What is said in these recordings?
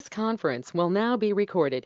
This conference will now be recorded.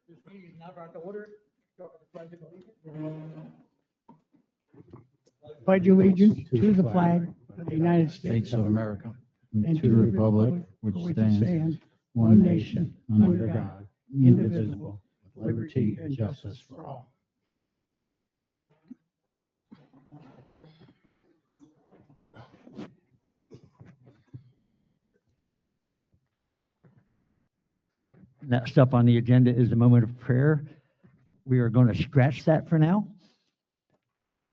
This meeting is now brought to order. Start with the Pledge of Allegiance. Pledge allegiance to the flag of the United States of America and to the republic which stands one nation under God, indivisible, with liberty and justice for all. Next up on the agenda is the moment of prayer. We are going to scratch that for now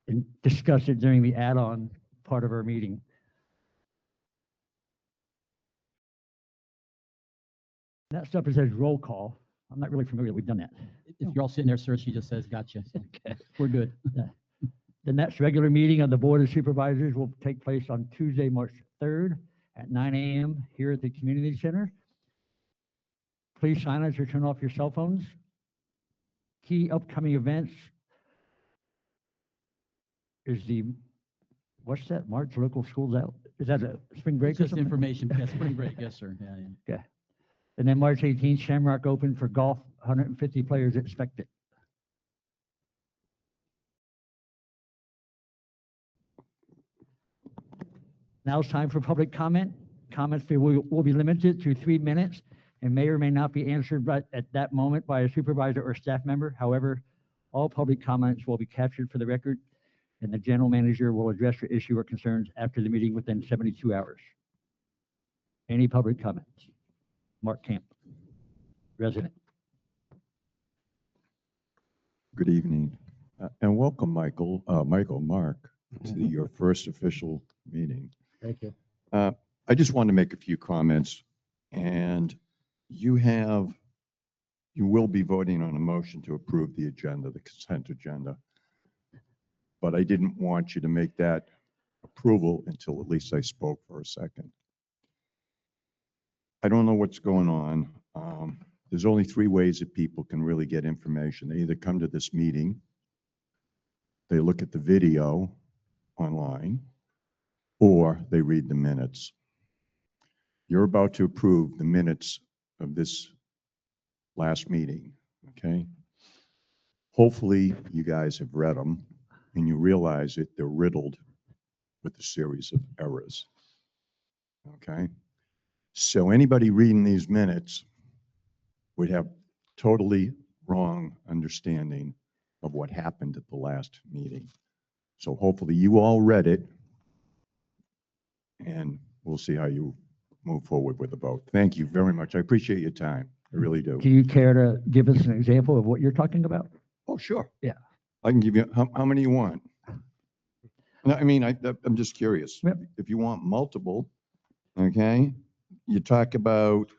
and discuss it during the add-on part of our meeting. Next up, it says roll call. I'm not really familiar. We've done that. If you're all sitting there, sir, she just says, gotcha. So Okay. we're good. The next regular meeting of the Board of Supervisors will take place on Tuesday, March 3rd at 9 a.m. here at the Community Center. Please silence or turn off your cell phones. Key upcoming events is what's that, March local schools out? Is that a spring break It's or just something? information. Yes, spring break. Yes, sir. Yeah, yeah. Okay. And then March 18th, Shamrock Open for golf, 150 players expected. Now it's time for public comment. Comments will be limited to 3 minutes and may or may not be answered at that moment by a supervisor or staff member. However, all public comments will be captured for the record, and the general manager will address your issue or concerns after the meeting within 72 hours. Any public comments? Mark Camp, resident. Good evening, and welcome, Mark, to your first official meeting. Thank you. I just wanted to make a few comments, and you will be voting on a motion to approve the agenda, the consent agenda. But I didn't want you to make that approval until at least I spoke for a second. I don't know what's going on. There's only 3 ways that people can really get information. They either come to this meeting, they look at the video online, or they read the minutes. You're about to approve the minutes of this last meeting, okay? Hopefully, you guys have read them and you realize that they're riddled with a series of errors, okay? So anybody reading these minutes would have totally wrong understanding of what happened at the last meeting. So hopefully you all read it, and we'll see how you move forward with the vote. Thank you very much. I appreciate your time. I really do. Do you care to give us an example of what you're talking about? Oh, sure. Yeah. I can give you, how many you want? No, I mean, I'm just curious. Yep. If you want multiple, okay, you talk about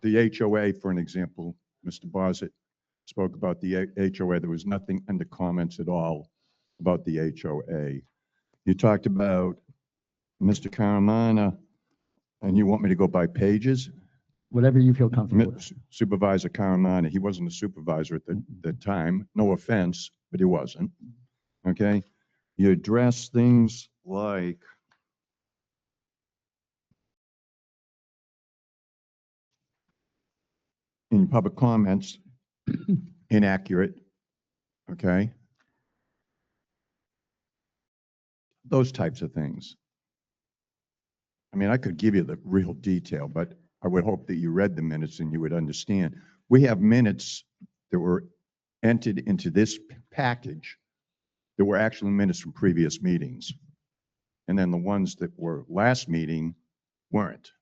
the HOA, for an example. Mr. Bossett spoke about the HOA. There was nothing under comments at all about the HOA. You talked about Mr. Caramana, and you want me to go by pages? Whatever you feel comfortable with. Supervisor Caramana, he wasn't a supervisor at the time. No offense, but he wasn't. Okay? You address things like in public comments, inaccurate, okay? Those types of things. I mean, I could give you the real detail, but I would hope that you read the minutes and you would understand. We have minutes that were entered into this package that were actually minutes from previous meetings. And then the ones that were last meeting weren't.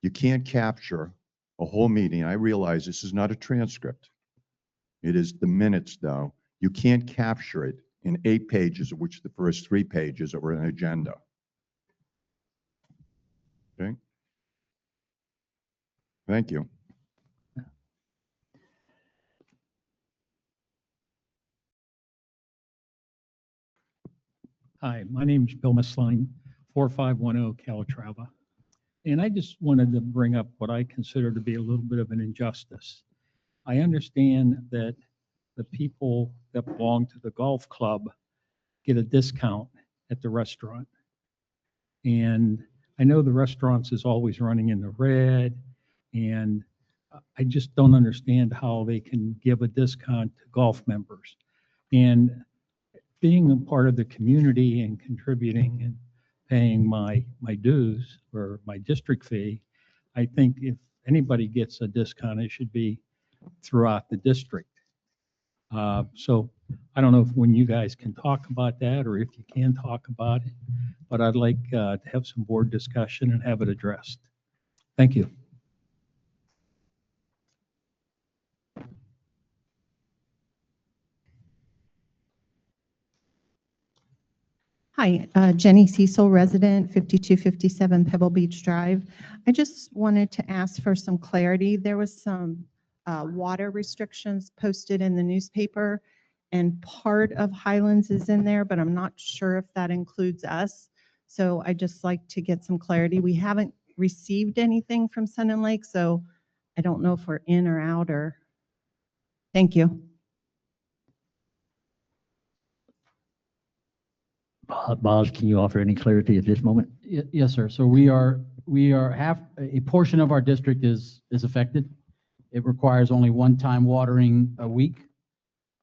You can't capture a whole meeting. I realize this is not a transcript. It is the minutes, though. You can't capture it in 8 pages, of which the first 3 pages are an agenda. Okay? Thank you. Hi, my name is Bill Misline, 4510 Calatrava. And I just wanted to bring up what I consider to be a little bit of an injustice. I understand that the people that belong to the golf club get a discount at the restaurant. And I know the restaurants is always running in the red, and I just don't understand how they can give a discount to golf members. And being a part of the community and contributing and paying my dues or my district fee, I think if anybody gets a discount, it should be throughout the district. So I don't know if when you guys can talk about that or if you can talk about it, but I'd like to have some board discussion and have it addressed. Thank you. Hi, Jenny Cecil, resident, 5257 Pebble Beach Drive. I just wanted to ask for some clarity. There was some water restrictions posted in the newspaper, and part of Highlands is in there, but I'm not sure if that includes us. So I just like to get some clarity. We haven't received anything from Sun and Lake, so I don't know if we're in or out or, thank you. Boz, can you offer any clarity at this moment? Yes, sir. So we are a portion of our district is affected. It requires only one-time watering a week.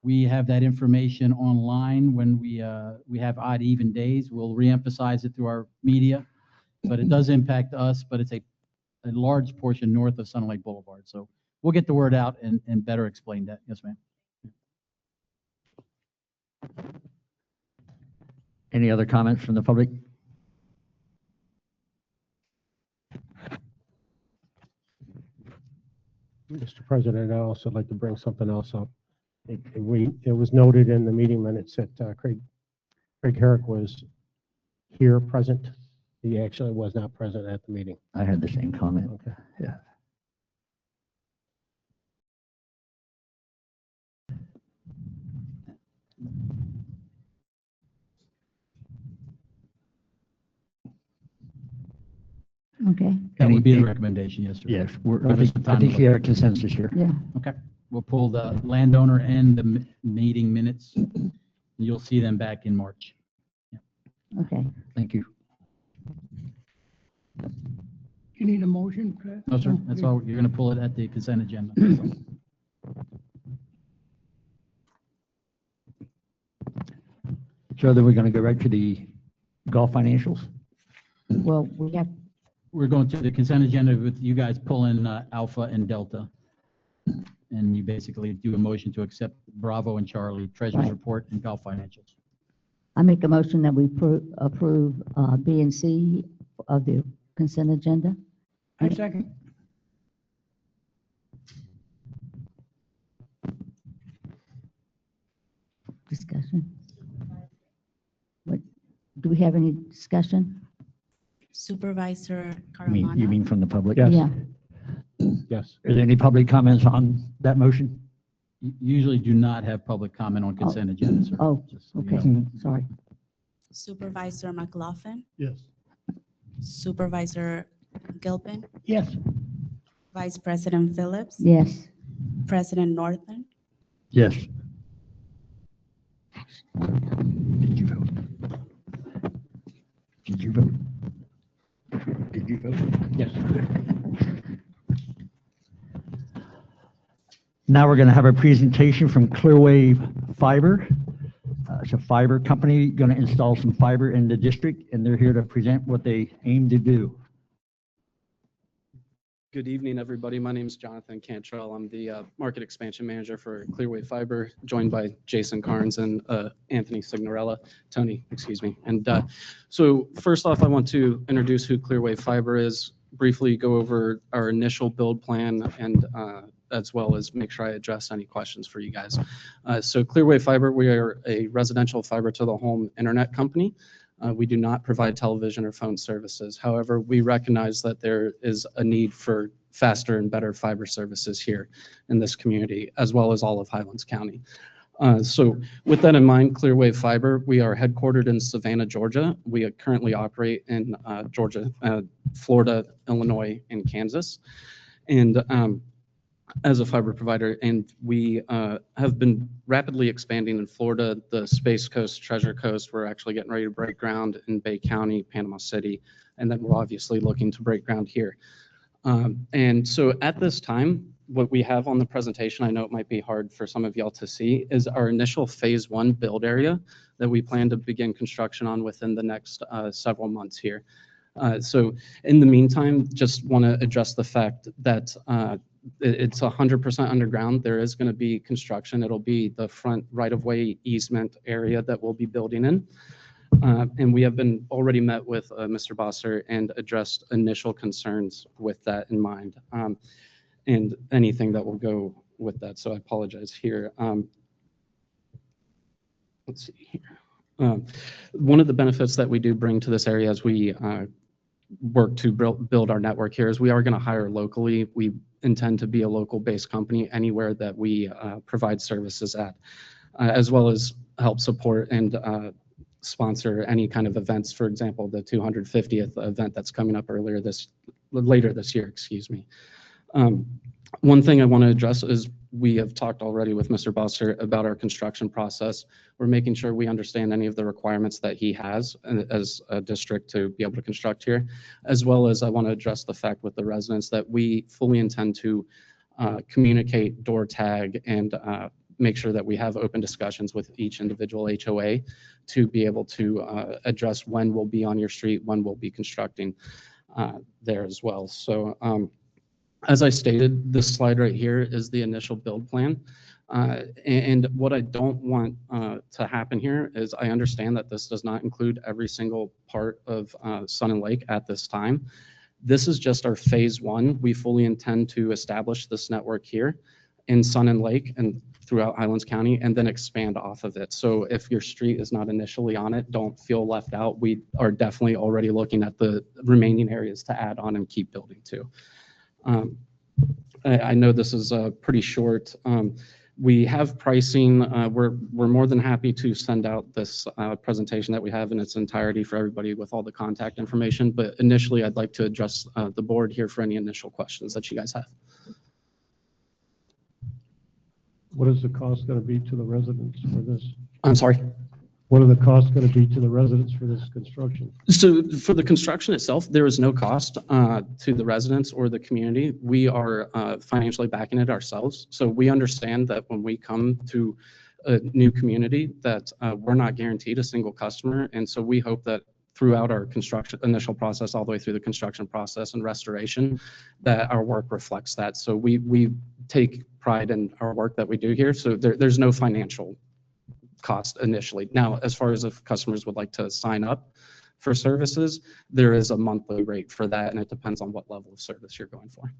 We have that information online when we have odd even days. We'll reemphasize it through our media, but it does impact us, but it's a large portion north of Sun Lake Boulevard. So we'll get the word out and better explain that. Yes, ma'am. Any other comments from the public? Mr. President, I'd also like to bring something else up. It was noted in the meeting minutes that Craig Herrick was here present. He actually was not present at the meeting. I had the same comment. Okay. Yeah. Okay, That would be the Any- recommendation, yes, sir. Yes, Give us some I time think to we look. have a consensus here. yeah, Okay, we'll pull the landowner and the meeting minutes. You'll see them back in March. okay. Thank you. You need a motion for that? No, sir, that's all. You're going to pull it at the consent agenda. So then we're going to go right to the golf financials? Well, we have, We're going to the consent agenda with you guys pulling Alpha and Delta. And you basically do a motion to accept Bravo and Charlie Treasurer's Right. report and golf financials. I make a motion that we approve B and C of the consent agenda. I second. Discussion. What, do we have any discussion? Supervisor You Caramano. mean from the public? Yes. Yeah, Yes. Are there any public comments on that motion? Usually do not have public comment on consent agenda, sir. oh, Just so you okay, know. sorry. Supervisor McLaughlin, Yes. Supervisor Gilpin, Yes. Vice President Phillips, Yes, President Norton, Yes. Did you vote? Did you vote? Did you vote? Yes. Now we're going to have a presentation from Clearwave Fiber. It's a fiber company going to install some fiber in the district, and they're here to present what they aim to do. Good evening, everybody. My name is Jonathan Cantrell. I'm the Market Expansion Manager for Clearwave Fiber, joined by Jason Carnes and Tony, excuse me. And so first off, I want to introduce who Clearwave Fiber is, briefly go over our initial build plan, and as well as make sure I address any questions for you guys. So Clearwave Fiber, we are a residential fiber to the home internet company. We do not provide television or phone services. However, we recognize that there is a need for faster and better fiber services here in this community, as well as all of Highlands County. So with that in mind, Clearwave Fiber, we are headquartered in Savannah, Georgia. We currently operate in Georgia, Florida, Illinois, and Kansas. And as a fiber provider, and we have been rapidly expanding in Florida, the Space Coast, Treasure Coast. We're actually getting ready to break ground in Bay County, Panama City, and then we're obviously looking to break ground here. And so at this time, what we have on the presentation, I know it might be hard for some of y'all to see, is our initial phase one build area that we plan to begin construction on within the next several months here. So in the meantime, just want to address the fact that it's 100% underground. There is going to be construction. It'll be the front right-of-way easement area that we'll be building in. And we have been already met with Mr. Bosser and addressed initial concerns with that in mind, and anything that will go with that. So I apologize here. Let's see here. One of the benefits that we do bring to this area as we work to build our network here is we are going to hire locally. We intend to be a local-based company anywhere that we provide services at, as well as help support and sponsor any kind of events. For example, the 250th event that's coming up later this year, excuse me. One thing I want to address is we have talked already with Mr. Bosser about our construction process. We're making sure we understand any of the requirements that he has as a district to be able to construct here, as well as I want to address the fact with the residents that we fully intend to communicate, door tag, and make sure that we have open discussions with each individual HOA to be able to address when we'll be on your street, when we'll be constructing there as well. So as I stated, this slide right here is the initial build plan. And what I don't want to happen here is I understand that this does not include every single part of Sun and Lake at this time. This is just our phase one. We fully intend to establish this network here in Sun and Lake and throughout Highlands County, and then expand off of it. So if your street is not initially on it, don't feel left out. We are definitely already looking at the remaining areas to add on and keep building to. I know this is pretty short. We have pricing. We're more than happy to send out this presentation that we have in its entirety for everybody with all the contact information. But initially, I'd like to address the board here for any initial questions that you guys have. What is the cost going to be to the residents for this? I'm sorry. What are the costs going to be to the residents for this construction? So for the construction itself, there is no cost to the residents or the community. We are financially backing it ourselves. So we understand that when we come to a new community that we're not guaranteed a single customer. And so we hope that throughout our construction initial process, all the way through the construction process and restoration, that our work reflects that. So we take pride in our work that we do here. So there's no financial cost initially. Now, as far as if customers would like to sign up for services, there is a monthly rate for that, and it depends on what level of service you're going for.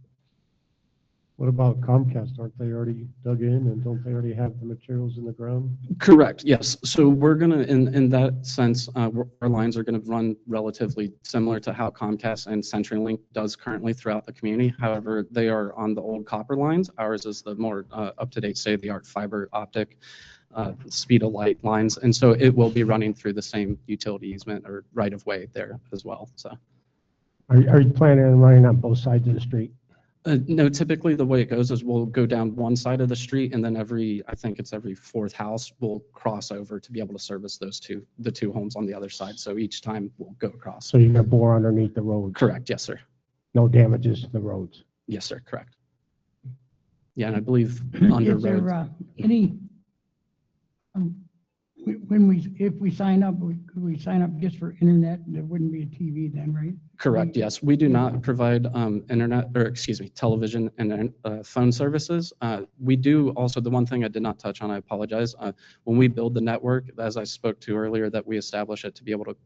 What about Comcast? Aren't they already dug in, and don't they already have the materials in the ground? Correct, yes. So we're going to, in that sense, our lines are going to run relatively similar to how Comcast and CenturyLink does currently throughout the community. However, they are on the old copper lines. Ours is the more up-to-date, state-of-the-art fiber optic speed of light lines. And so it will be running through the same utility easement or right-of-way there as well. So, Are you planning on running on both sides of the street? No, typically the way it goes is we'll go down one side of the street, and then I think it's every fourth house, we'll cross over to be able to service the two homes on the other side. So each time we'll go across. So you're going to bore underneath the road? Correct, yes, sir. No damages to the roads? Yes, sir, correct. Yeah, and I believe under Is there roads. any, if we sign up, could we sign up just for internet? There wouldn't be a TV then, right? Correct, yes. We do not provide television and phone services. We do also, the one thing I did not touch on, I apologize. When we build the network, as I spoke to earlier, that we establish it to be able to,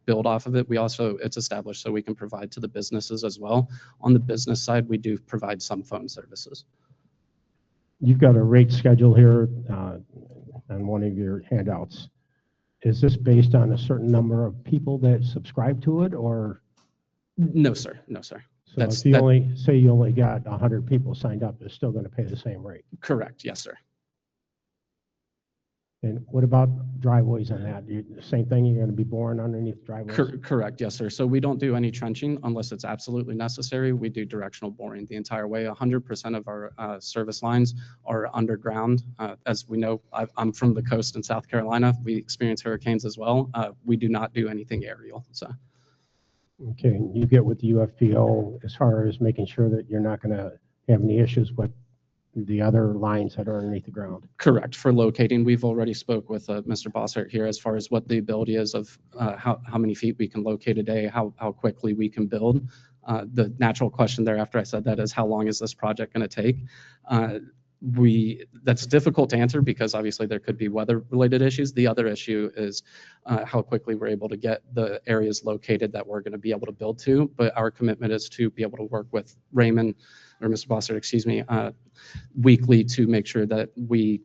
build off of it. It's established so we can provide to the businesses as well. On the business side, we do provide some phone services. You've got a rate schedule here on one of your handouts. Is this based on a certain number of people that subscribe to it, or? No, sir. No, sir. So if you only got 100 people signed up, they're still going to pay the same rate? Correct. Yes, sir. And what about driveways on that? Same thing, you're going to be boring underneath driveways? Correct. Yes, sir. So we don't do any trenching unless it's absolutely necessary. We do directional boring the entire way. 100% of our service lines are underground. As we know, I'm from the coast in South Carolina. We experience hurricanes as well. We do not do anything aerial. So. Okay, you get with the UFPO as far as making sure that you're not going to have any issues with the other lines that are underneath the ground. Correct. For locating, we've already spoke with Mr. Bossert here as far as what the ability is of how many feet we can locate a day, how quickly we can build. The natural question there after I said that is how long is this project going to take? That's difficult to answer because obviously there could be weather-related issues. The other issue is how quickly we're able to get the areas located that we're going to be able to build to. But our commitment is to be able to work with Raymond, or Mr. Bossert, excuse me, weekly to make sure that we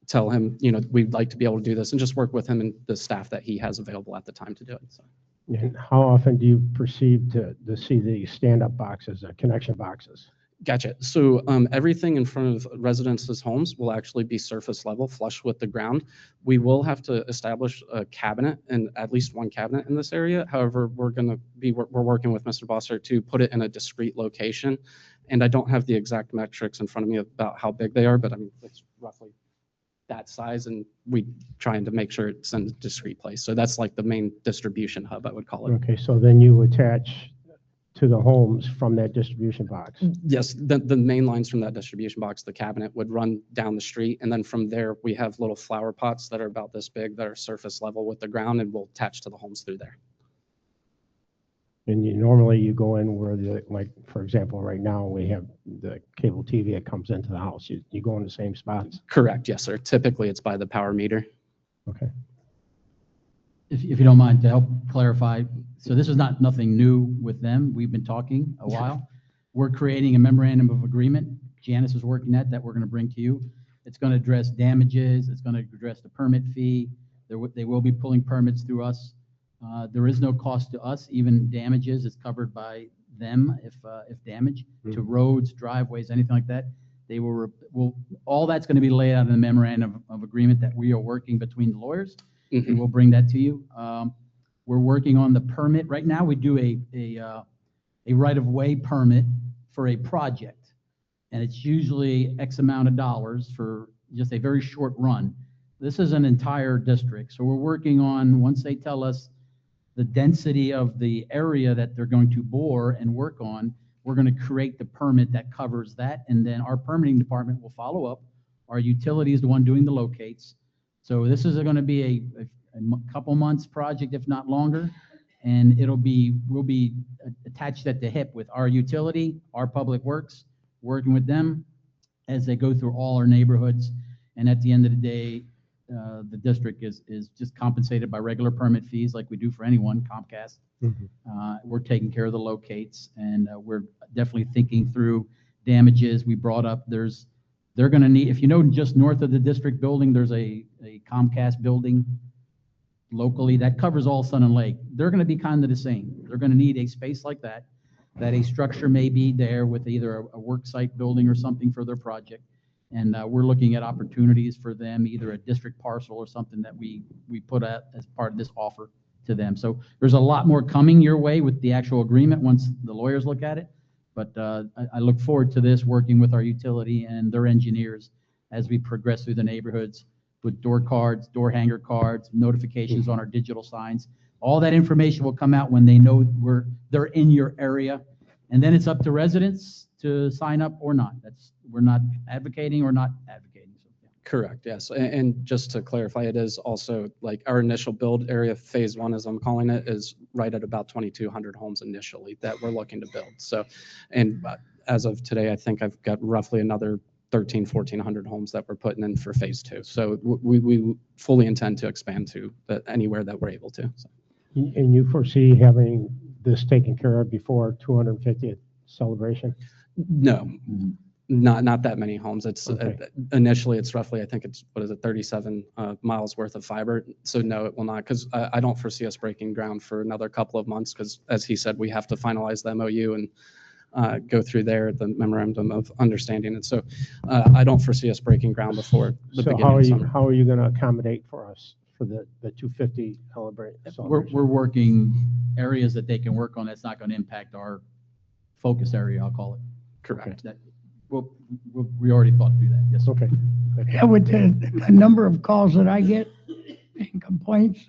tell him, we'd like to be able to do this and just work with him and the staff that he has available at the time to do it. So. And how often do you perceive to see the stand-up boxes, connection boxes? Gotcha. So everything in front of residences' homes will actually be surface level, flush with the ground. We will have to establish a cabinet, and at least one cabinet in this area. However, we're working with Mr. Bossert to put it in a discrete location. And I don't have the exact metrics in front of me about how big they are, but I mean, it's roughly that size, and we trying to make sure it's in a discrete place. So that's like the main distribution hub, I would call it. Okay, so then you attach to the homes from that distribution box. Yes, the main lines from that distribution box, the cabinet would run down the street, and then from there we have little flower pots that are about this big that are surface level with the ground, and we'll attach to the homes through there. And normally you go in where like, for example, right now we have the cable TV that comes into the house. You go in the same spots? Correct, yes, sir. Typically it's by the power meter. Okay. If you don't mind, to help clarify, so this is nothing new with them. We've been talking a while. We're creating a memorandum of agreement. Janice is working that we're going to bring to you. It's going to address damages. It's going to address the permit fee. They will be pulling permits through us. There is no cost to us. Even damages is covered by them if damage to roads, driveways, anything like that. They will all that's going to be laid out in the memorandum of agreement that we are working between the lawyers. Mm-hmm. And we'll bring that to you. We're working on the permit. Right now, we do a right-of-way permit for a project, and it's usually X amount of dollars for just a very short run. This is an entire district, so we're working on, once they tell us the density of the area that they're going to bore and work on, we're going to create the permit that covers that, and then our permitting department will follow up. Our utility is the one doing the locates. So this is going to be a couple months project, if not longer, and we'll be attached at the hip with our utility, our public works, working with them as they go through all our neighborhoods. And at the end of the day, the district is just compensated by regular permit fees like we do for anyone, Comcast. We're taking care of the locates, and we're definitely thinking through damages. We brought up they're going to need, if you know, just north of the district building, there's a Comcast building locally that covers all Sun and Lake. They're going to be kind of the same. They're going to need a space like that a structure may be there with either a work site building or something for their project. And we're looking at opportunities for them, either a district parcel or something that we put out as part of this offer to them. So there's a lot more coming your way with the actual agreement once the lawyers look at it. But I look forward to this, working with our utility and their engineers as we progress through the neighborhoods with door cards, door hanger cards, notifications on our digital signs. All that information will come out when they know they're in your area. And then it's up to residents to sign up or not. We're not advocating or not advocating. So, yeah. Correct, yes. And just to clarify, it is also like our initial build area, phase one, as I'm calling it, is right at about 2,200 homes initially that we're looking to build. So, and as of today, I think I've got roughly another 1,400 homes that we're putting in for phase two. So we fully intend to expand to anywhere that we're able to. So. And you foresee having this taken care of before 250th celebration? No, not that many homes. It's okay. Initially it's roughly, I think it's, 37 miles worth of fiber. So no, it will not, because I don't foresee us breaking ground for another couple of months, because as he said, we have to finalize the MOU and go through there, the memorandum of understanding. And so I don't foresee us breaking ground before the beginning of summer. How are you going to accommodate for us for the 250 celebration? We're working areas that they can work on that's not going to impact our focus area, I'll call it. Correct. We already thought through that, yes. Okay. Yeah, with the number of calls that I get and complaints,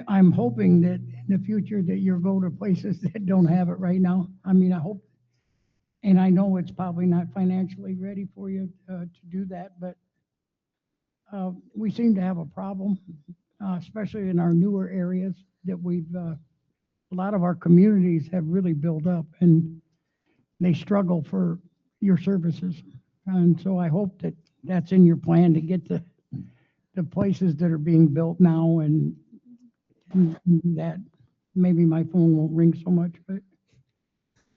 I'm hoping that in the future that you'll go to places that don't have it right now. I mean, I hope, And I know it's probably not financially ready for you to do that, but we seem to have a problem, especially in our newer areas that a lot of our communities have really built up and they struggle for your services. And so I hope that that's in your plan to get the places that are being built now and that maybe my phone won't ring so much, but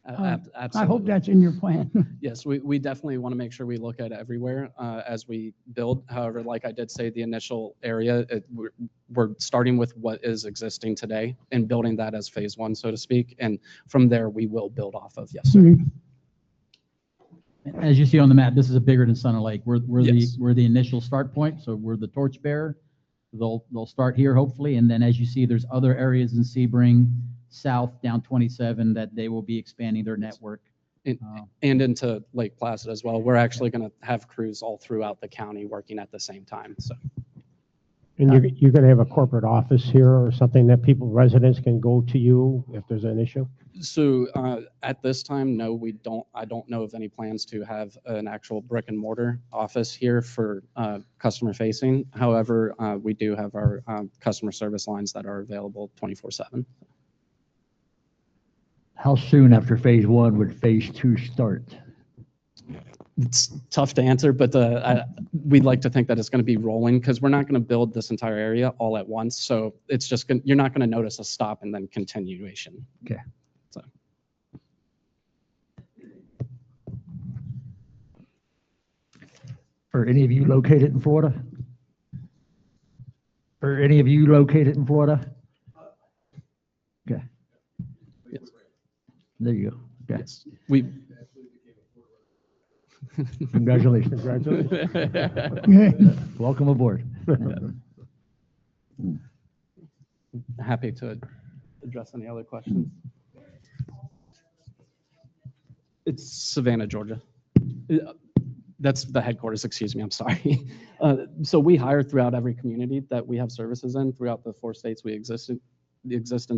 I Absolutely. hope that's in your plan. Yes, we definitely want to make sure we look at everywhere as we build. However, like I did say, the initial area, we're starting with what is existing today and building that as phase one, so to speak. And from there, we will build off of. Yes, sir. As you see on the map, this is a bigger than Center Lake. Yes. We're the initial start point, so we're the torchbearer. They'll start here hopefully, and then as you see, there's other areas in Sebring, south down 27 that they will be expanding their network. And into Lake Placid as well. We're actually going to have crews all throughout the county working at the same time. So. And you're going to have a corporate office here or something that residents can go to you if there's an issue? So at this time, no, we don't. I don't know of any plans to have an actual brick and mortar office here for customer facing. However, we do have our customer service lines that are available 24/7. How soon after phase one would phase two start? It's tough to answer, but we'd like to think that it's going to be rolling because we're not going to build this entire area all at once. So it's just you're not going to notice a stop and then continuation. Okay. So. Are any of you located in Florida? Are any of you located in Florida? Okay. Yes. There you go. Okay. Yes. We. Congratulations. Congratulations. Welcome aboard. Happy to address any other questions. It's Savannah, Georgia. That's the headquarters, excuse me, I'm sorry. So we hire throughout every community that we have services in throughout the 4 states we exist in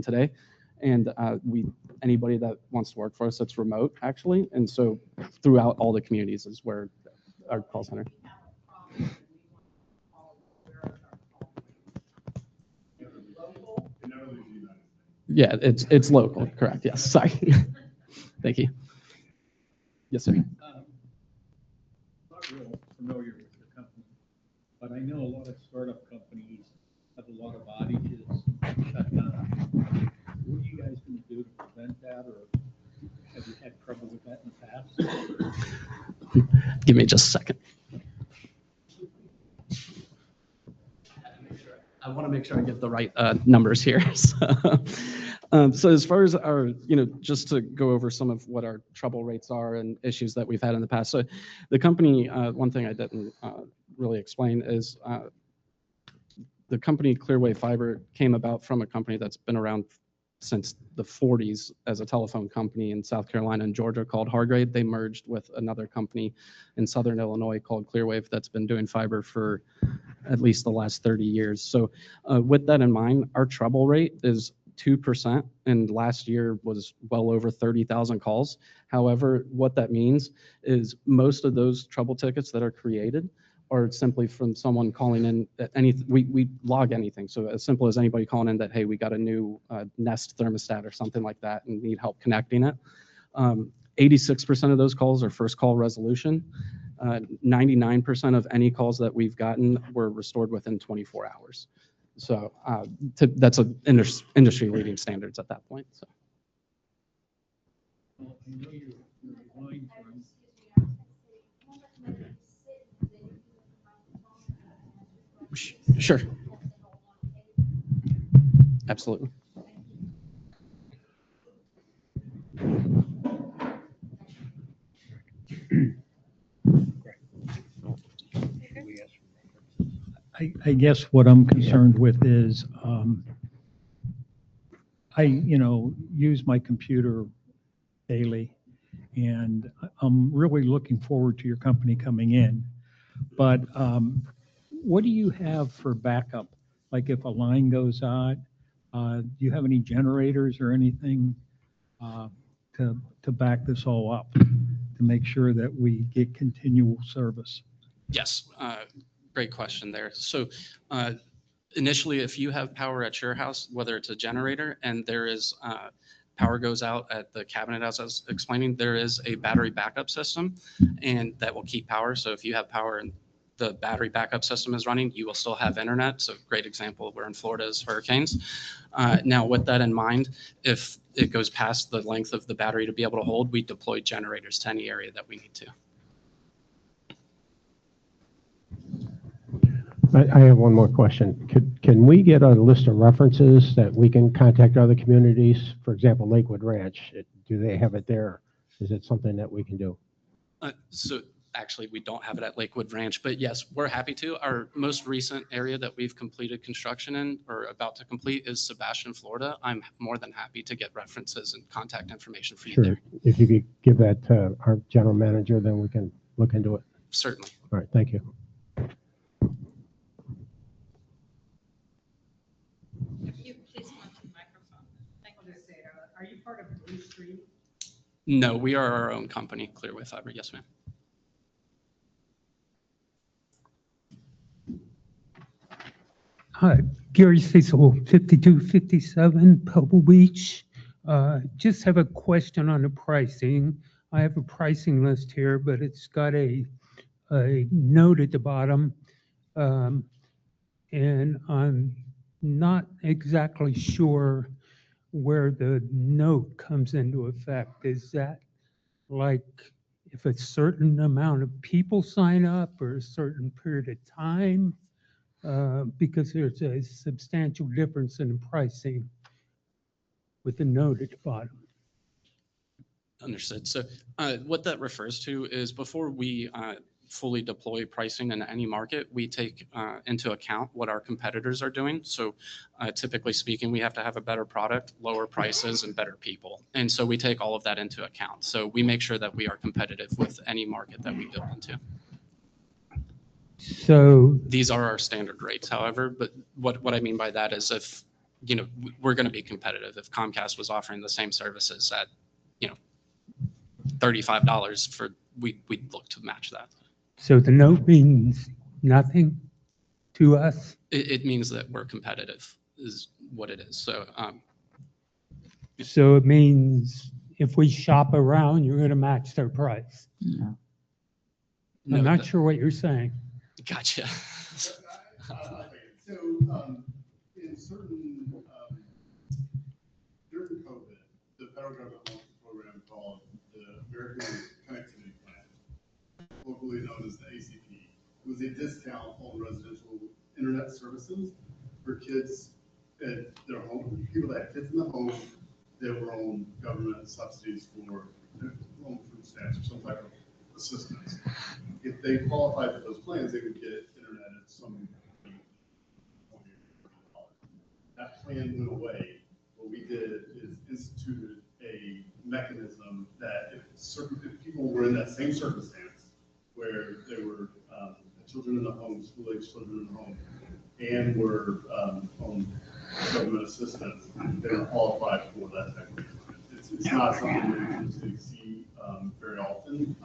today. And anybody that wants to work for us, it's remote actually. And so throughout all the communities is where our call center. Yeah, it's local, correct, yes, sorry. Thank you. Yes, sir. Not real familiar with your company, but I know a lot of startup companies have a lot of outages, shut down. What are you guys going to do to prevent that, or have you had trouble with that in the past? Give me just a second. I want to make sure I get the right numbers here. So as far as our, just to go over some of what our trouble rates are and issues that we've had in the past. So the company, one thing I didn't really explain is the company Clearwave Fiber came about from a company that's been around since the 40s as a telephone company in South Carolina and Georgia called Hargrade. They merged with another company in Southern Illinois called Clearwave that's been doing fiber for at least the last 30 years. So with that in mind, our trouble rate is 2%, and last year was well over 30,000 calls. However, what that means is most of those trouble tickets that are created are simply from someone calling in. We log anything. So as simple as anybody calling in that, hey, we got a new Nest thermostat or something like that and need help connecting it. 86% of those calls are first call resolution. 99% of any calls that we've gotten were restored within 24 hours. So that's an industry leading standards at that point. So. Well, I know you're relying on. Sure. Absolutely. I guess what I'm concerned with is I, use my computer daily, and I'm really looking forward to your company coming in. But what do you have for backup? Like if a line goes out, do you have any generators or anything to back this all up? to make sure that we get continual service? Yes, great question there. So initially, if you have power at your house, whether it's a generator and there is power goes out at the cabinet, as I was explaining, there is a battery backup system and that will keep power. So if you have power and the battery backup system is running, you will still have internet. So great example, we're in Florida's hurricanes. Now with that in mind, if it goes past the length of the battery to be able to hold, we deploy generators to any area that we need to. I have one more question. Can we get a list of references that we can contact other communities? For example, Lakewood Ranch, do they have it there? Is it something that we can do? So actually, we don't have it at Lakewood Ranch, but yes, we're happy to. Our most recent area that we've completed construction in or about to complete is Sebastian, Florida. I'm more than happy to get references and contact information for you Sure. there. If you could give that to our general manager, then we can look into it. Certainly. All right, thank you. If you please come up to the microphone. Thank you. Are you part of Blue Stream? No, we are our own company, Clearway Fiber. Yes, ma'am. Hi, Gary Cecil, 5257 Pebble Beach. Just have a question on the pricing. I have a pricing list here, but it's got a note at the bottom. And I'm not exactly sure where the note comes into effect. Is that like if a certain amount of people sign up or a certain period of time? Because there's a substantial difference in pricing with the note at the bottom. Understood. So what that refers to is before we fully deploy pricing in any market, we take into account what our competitors are doing. So typically speaking, we have to have a better product, lower prices, and better people. And so we take all of that into account. So we make sure that we are competitive with any market that we build into. So These are our standard rates, however, but what I mean by that is if, you know, we're going to be competitive. If Comcast was offering the same services at, you know, $35 for, we'd look to match that. So the note means nothing to us? It means that we're competitive is what it is. So, So it means if we shop around, you're going to match their price? No. I'm not sure what you're saying. Gotcha. So, in certain, during COVID, the federal government launched a program called the American Connectivity Plan, locally known as the ACP. It was a discount on residential internet services for kids at their home, people that had kids in the home that were on government subsidies for home food stamps or some type of assistance. If they qualified for those plans, they would get internet at some. That plan went away. What we did is instituted a mechanism that if people were in that same circumstance where they were children in the home, school-age children in the home, and were on government assistance, they were qualified for that type of thing. It's not something that you usually see very often.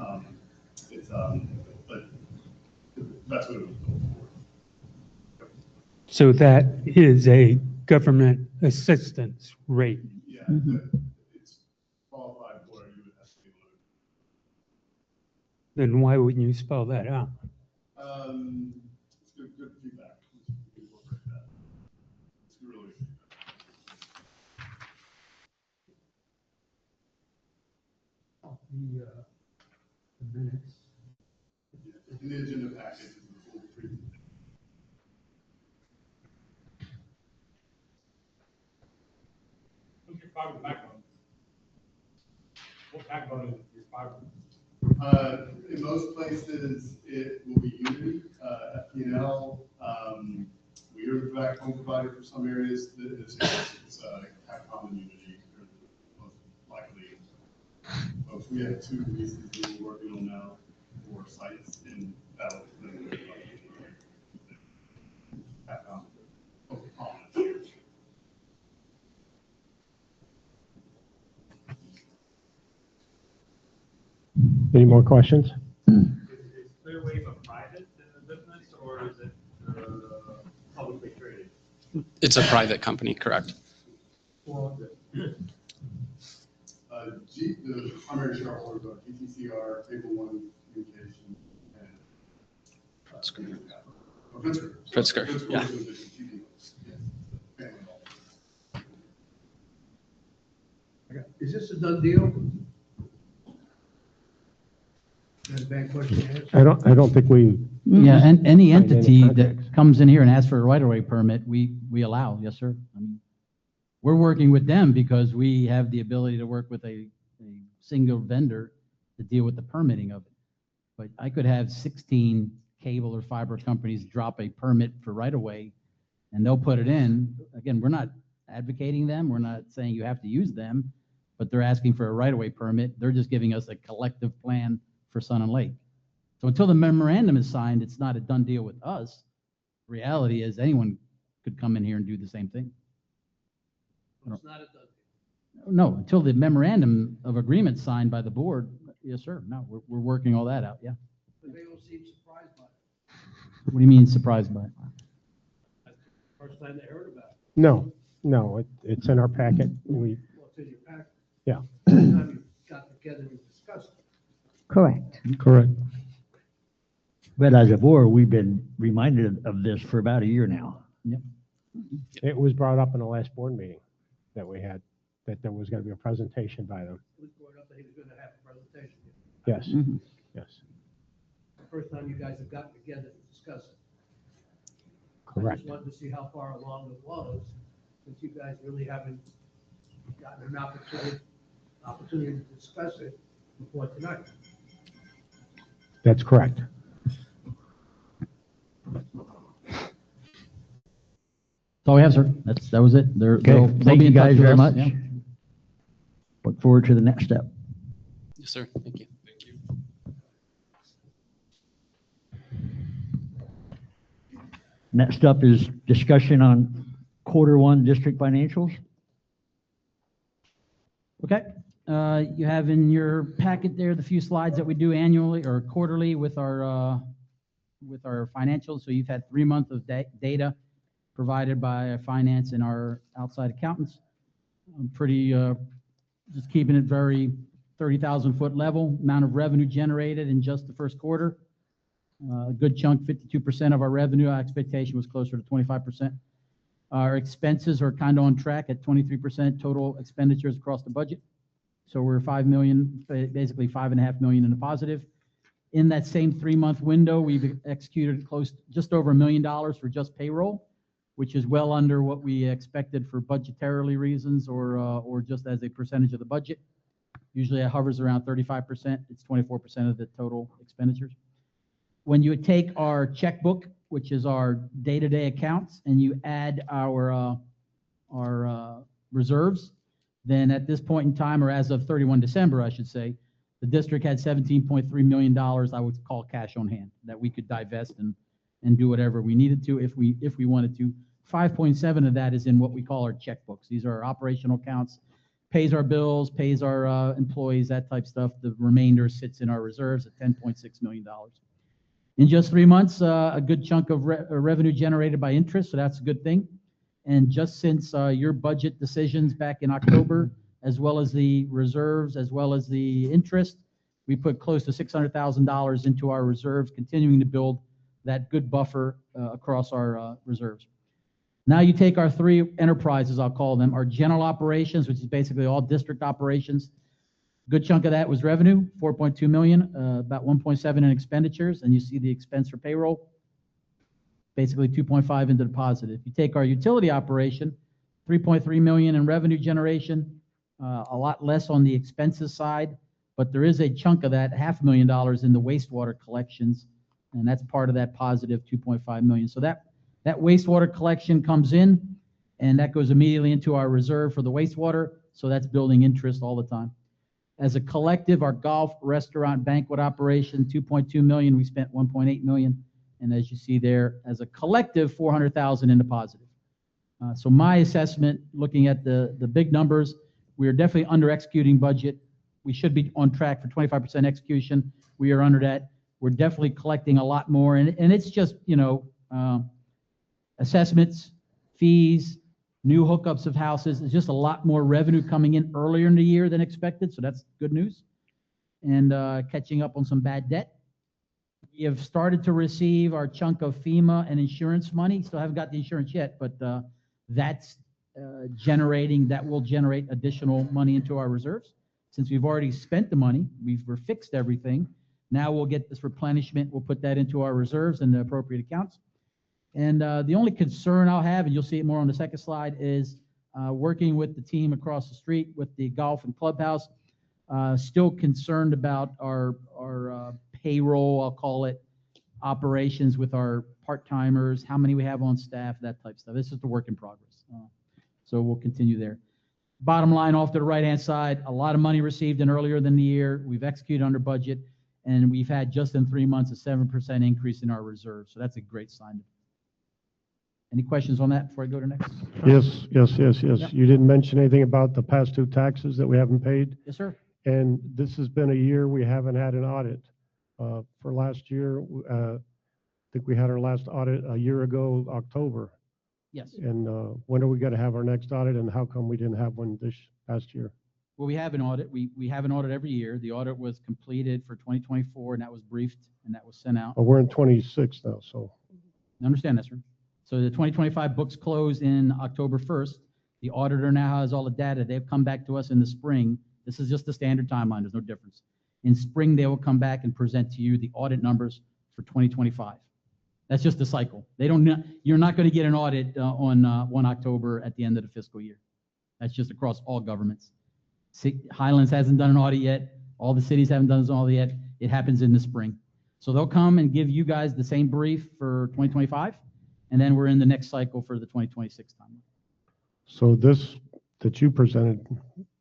But that's what it was built for. So that is a government assistance rate? Yeah, it's qualified for it, you would have to be loaded. Then why wouldn't you spell that out? It's good feedback. We incorporate that. It's really good feedback. The minutes. Yeah, in the agenda package is the full presentation. What's your fiber backbone? What backbone is your fiber? In most places, it will be Unity, FPL. We are the backbone provider for some areas. It's Capcom and Unity are most likely. We have 2 leases that we're working on now for sites in Battle. Capcom. Any more questions? Is Clearwave a private business or is it publicly traded? It's a private company, correct? The primary shareholders are GTCR, Cable One Communication, and Pritzker. Pritzker. Pritzker, yeah. is the computing, yes, the family office. Is this a done deal? That's a bad question to answer. I don't think we. Yeah, and any Signed any entity that contracts. comes in here and asks for a right-of-way permit, we allow, yes, sir. I mean, we're working with them because we have the ability to work with a single vendor to deal with the permitting of it. But I could have 16 cable or fiber companies drop a permit for right-of-way, and they'll put it in. Again, we're not advocating them, we're not saying you have to use them, but they're asking for a right-of-way permit. They're just giving us a collective plan for Sun and Lake. So until the memorandum is signed, it's not a done deal with us. Reality is anyone could come in here and do the same thing. It's not a done deal. No, until the memorandum of agreement signed by the board, yes, sir. No, we're working all that out, yeah. But they don't seem surprised by it. What do you mean surprised by it? First time they heard about it. No, it's in our packet. Well, it's in your packet. Yeah. First time you got together and discussed it. Correct. Correct. But as a board, we've been reminded of this for about a year now. Yep. It was brought up in the last board meeting that we had, that there was going to be a presentation by them. It was brought up that he was going to have a presentation. Yes, Mhm. yes. The first time you guys have gotten together to discuss it. Correct. I just wanted to see how far along it was, since you guys really haven't gotten an opportunity to discuss it before tonight. That's correct. That's all we have, sir. That was it. They'll Thank be you in touch guys with very us, much. yeah. Look forward to the next step. Yes, sir. Thank you. Thank you. Next up is discussion on Q1 district financials. Okay, you have in your packet there the few slides that we do annually or quarterly with our financials. So you've had 3 months of data provided by finance and our outside accountants. I'm pretty, just keeping it very 30,000-foot level, amount of revenue generated in just the first quarter. A good chunk, 52% of our revenue. Our expectation was closer to 25%. Our expenses are kind of on track at 23% total expenditures across the budget. So we're 5 million, basically 5.5 million in the positive. In that same 3-month window, we've executed just over $1 million for just payroll, which is well under what we expected for budgetarily reasons or just as a percentage of the budget. Usually it hovers around 35%. It's 24% of the total expenditures. When you take our checkbook, which is our day-to-day accounts, and you add our reserves, then at this point in time, or as of 31 December, I should say, the district had $17.3 million, I would call cash on hand, that we could divest and do whatever we needed to if we wanted to. 5.7 of that is in what we call our checkbooks. These are our operational accounts, pays our bills, pays our employees, that type stuff. The remainder sits in our reserves at $10.6 million. In just 3 months, a good chunk of revenue generated by interest, so that's a good thing. And just since your budget decisions back in October, as well as the reserves, as well as the interest, we put close to $600,000 into our reserves, continuing to build that good buffer across our reserves. Now you take our 3 enterprises, I'll call them, our general operations, which is basically all district operations. Good chunk of that was revenue, 4.2 million, about 1.7 in expenditures, and you see the expense for payroll, basically 2.5 into the positive. You take our utility operation, 3.3 million in revenue generation, a lot less on the expenses side, but there is a chunk of that, $500,000 in the wastewater collections, and that's part of that positive 2.5 million. So that wastewater collection comes in, and that goes immediately into our reserve for the wastewater, so that's building interest all the time. As a collective, our golf, restaurant, banquet operation, 2.2 million, we spent 1.8 million, and as you see there, as a collective, 400,000 in the positive. So my assessment, looking at the big numbers, we are definitely under executing budget. we should be on track for 25% execution. We are under that. We're definitely collecting a lot more, and it's just, assessments, fees, new hookups of houses. It's just a lot more revenue coming in earlier in the year than expected, so that's good news. And catching up on some bad debt. We have started to receive our chunk of FEMA and insurance money. Still haven't got the insurance yet, but that's that will generate additional money into our reserves. Since we've already spent the money, we've fixed everything. Now we'll get this replenishment. We'll put that into our reserves and the appropriate accounts. And the only concern I'll have, and you'll see it more on the second slide, is working with the team across the street with the golf and clubhouse. Still concerned about our payroll, I'll call it, operations with our part-timers, how many we have on staff, that type of stuff. This is a work in progress. So we'll continue there. Bottom line, off to the right-hand side, a lot of money received in earlier than the year. We've executed under budget, and we've had just in 3 months a 7% increase in our reserves. So that's a great sign. Any questions on that before I go to next? Yes. Yep. You didn't mention anything about the past due taxes that we haven't paid. Yes, sir. And this has been a year we haven't had an audit. For last year, I think we had our last audit a year ago, October. Yes. And when are we going to have our next audit, and how come we didn't have one this past year? Well, we have an audit. We have an audit every year. The audit was completed for 2024, and that was briefed, and that was sent out. Well, we're in 26 now, so. I understand that, sir. So the 2025 books close in October 1st. The auditor now has all the data. They've come back to us in the spring. This is just the standard timeline. There's no difference. In spring, they will come back and present to you the audit numbers for 2025. That's just the cycle. You're not going to get an audit on 1 October at the end of the fiscal year. That's just across all governments. Highlands hasn't done an audit yet. All the cities haven't done an audit yet. It happens in the spring. So they'll come and give you guys the same brief for 2025, and then we're in the next cycle for the 2026 timeline. So this that you presented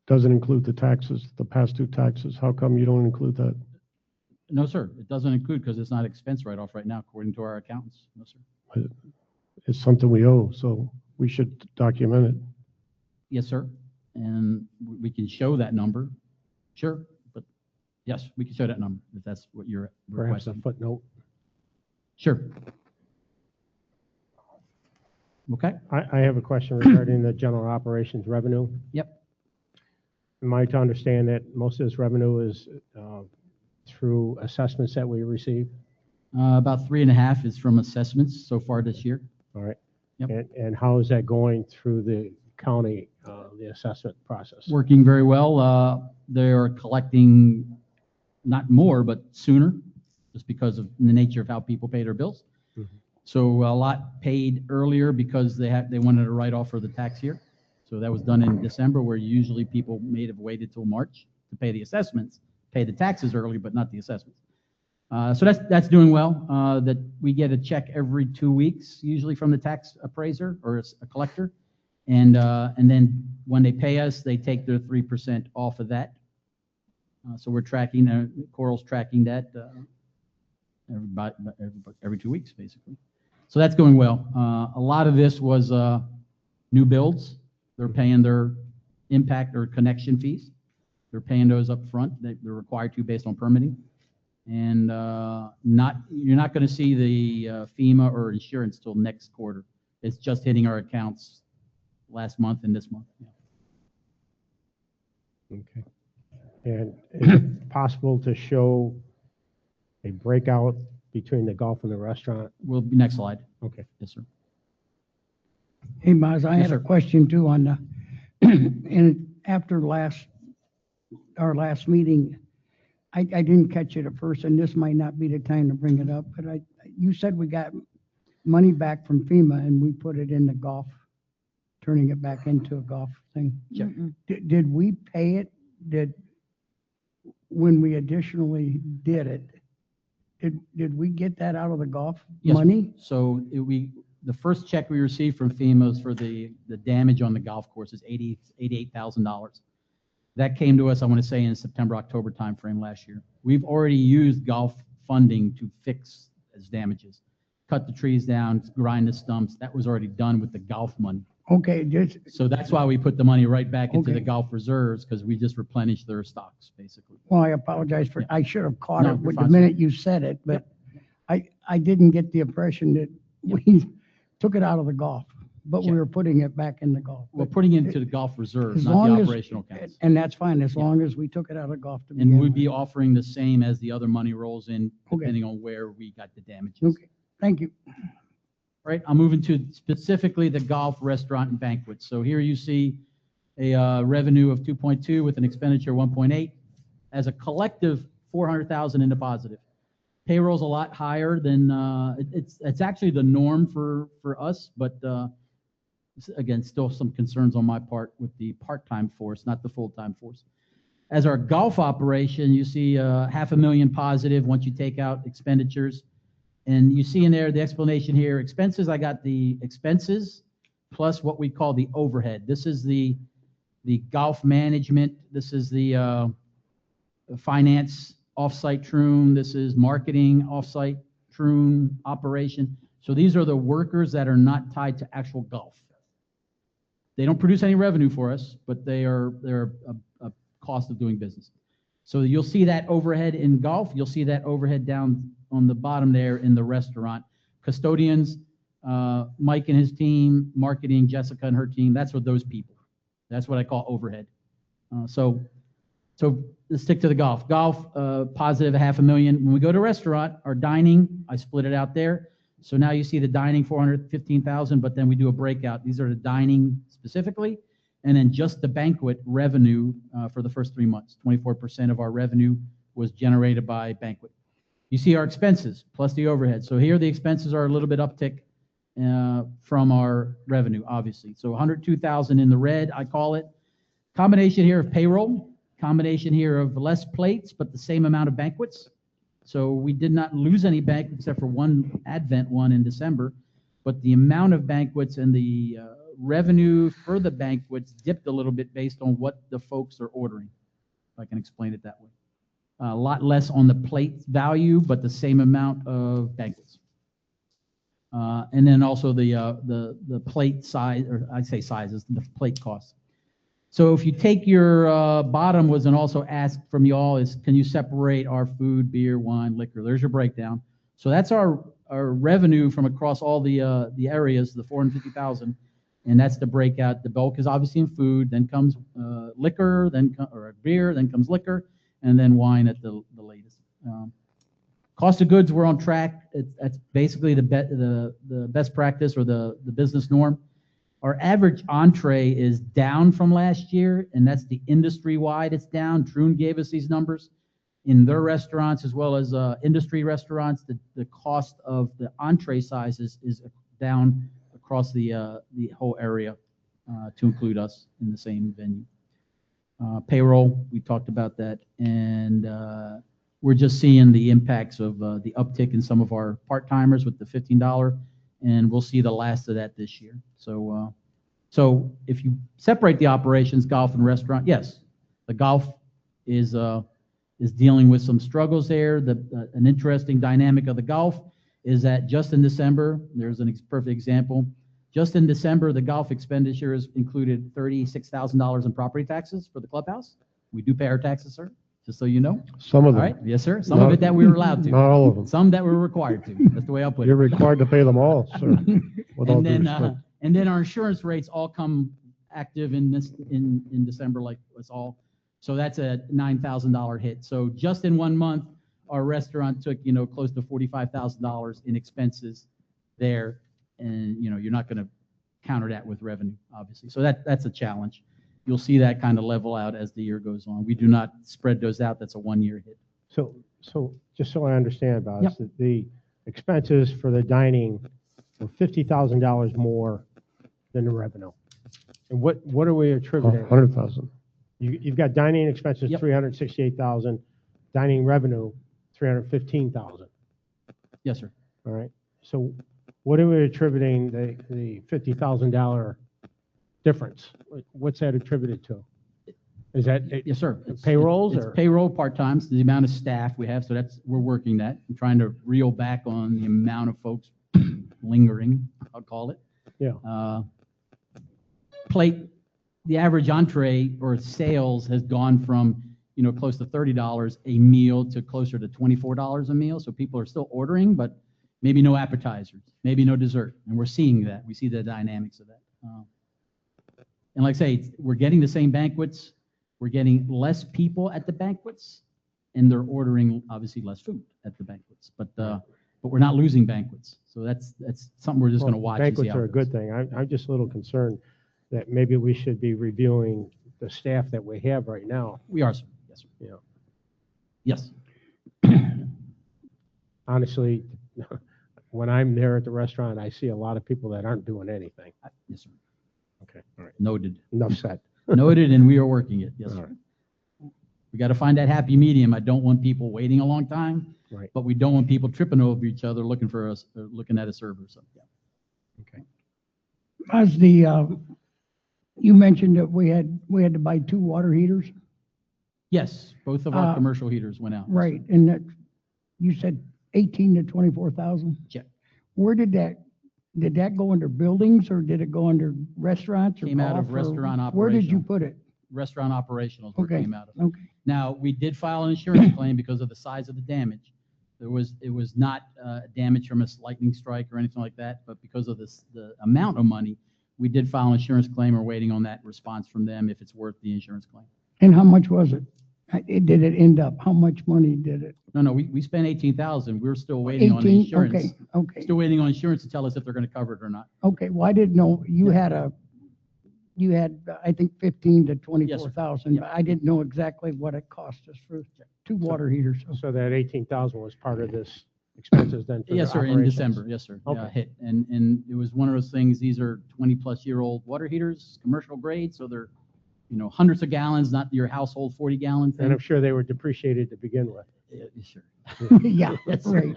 doesn't include the taxes, the past due taxes. How come you don't include that? No, sir. It doesn't include because it's not expense write-off right now, according to our accountants. No, sir. It's something we owe, so we should document it. Yes, sir. And we can show that number. Sure. But yes, we can show that number if that's what you're Perhaps a requesting. footnote. Sure. Okay. I have a question regarding the general operations revenue. Yep. Am I to understand that most of this revenue is through assessments that we receive? About 3.5 is from assessments so far this year. All right. Yep. And how is that going through the county, the assessment process? Working very well. They are collecting not more, but sooner, just because of the nature of how people pay their bills. Mm-hmm. So a lot paid earlier because they wanted to write off for the tax year. So that was done in December, where usually people may have waited till March to pay the assessments, pay the taxes early, but not the assessments. So that's doing well. That we get a check every 2 weeks, usually from the tax appraiser or a collector, and then when they pay us, they take their 3% off of that. So we're tracking. Coral's tracking that every 2 weeks, basically. So that's going well. A lot of this was new builds. They're paying their impact or connection fees. They're paying those up front. They're required to based on permitting. And you're not going to see the FEMA or insurance till next quarter. It's just hitting our accounts last month and this month. Yeah. Okay. And is it possible to show a breakout between the golf and the restaurant? Will be next slide. Okay. Yes, sir. Hey, Maz, I Yes, had sir. a question too on the, and after our last meeting, I didn't catch it at first, and this might not be the time to bring it up, but you said we got money back from FEMA and we put it in the golf, turning it back into a golf thing. Sure. Did we pay it? When we additionally did it, did we get that out of the golf Yes. money? So the first check we received from FEMA was for the damage on the golf course is $88,000. That came to us, I want to say, in September, October timeframe last year. We've already used golf funding to fix as damages, cut the trees down, grind the stumps. That was already done with the golf money. Okay, just, So that's why we put the money right back into the Okay. golf reserves, because we just replenish their stocks, basically. well, I apologize for, I should have caught No, it you're with the fine, sir. minute you said it, but I didn't get the impression that we took it out of the golf, but we Yeah. were putting it back in the golf. We're But putting it into the golf reserves, as not the long as- operational accounts. And that's fine, as Yeah. long as we took it out of golf to And begin we'd with. be offering the same as the other money rolls in, Okay. depending on where we got the damages. Okay, thank you. Right, I'm moving to specifically the golf, restaurant, and banquets. So here you see a revenue of 2.2 with an expenditure of 1.8, as a collective 400,000 in the positive. Payroll's a lot higher than, it's actually the norm for us, but again, still some concerns on my part with the part-time force, not the full-time force. As our golf operation, you see 500,000 positive once you take out expenditures. And you see in there the explanation here, expenses, I got the expenses plus what we call the overhead. This is the golf management. This is the finance offsite troon. This is marketing offsite troon operation. So these are the workers that are not tied to actual golf. They don't produce any revenue for us, but they're a cost of doing business. So you'll see that overhead in golf. You'll see that overhead down on the bottom there in the restaurant. Custodians, Mike and his team, marketing, Jessica and her team, that's what those people. That's what I call overhead. So let's stick to the golf. Golf, positive 500,000. When we go to restaurant, our dining, I split it out there. So now you see the dining 415,000, but then we do a breakout. These are the dining specifically, and then just the banquet revenue for the first 3 months. 24% of our revenue was generated by banquet. You see our expenses plus the overhead. So here the expenses are a little bit uptick from our revenue, obviously. So 102,000 in the red, I call it. Combination here of payroll, combination here of less plates, but the same amount of banquets. So we did not lose any banquets except for one Advent one in December, but the amount of banquets and the revenue for the banquets dipped a little bit based on what the folks are ordering, if I can explain it that way. A lot less on the plate value, but the same amount of banquets. And then also the plate size, or I say sizes, the plate costs. So if you take your bottom was and also asked from you all is, can you separate our food, beer, wine, liquor? There's your breakdown. So that's our revenue from across all the areas, the 450,000, and that's the breakout. The bulk is obviously in food, then comes liquor, or beer, then comes liquor, and then wine at the latest. Cost of goods, we're on track. That's basically the best practice or the business norm. Our average entree is down from last year, and that's the industry-wide. It's down. Troon gave us these numbers. In their restaurants as well as industry restaurants, the cost of the entree sizes is down across the whole area to include us in the same venue. Payroll, we talked about that, and we're just seeing the impacts of the uptick in some of our part-timers with the $15, and we'll see the last of that this year. So if you separate the operations, golf and restaurant, yes, the golf is dealing with some struggles there. An interesting dynamic of the golf is that just in December, there's a perfect example. Just in December, the golf expenditures included $36,000 in property taxes for the clubhouse. We do pay our taxes, sir, just so you know. Some of All them. right, yes, sir. Some of it that we were allowed to. Not all of them. Some that we're required to. That's the way I'll put it. You're required to pay them all, sir. With all due respect. And then our insurance rates all come active in December, like us all. So that's a $9,000 hit. So just in 1 month, our restaurant took, close to $45,000 in expenses there. And, you're not going to counter that with revenue, obviously. So that's a challenge. You'll see that kind of level out as the year goes on. We do not spread those out. That's a 1-year hit. So just so I understand about Yep. this, the expenses for the dining were $50,000 more than the revenue. And what are we attributing? 100,000. You've got dining expenses, Yep. 368,000, dining revenue, 315,000. Yes, sir. All right. So what are we attributing the $50,000 difference? What's that attributed to? Is that Yes, sir. It's payrolls It's or? payroll part-times, the amount of staff we have. So we're working that and trying to reel back on the amount of folks lingering, I'll call it. Yeah. plate, the average entree or sales has gone from, close to $30 a meal to closer to $24 a meal. So people are still ordering, but maybe no appetizers, maybe no dessert. And we're seeing that. We see the dynamics of that. And like I say, we're getting the same banquets. We're getting less people at the banquets, and they're ordering obviously less food at the banquets. But we're not losing banquets. So that's something we're just going to watch. And see Banquets how are a it goes. good thing. I'm just a little concerned that maybe we should be reviewing the staff that we have right now. We are, sir. Yes, sir. You know, Yes. honestly, when I'm there at the restaurant, I see a lot of people that aren't doing anything. Yes, sir. Okay, all right. Noted. Enough said. Noted, and we are working it. Yes, All sir. right. We got to find that happy medium. I don't want people waiting a long time, Right. but we don't want people tripping over each other looking for us, looking at a server. So, yeah. Okay. As you mentioned that we had to buy 2 water heaters, Yes, both of our Uh, commercial heaters went out. right? And that, you said 18 to 24,000? Check. Where did that go under buildings or did it go under restaurants or Came out of golf, or restaurant where did you operational. put it? Restaurant operational is where it Okay, came out of. okay. Now, we did file an insurance claim because of the size of the damage. It was not damage from a lightning strike or anything like that, but because of the amount of money, we did file an insurance claim. We're waiting on that response from them if it's worth the insurance claim. And how much was it? Did it end up? How much money did it? No, we spent 18,000. We're still waiting on the 18? insurance. Okay, okay. Still waiting on insurance to tell us if they're going to cover it or not. Okay, well, I didn't know, you had, I think 15 to Yes, sir. 24,000. Yeah. I didn't know exactly what it cost us for 2 water heaters. So that 18,000 was part of this expenses then for the Yes, sir, in operations? December. Yes, sir. Okay. Yeah, hit. And it was one of those things, these are 20-plus-year-old water heaters, commercial grade, so they're, hundreds of gallons, not your household 40-gallon thing. And I'm sure they were depreciated to begin with. Yeah, sure. Yeah, Yes, right.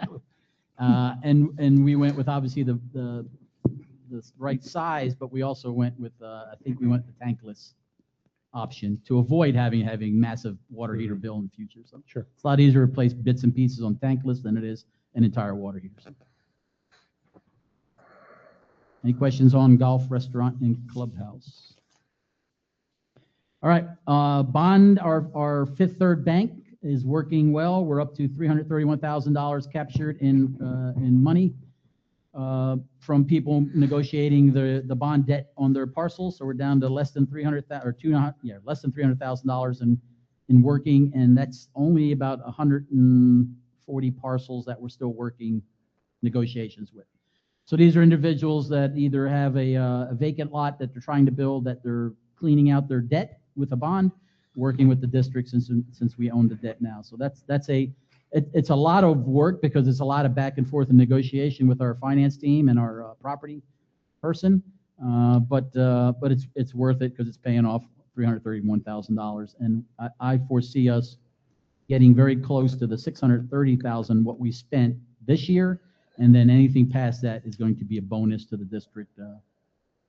And we went with obviously the right size, but we also went with, I think we went the tankless option to avoid having massive water heater bill in the future. So Sure. it's a lot easier to replace bits and pieces on tankless than it is an entire water heater. So. Any questions on golf, restaurant, and clubhouse? All right, bond, our Fifth Third Bank is working well. We're up to $331,000 captured in money from people negotiating the bond debt on their parcels. So we're down to less than $300,000 in working, and that's only about 140 parcels that we're still working negotiations with. So these are individuals that either have a vacant lot that they're trying to build, that they're cleaning out their debt with a bond, working with the district since we own the debt now. So it's a lot of work because it's a lot of back and forth and negotiation with our finance team and our property person. But it's worth it because it's paying off $331,000. And I foresee us getting very close to the $630,000 what we spent this year. And then anything past that is going to be a bonus to the district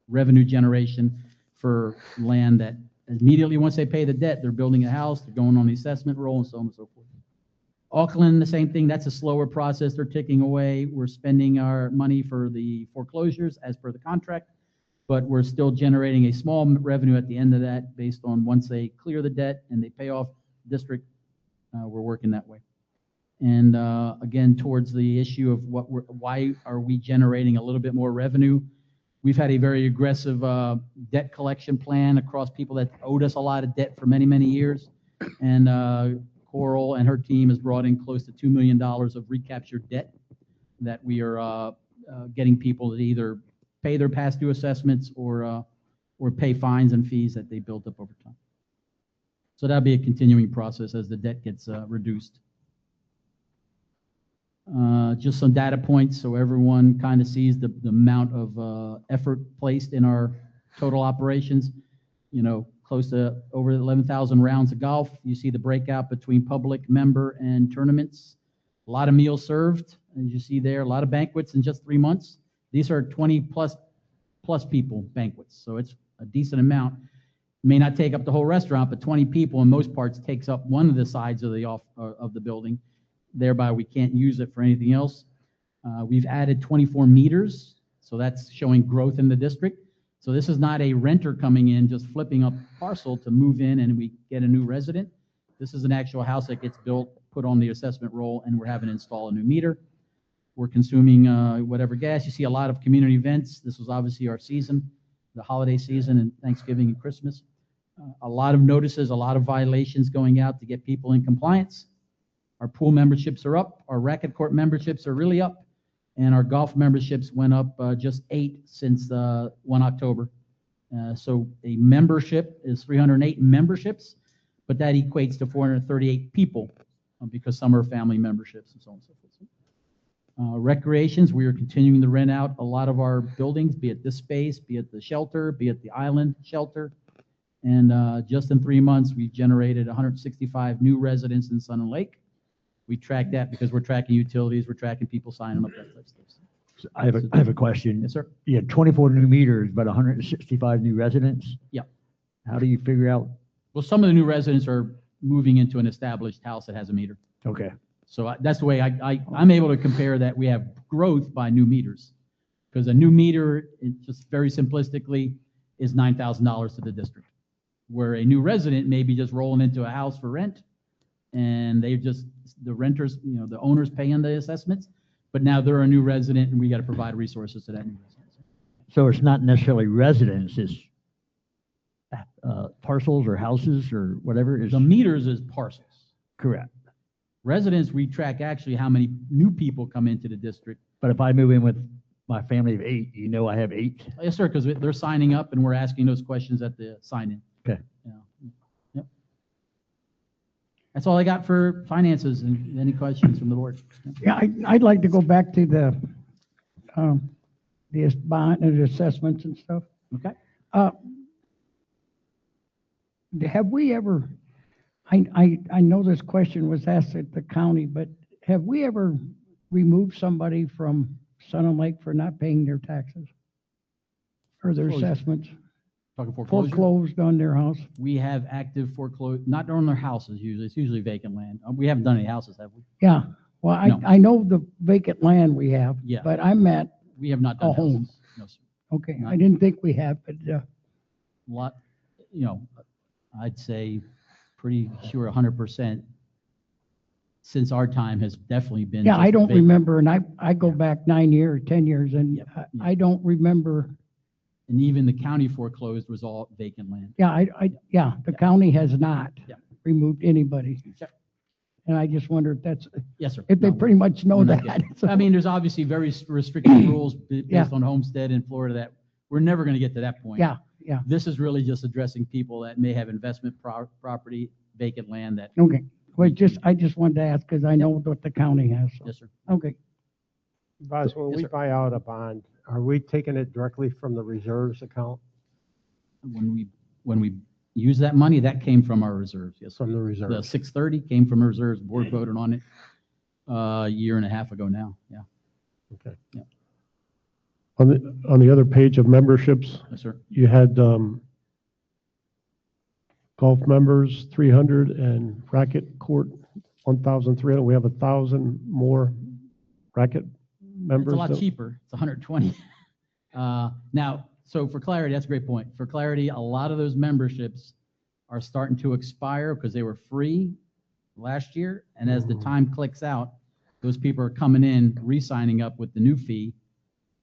revenue generation for land that immediately once they pay the debt, they're building a house, they're going on the assessment roll, and so on and so forth. Auckland, the same thing. That's a slower process. They're ticking away. We're spending our money for the foreclosures as per the contract, but we're still generating a small revenue at the end of that based on once they clear the debt and they pay off district, we're working that way. And again, towards the issue of why are we generating a little bit more revenue? We've had a very aggressive debt collection plan across people that owed us a lot of debt for many, many years. And Coral and her team has brought in close to $2 million of recaptured debt that we are getting people to either pay their past due assessments or pay fines and fees that they built up over time. So that'll be a continuing process as the debt gets reduced. Just some data points so everyone kind of sees the amount of effort placed in our total operations. You know, close to over 11,000 rounds of golf. You see the breakout between public, member, and tournaments. A lot of meals served, as you see there. A lot of banquets in just 3 months. These are 20 plus people banquets, so it's a decent amount. May not take up the whole restaurant, but 20 people in most parts takes up one of the sides of the building. Thereby, we can't use it for anything else. We've added 24 meters, so that's showing growth in the district. So this is not a renter coming in, just flipping up parcel to move in and we get a new resident. This is an actual house that gets built, put on the assessment roll, and we're having to install a new meter. We're consuming whatever gas. You see a lot of community events. This was obviously our season, the holiday season and Thanksgiving and Christmas. A lot of notices, a lot of violations going out to get people in compliance. Our pool memberships are up. Our racket court memberships are really up. And our golf memberships went up just 8 since 1 October. So a membership is 308 memberships, but that equates to 438 people because some are family memberships and so on and so forth. Recreations, we are continuing to rent out a lot of our buildings, be it this space, be it the shelter, be it the island shelter. And just in 3 months, we've generated 165 new residents in Sun and Lake. We track that because we're tracking utilities, we're tracking people signing up, that type of stuff. I have a question. Yes, sir. You had 24 new meters, but 165 new residents? Yeah. How do you figure out? Well, some of the new residents are moving into an established house that has a meter. Okay. So that's the way I'm able to compare that we have growth by new meters. Because a new meter, just very simplistically, is $9,000 to the district. Where a new resident may be just rolling into a house for rent, and the renters, the owners paying the assessments, but now they're a new resident and we got to provide resources to that new resident. So it's not necessarily residents, it's parcels or houses or whatever is. The meters is parcels. Correct. Residents, we track actually how many new people come into the district. But if I move in with my family of 8, I have 8? Yes, sir, because they're signing up and we're asking those questions at the sign-in. Okay. Yep. That's all I got for finances. And any questions from the board? Yeah, I'd like to go back to the bond and assessments and stuff. Okay. Have we ever, I know this question was asked at the county, but have we ever removed somebody from Sun and Lake for not paying their taxes? Or their Foreclosure. assessments? Talking foreclosure? Foreclosed on their house? We have active foreclosure, not on their houses usually. It's usually vacant land. We haven't done any houses, have we? Yeah, well, No. I know the vacant land we have. Yeah. But I meant We have not done a home. houses. No, sir. Okay, Not- I didn't think we had, but, Lot, I'd say pretty sure 100% since our time has definitely been. yeah, just I don't vacant. remember, and I go back 9 years, 10 years, and Yeah, yeah. I don't remember. And even the county foreclosed was all vacant land. Yeah, yeah, the county has not Yeah. removed anybody. Yep. And I just wonder if that's, Yes, sir. if they No, pretty much know we're not that. getting- I mean, there's obviously very restrictive rules Yeah. based on homestead in Florida that we're never going to get to that point. Yeah, yeah, This is really just addressing people that may have investment property, vacant land that, okay. Well, I just wanted to ask, because I know what the county has. so. yes, sir. Okay. Buzz, when Yes, we sir. buy out a bond, are we taking it directly from the reserves account, When we use that money, that came from our reserves, yes. Sir. from the The reserves? 630 came from reserves. Board voted on it a year and a half ago now. Yeah, Okay. On the other page of memberships, yes, sir. you had golf members, 300, and racket court, 1,300. We have 1,000 more racket members. It's a lot than- cheaper. It's 120. Now, so for clarity, that's a great point. For clarity, a lot of those memberships are starting to expire because they were free last year. And as the time clicks out, those people are coming in, re-signing up with the new fee.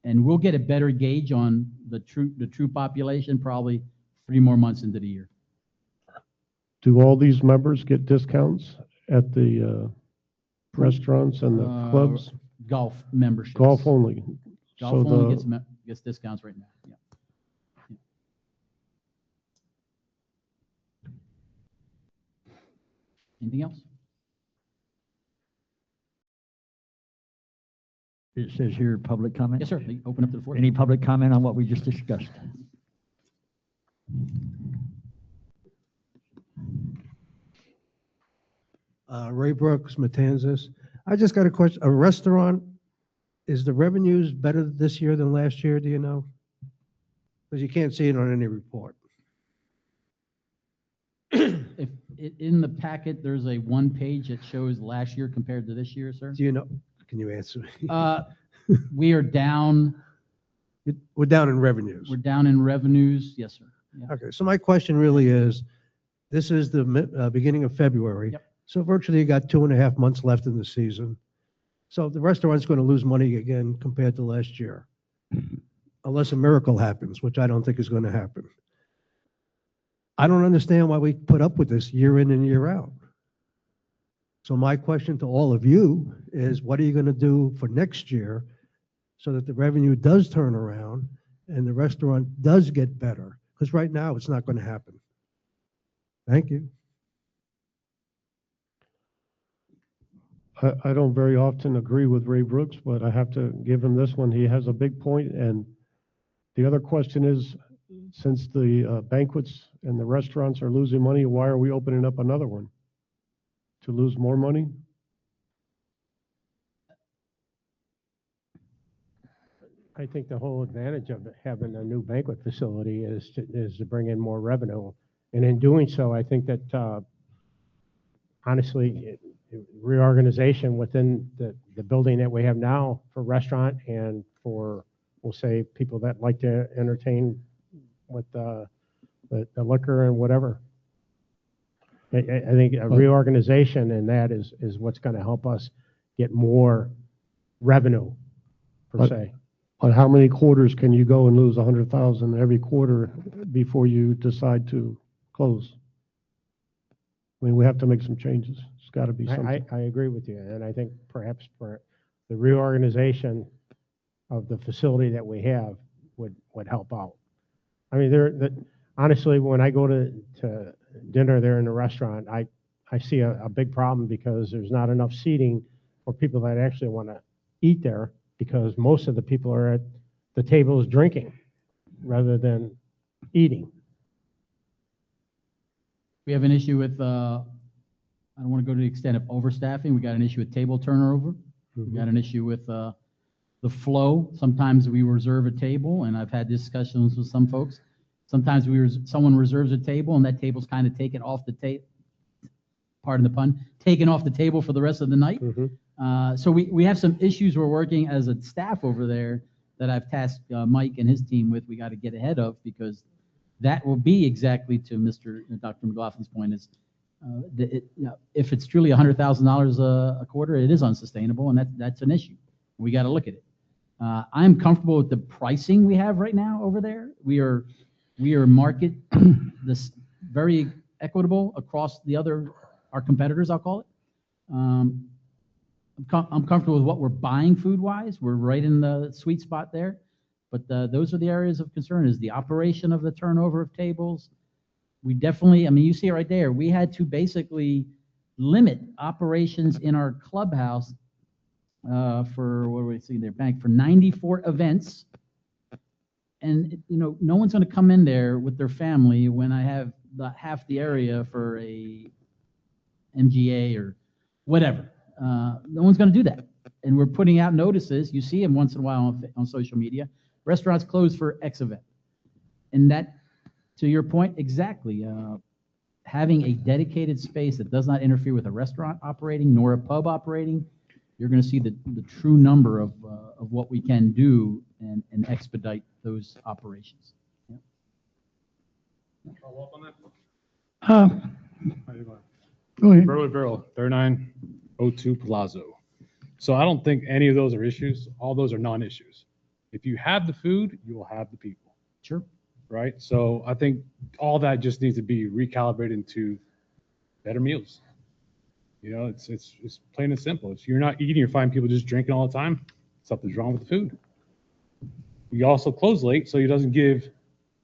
And we'll get a better gauge on the true population probably 3 more months into the year. Do all these members get discounts at the restaurants and the clubs? Golf memberships. Golf only? Golf So only the- gets discounts right now. Yeah. Anything else? It says here, public comment? Yes, sir. Open up to the floor. Any public comment on what we just discussed? Ray Brooks, Matanzas. I just got a question. A restaurant, is the revenues better this year than last year, do you know? Because you can't see it on any report. If in the packet, there's a 1 page that shows last year compared to this year, sir. Do you know? Can you answer me? We are down We're down in revenues. We're down in revenues, yes, sir. Yeah. Okay, so my question really is, this is the beginning of February. Yep. So virtually you got 2.5 months left in the season. So the restaurant's going to lose money again compared to last year. Unless a miracle happens, which I don't think is going to happen. I don't understand why we put up with this year in and year out. So my question to all of you is, what are you going to do for next year so that the revenue does turn around and the restaurant does get better? Because right now, it's not going to happen. Thank you. I don't very often agree with Ray Brooks, but I have to give him this one. He has a big point. And the other question is, since the banquets and the restaurants are losing money, why are we opening up another one? To lose more money? I think the whole advantage of having a new banquet facility is to bring in more revenue. And in doing so, I think that, honestly, reorganization within the building that we have now for restaurant and for, we'll say, people that like to entertain with the liquor and whatever. I think a reorganization in that is what's going to help us get more revenue, per se. On how many quarters can you go and lose 100,000 every quarter before you decide to close? I mean, we have to make some changes. It's got to be something. I agree with you, and I think perhaps for the reorganization of the facility that we have would help out. I mean, honestly, when I go to dinner there in the restaurant, I see a big problem because there's not enough seating for people that actually want to eat there, because most of the people are at the tables drinking rather than eating. We have an issue with, I don't want to go to the extent of overstaffing. We got an issue with table turnover. We got an issue with the flow. Sometimes we reserve a table, and I've had discussions with some folks. Sometimes someone reserves a table, and that table's kind of taken off the table, pardon the pun, taken off the table for the rest of the night. So we have some issues we're working as a staff over there that I've tasked Mike and his team with. We got to get ahead of, because that will be exactly to Dr. McLaughlin's point is, if it's truly $100,000 a quarter, it is unsustainable, and that's an issue. We got to look at it. I'm comfortable with the pricing we have right now over there. We are market this very equitable across our competitors, I'll call it. I'm comfortable with what we're buying food-wise. We're right in the sweet spot there. But those are the areas of concern, is the operation of the turnover of tables. We definitely, I mean, you see it right there. We had to basically limit operations in our clubhouse for, what do we see there, bank, for 94 events. And, no one's going to come in there with their family when I have half the area for a MGA or whatever. No one's going to do that. And we're putting out notices. You see them once in a while on social media. Restaurants closed for X event. And that, to your point, exactly. Having a dedicated space that does not interfere with a restaurant operating nor a pub operating, you're going to see the true number of what we can do and expedite those operations. Yeah. Follow up on that? Go ahead. Burley Barrel, 3902 Palazzo. So I don't think any of those are issues. All those are non-issues. If you have the food, you will have the people. Sure. Right? So I think all that just needs to be recalibrated into better meals. It's plain and simple. If you're not eating, you're finding people just drinking all the time, something's wrong with the food. We also close late, so it doesn't give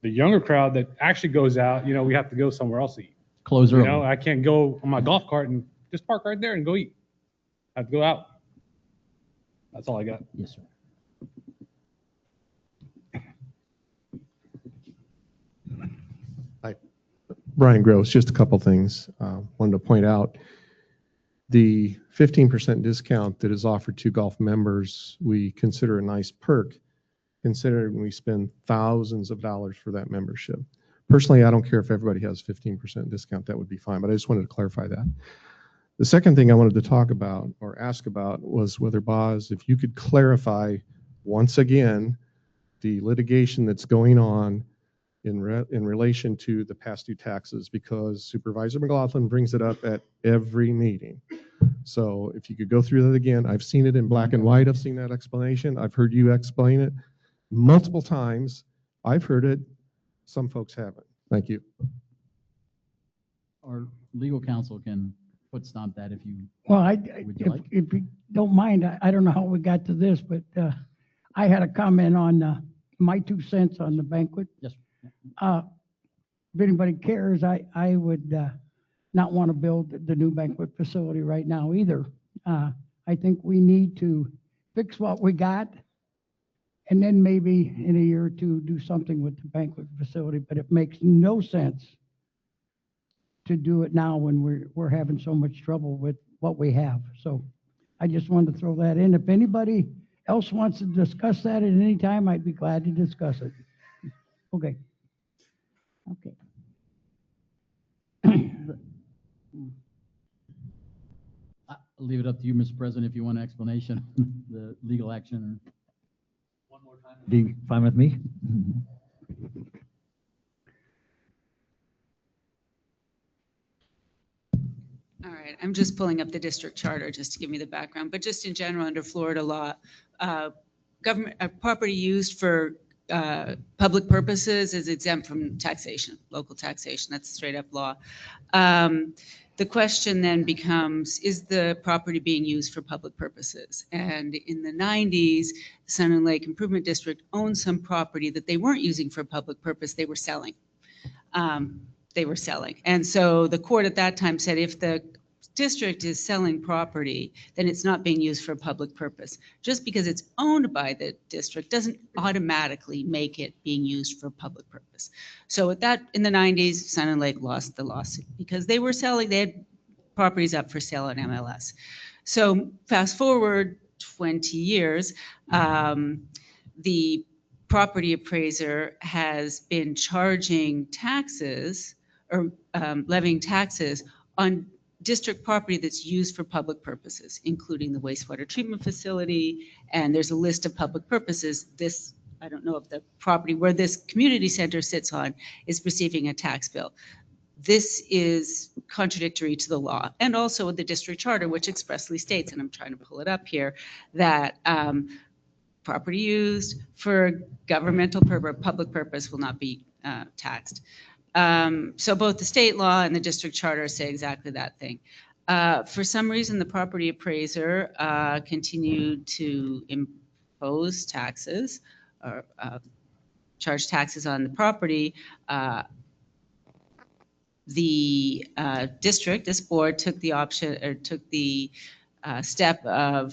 the younger crowd that actually goes out, we have to go somewhere else to eat. Close early. I can't go on my golf cart and just park right there and go eat. I have to go out. That's all I got. Yes, sir. Hi, Brian Gross. Just a couple things. Wanted to point out the 15% discount that is offered to golf members. We consider a nice perk, considering we spend thousands of dollars for that membership. Personally, I don't care if everybody has 15% discount. That would be fine. But I just wanted to clarify that. The second thing I wanted to talk about or ask about was whether, Boz, if you could clarify once again the litigation that's going on in relation to the past due taxes, because Supervisor McLaughlin brings it up at every meeting. So if you could go through that again, I've seen it in black and white. I've seen that explanation. I've heard you explain it multiple times. I've heard it. Some folks haven't. Thank you. Our legal counsel can foot stomp that if you Well, would you like. if you don't mind, I don't know how we got to this, but I had a comment on my 2 cents on the banquet. Yes. If anybody cares, I would not want to build the new banquet facility right now either. I think we need to fix what we got, and then maybe in a year or two, do something with the banquet facility, but it makes no sense to do it now when we're having so much trouble with what we have. So I just wanted to throw that in. If anybody else wants to discuss that at any time, I'd be glad to discuss it. Okay. Okay. I'll leave it up to you, Mr. President, if you want an explanation, the legal action. Be fine with me? All right, I'm just pulling up the district charter just to give me the background, but just in general, under Florida law, government property used for public purposes is exempt from taxation, local taxation. That's straight up law. The question then becomes, is the property being used for public purposes? And in the 90s, the Sun and Lake Improvement District owned some property that they weren't using for public purpose, they were selling. And so the court at that time said, if the district is selling property, then it's not being used for a public purpose. Just because it's owned by the district doesn't automatically make it being used for a public purpose. So at that, in the 90s, Sun and Lake lost the lawsuit because they were selling, they had properties up for sale on MLS. So fast forward 20 years, the property appraiser has been charging taxes or levying taxes on district property that's used for public purposes, including the wastewater treatment facility, and there's a list of public purposes. This, I don't know if the property where this community center sits on is receiving a tax bill. This is contradictory to the law and also with the district charter, which expressly states, and I'm trying to pull it up here, that property used for governmental purpose, public purpose will not be taxed. So both the state law and the district charter say exactly that thing. For some reason, the property appraiser continued to impose taxes or charge taxes on the property. The district, this board took the option or took the step of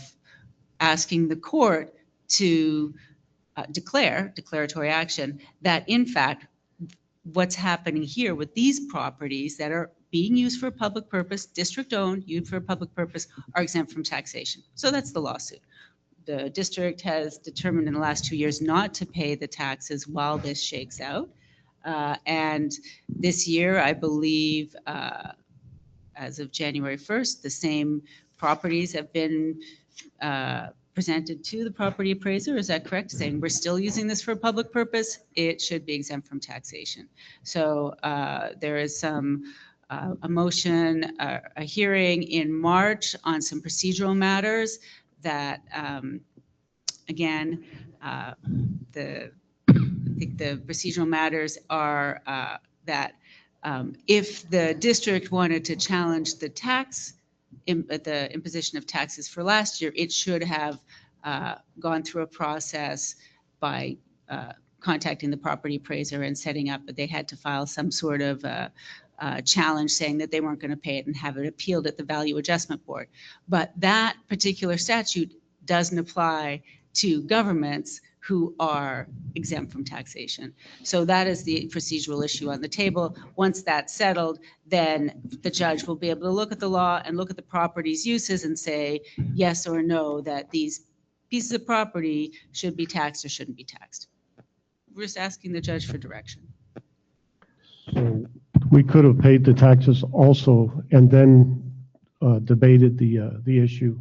asking the court to declaratory action that in fact what's happening here with these properties that are being used for a public purpose, district owned, used for a public purpose, are exempt from taxation. So that's the lawsuit. The district has determined in the last 2 years not to pay the taxes while this shakes out. And this year, I believe, as of January 1st, the same properties have been presented to the property appraiser. Is that correct? Saying we're still using this for a public purpose, it should be exempt from taxation. So there is some a motion, a hearing in March on some procedural matters that, again, I think the procedural matters are that if the district wanted to challenge the tax, the imposition of taxes for last year, it should have gone through a process by contacting the property appraiser and setting up, but they had to file some sort of challenge saying that they weren't going to pay it and have it appealed at the Value Adjustment Board. But that particular statute doesn't apply to governments who are exempt from taxation. So that is the procedural issue on the table. Once that's settled, then the judge will be able to look at the law and look at the property's uses and say yes or no that these pieces of property should be taxed or shouldn't be taxed. We're just asking the judge for direction. So we could have paid the taxes also and then debated the issue,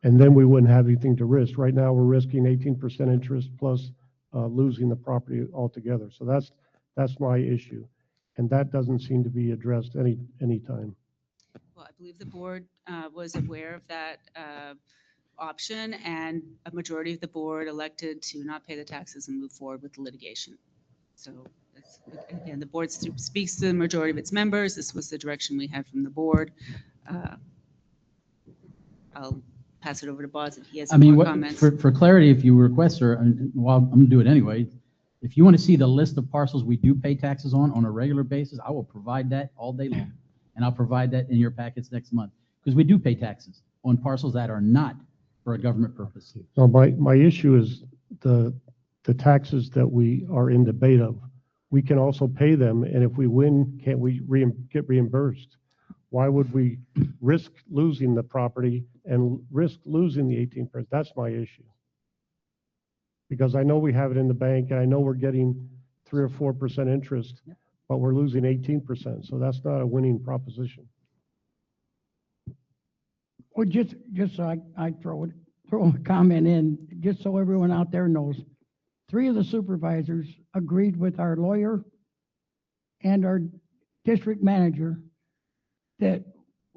and then we wouldn't have anything to risk. Right now, we're risking 18% interest plus losing the property altogether. So that's my issue. And that doesn't seem to be addressed any time. Well, I believe the board was aware of that option, and a majority of the board elected to not pay the taxes and move forward with the litigation. So, again, the board speaks to the majority of its members. This was the direction we had from the board. I'll pass it over to Boz if he has I mean, more what, comments. for clarity, if you request, sir, well, I'm gonna do it anyway. If you want to see the list of parcels we do pay taxes on a regular basis, I will provide that all day long. And I'll provide that in your packets next month, because we do pay taxes on parcels that are not for a government purpose. No, my issue is the taxes that we are in debate of. We can also pay them, and if we win, can't we get reimbursed? Why would we risk losing the property and risk losing the 18%? That's my issue. Because I know we have it in the bank, and I know we're getting 3 or 4% interest, but we're losing 18%, so that's not a winning proposition. Well, just so I throw a comment in, just so everyone out there knows, 3 of the supervisors agreed with our lawyer and our district manager that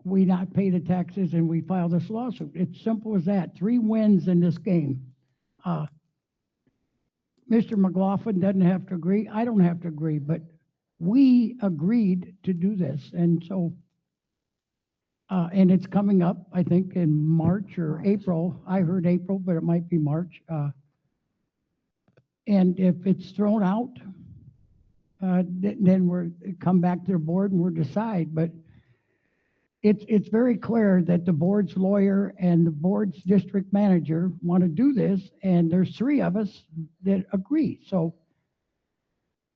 we not pay the taxes and we file this lawsuit. It's simple as that. 3 wins in this game. Mr. McLaughlin doesn't have to agree. I don't have to agree, but we agreed to do this. And so, and it's coming up, I think, in March or April. I heard April, but it might be March. And if it's thrown out, then we're come back to the board and we'll decide. But it's very clear that the board's lawyer and the board's district manager want to do this, and there's 3 of us that agree. So,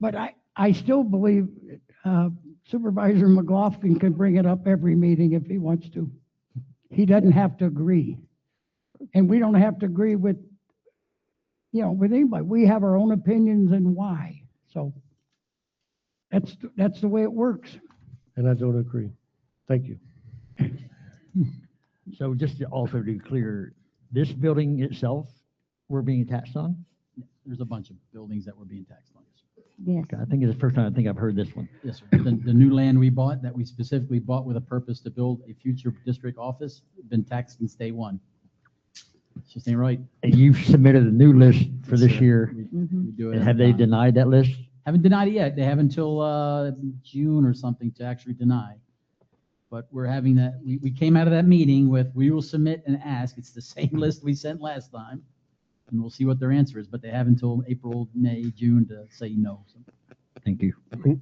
but I still believe Supervisor McLaughlin can bring it up every meeting if he wants to. He doesn't have to agree. And we don't have to agree with, with anybody. We have our own opinions and why. So that's the way it works. And I don't agree. Thank you. So just to also be clear, this building itself, we're being taxed on? There's a bunch of buildings that we're being taxed on. Yes. I think it's the first time I think I've heard this one. Yes, sir. The new land we bought, that we specifically bought with a purpose to build a future district office, been taxed since day one. It just ain't right. And you've submitted a new list for this Yes, sir. year. We do it And every have they time. denied that list? Haven't denied it yet. They have until June or something to actually deny. But we're having that, we came out of that meeting with, we will submit and ask. It's the same list we sent last time. And we'll see what their answer is, but they have until April, May, June to say no. So, thank you.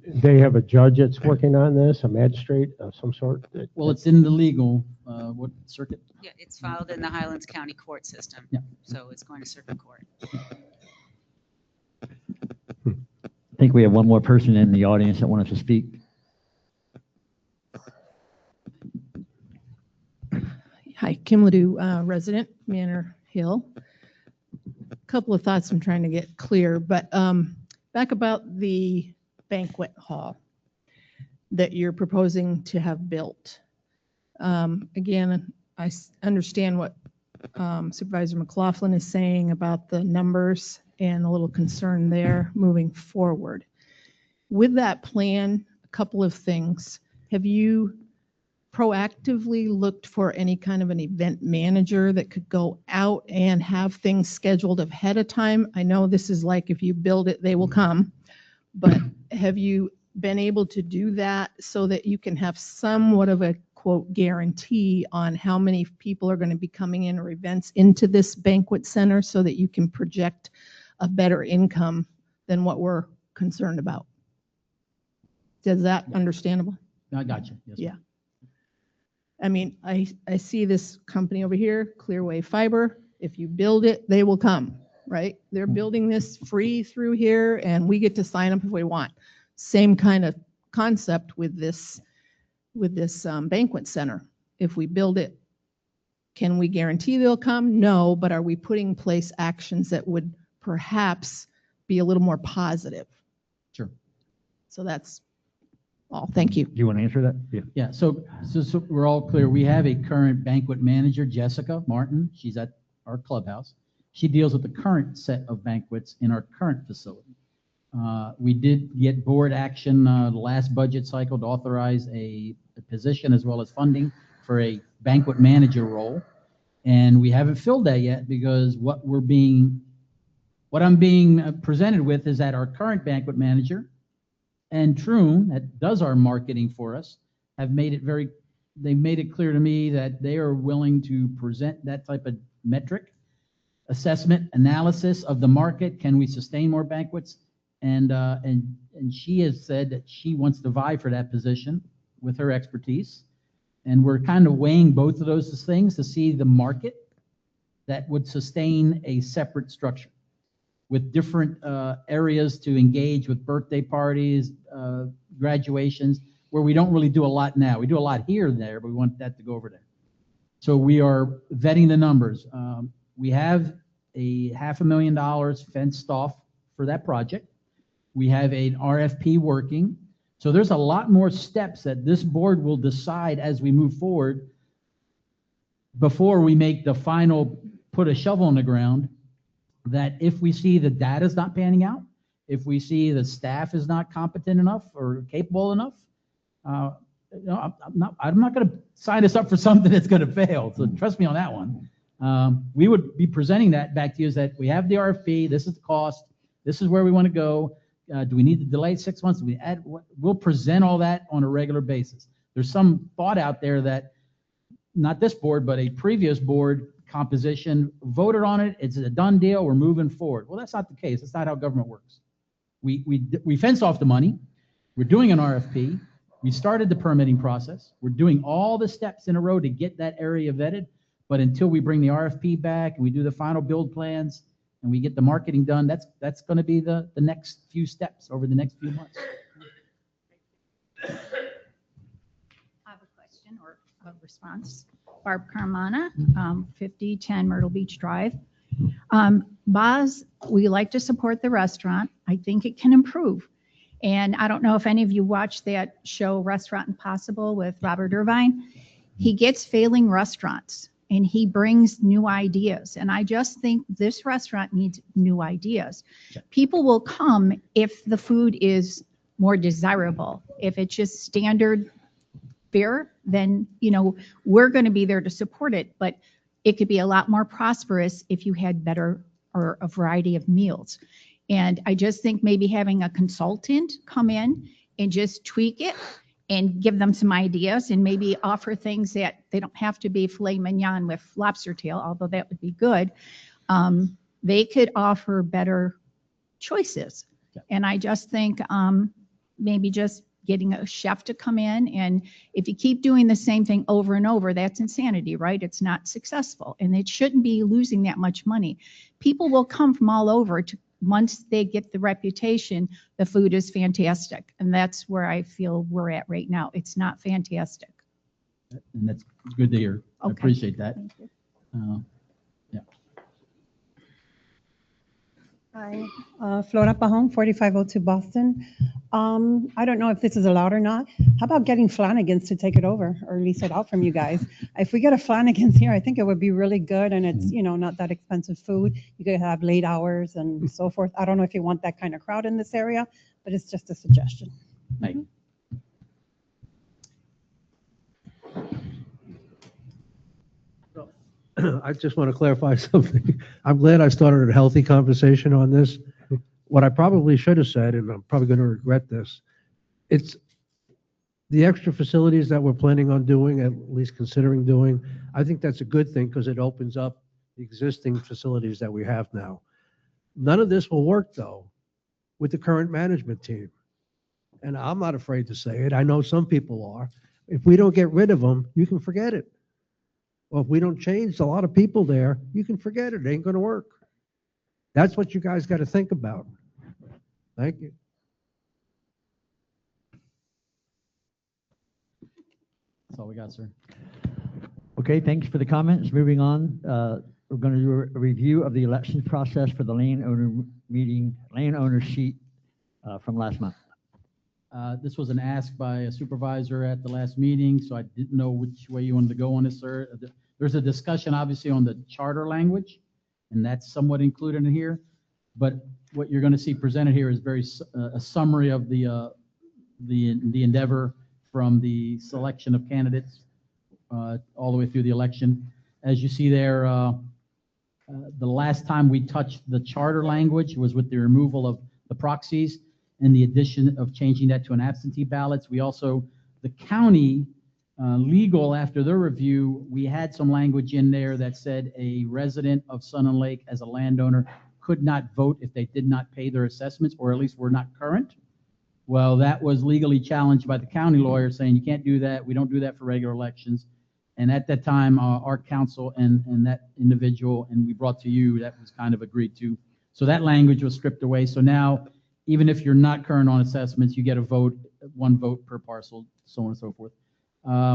They have a judge that's working on this, a magistrate of some sort? Well, it's in the legal, what circuit? Yeah, it's filed in the Highlands County court system. Yeah. So it's going to circuit court. I think we have one more person in the audience that wanted to speak. Hi, Kim Ledoux, resident, Manor Hill. Couple of thoughts I'm trying to get clear, but back about the banquet hall that you're proposing to have built. Again, I understand what Supervisor McLaughlin is saying about the numbers and a little concern there moving forward. With that plan, a couple of things. Have you proactively looked for any kind of an event manager that could go out and have things scheduled ahead of time? I know this is like if you build it, they will come, but have you been able to do that so that you can have somewhat of a quote guarantee on how many people are going to be coming in or events into this banquet center so that you can project a better income than what we're concerned about? Is that understandable? I got you. Yes, Yeah. I mean, I see this company over here, Clearway Fiber. If you build it, they will come, right? They're building this free through here and we get to sign up if we want. Same kind of concept with this banquet center. If we build it, can we guarantee they'll come? No, but are we putting in place actions that would perhaps be a little more positive? Sure. So that's all. Thank you. Do you want to answer that? Yeah. Yeah, so we're all clear. We have a current banquet manager, Jessica Martin. She's at our clubhouse. She deals with the current set of banquets in our current facility. We did get board action the last budget cycle to authorize a position as well as funding for a banquet manager role. And we haven't filled that yet because what I'm being presented with is that our current banquet manager and Troon, that does our marketing for us, they made it clear to me that they are willing to present that type of metric, assessment, analysis of the market. Can we sustain more banquets? And she has said that she wants to vie for that position with her expertise. And we're kind of weighing both of those things to see the market that would sustain a separate structure with different areas to engage with birthday parties, graduations, where we don't really do a lot now. We do a lot here and there, but we want that to go over there. So we are vetting the numbers. We have a $500,000 fenced off for that project. We have an RFP working. So there's a lot more steps that this board will decide as we move forward before we make the final, put a shovel in the ground, that if we see the data's not panning out, if we see the staff is not competent enough or capable enough, I'm not going to sign us up for something that's going to fail. So trust me on that one. We would be presenting that back to you, is that we have the RFP, this is the cost, this is where we want to go. Do we need to delay 6 months? We'll present all that on a regular basis. There's some thought out there that not this board, but a previous board composition voted on it. It's a done deal. We're moving forward. Well, that's not the case. That's not how government works. We fence off the money. We're doing an RFP. We started the permitting process. We're doing all the steps in a row to get that area vetted. But until we bring the RFP back and we do the final build plans and we get the marketing done, that's going to be the next few steps over the next few months. I have a question or a response. Barb Carmana, 5010 Myrtle Beach Drive. Boz, we like to support the restaurant. I think it can improve. And I don't know if any of you watched that show, Restaurant Impossible, with Robert Irvine. He gets failing restaurants and he brings new ideas. And I just think this restaurant needs new ideas. People will come if the food is more desirable. If it's just standard fare, then, we're going to be there to support it. But it could be a lot more prosperous if you had better or a variety of meals. And I just think maybe having a consultant come in and just tweak it and give them some ideas and maybe offer things that they don't have to be filet mignon with lobster tail, although that would be good. They could offer better choices. And I just think maybe just getting a chef to come in, and if you keep doing the same thing over and over, that's insanity, right? It's not successful, and it shouldn't be losing that much money. People will come from all over to, once they get the reputation, the food is fantastic, and that's where I feel we're at right now. It's not fantastic. And that's good to hear. I Okay. appreciate that. Thank you. Yeah. Hi, Flora Pajon, 4502 Boston. I don't know if this is allowed or not. How about getting Flanagan's to take it over or lease it out from you guys? If we get a Flanagan's here, I think it would be really good, and it's, not that expensive food. You could have late hours and so forth. I don't know if you want that kind of crowd in this area, but it's just a suggestion. Right. I just want to clarify something. I'm glad I started a healthy conversation on this. What I probably should have said, and I'm probably going to regret this, it's the extra facilities that we're planning on doing, at least considering doing. I think that's a good thing because it opens up the existing facilities that we have now. None of this will work, though, with the current management team. And I'm not afraid to say it. I know some people are. If we don't get rid of them, you can forget it. Well, if we don't change a lot of people there, you can forget it. It ain't going to work. That's what you guys got to think about. Thank you. That's all we got, sir. Okay, thanks for the comments. Moving on, we're going to do a review of the election process for the landowner sheet from last month. This was an ask by a supervisor at the last meeting, so I didn't know which way you wanted to go on this, sir. There's a discussion, obviously, on the charter language and that's somewhat included in here. But what you're going to see presented here is a summary of the endeavor from the selection of candidates all the way through the election. As you see there, the last time we touched the charter language was with the removal of the proxies and the addition of changing that to an absentee ballots. We also, the county legal, after their review, we had some language in there that said a resident of Sun and Lake as a landowner could not vote if they did not pay their assessments, or at least were not current. Well, that was legally challenged by the county lawyer saying you can't do that. We don't do that for regular elections. And at that time, our council and that individual, and we brought to you, that was kind of agreed to. So that language was stripped away. So now, even if you're not current on assessments, you get a vote, one vote per parcel, so on and so forth.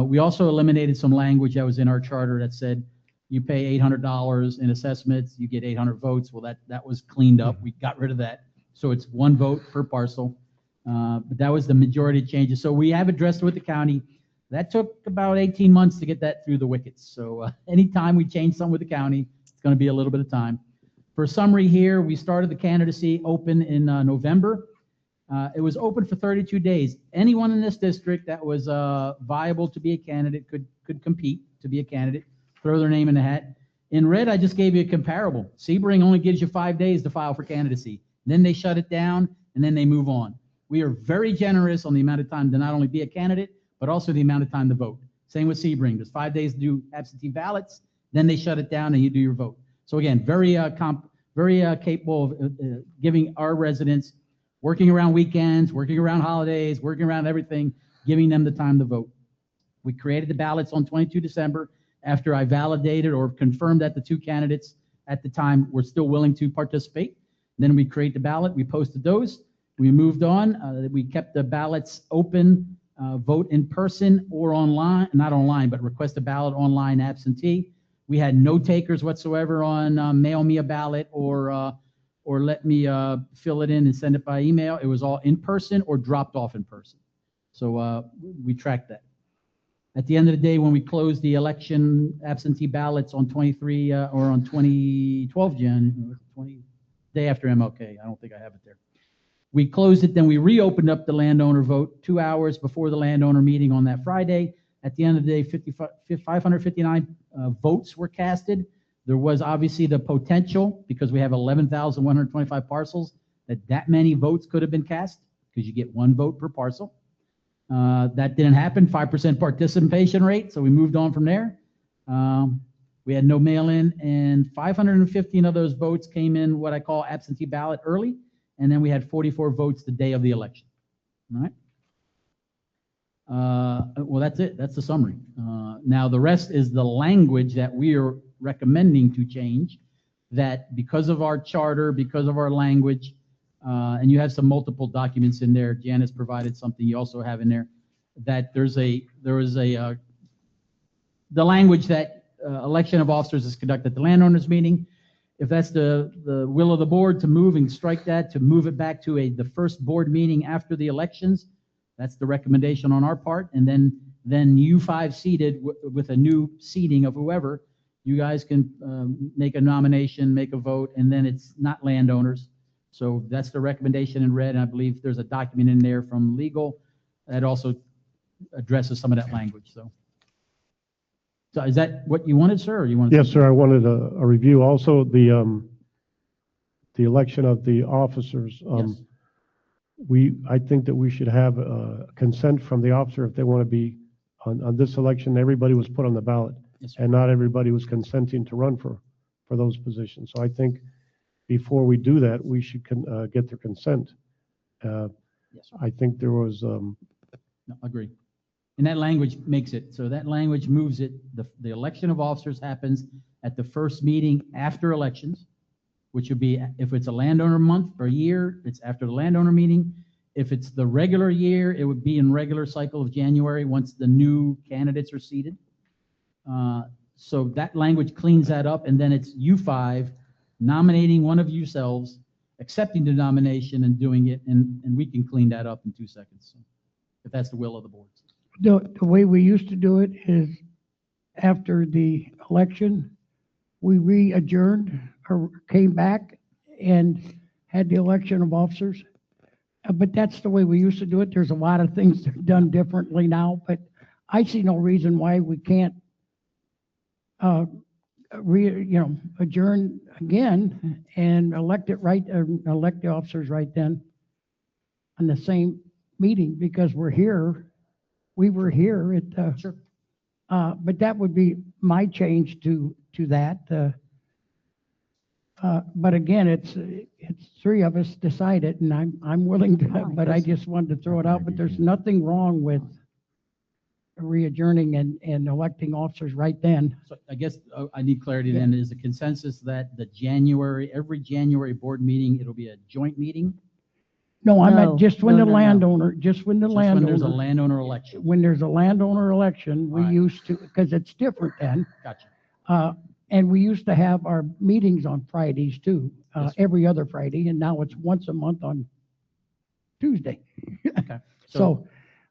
We also eliminated some language that was in our charter that said you pay $800 in assessments, you get 800 votes. Well, that was cleaned up. We got rid of that. So it's one vote per parcel. But that was the majority of changes. So we have addressed it with the county. That took about 18 months to get that through the wickets. So anytime we change something with the county, it's going to be a little bit of time. For a summary here, we started the candidacy open in November. It was open for 32 days. Anyone in this district that was viable to be a candidate could compete to be a candidate, throw their name in the hat. In red, I just gave you a comparable. Sebring only gives you 5 days to file for candidacy. Then they shut it down, and then they move on. We are very generous on the amount of time to not only be a candidate, but also the amount of time to vote. Same with Sebring. There's 5 days to do absentee ballots, then they shut it down and you do your vote. So again, very capable of giving our residents, working around weekends, working around holidays, working around everything, giving them the time to vote. We created the ballots on 22 December after I validated or confirmed that the two candidates at the time were still willing to participate. Then we create the ballot, we posted those, we moved on, we kept the ballots open, vote in person or online, not online, but request a ballot online absentee. We had no takers whatsoever on mail me a ballot or let me fill it in and send it by email. It was all in person or dropped off in person. So we tracked that. At the end of the day, when we closed the election absentee ballots on 23 or on 2012, day after MLK, I don't think I have it there. We closed it, then we reopened up the landowner vote 2 hours before the landowner meeting on that Friday. At the end of the day, 559 votes were casted. There was obviously the potential, because we have 11,125 parcels, that many votes could have been cast, because you get one vote per parcel. That didn't happen, 5% participation rate, so we moved on from there. We had no mail-in, and 515 of those votes came in what I call absentee ballot early, and then we had 44 votes the day of the election. All right? Well, that's it. That's the summary. Now, the rest is the language that we are recommending to change, that because of our charter, because of our language, and you have some multiple documents in there. Janice provided something you also have in there, that the language that election of officers is conducted at the landowners meeting. If that's the will of the board to move and strike that, to move it back to the first board meeting after the elections, that's the recommendation on our part. And then you five seated with a new seating of whoever, you guys can make a nomination, make a vote, and then it's not landowners. So that's the recommendation in red, and I believe there's a document in there from legal that also addresses some of that language. So is that what you wanted, sir, or you wanted? Yes, sir. I wanted a review. Also, the election of the officers. Yes. I think that we should have consent from the officer if they want to be on this election. Everybody was put on the ballot, Yes, sir. and not everybody was consenting to run for those positions. So I think before we do that, we should get their consent. Yes, sir. I think there was. No, agree. And that language makes it, so that language moves it. The election of officers happens at the first meeting after elections, which would be, if it's a landowner month or year, it's after the landowner meeting. If it's the regular year, it would be in regular cycle of January once the new candidates are seated. So that language cleans that up, and then it's you five nominating one of yourselves, accepting the nomination and doing it, and we can clean that up in 2 seconds, so, if that's the will of the board. The way we used to do it is after the election, we re-adjourned came back and had the election of officers. But that's the way we used to do it. There's a lot of things that are done differently now, but I see no reason why we can't adjourn again and elect the officers right then on the same meeting, because we were here at, Sure. but that would be my change to that. But again, it's three of us decide it, and I'm willing to, but I just wanted to throw it out, but there's nothing wrong with re-adjourning and electing officers right then. So I guess I need clarity then. Is the consensus that every January board meeting, it'll be a joint meeting? No, I meant No, just when no, the no, no. landowner, just when the Just when there's a landowner, landowner election? when there's a landowner election, we Right. used to, because it's different then. Gotcha. And we used to have our meetings on Fridays too, Yes, sir. every other Friday, and now it's once a month on Tuesday. Okay. So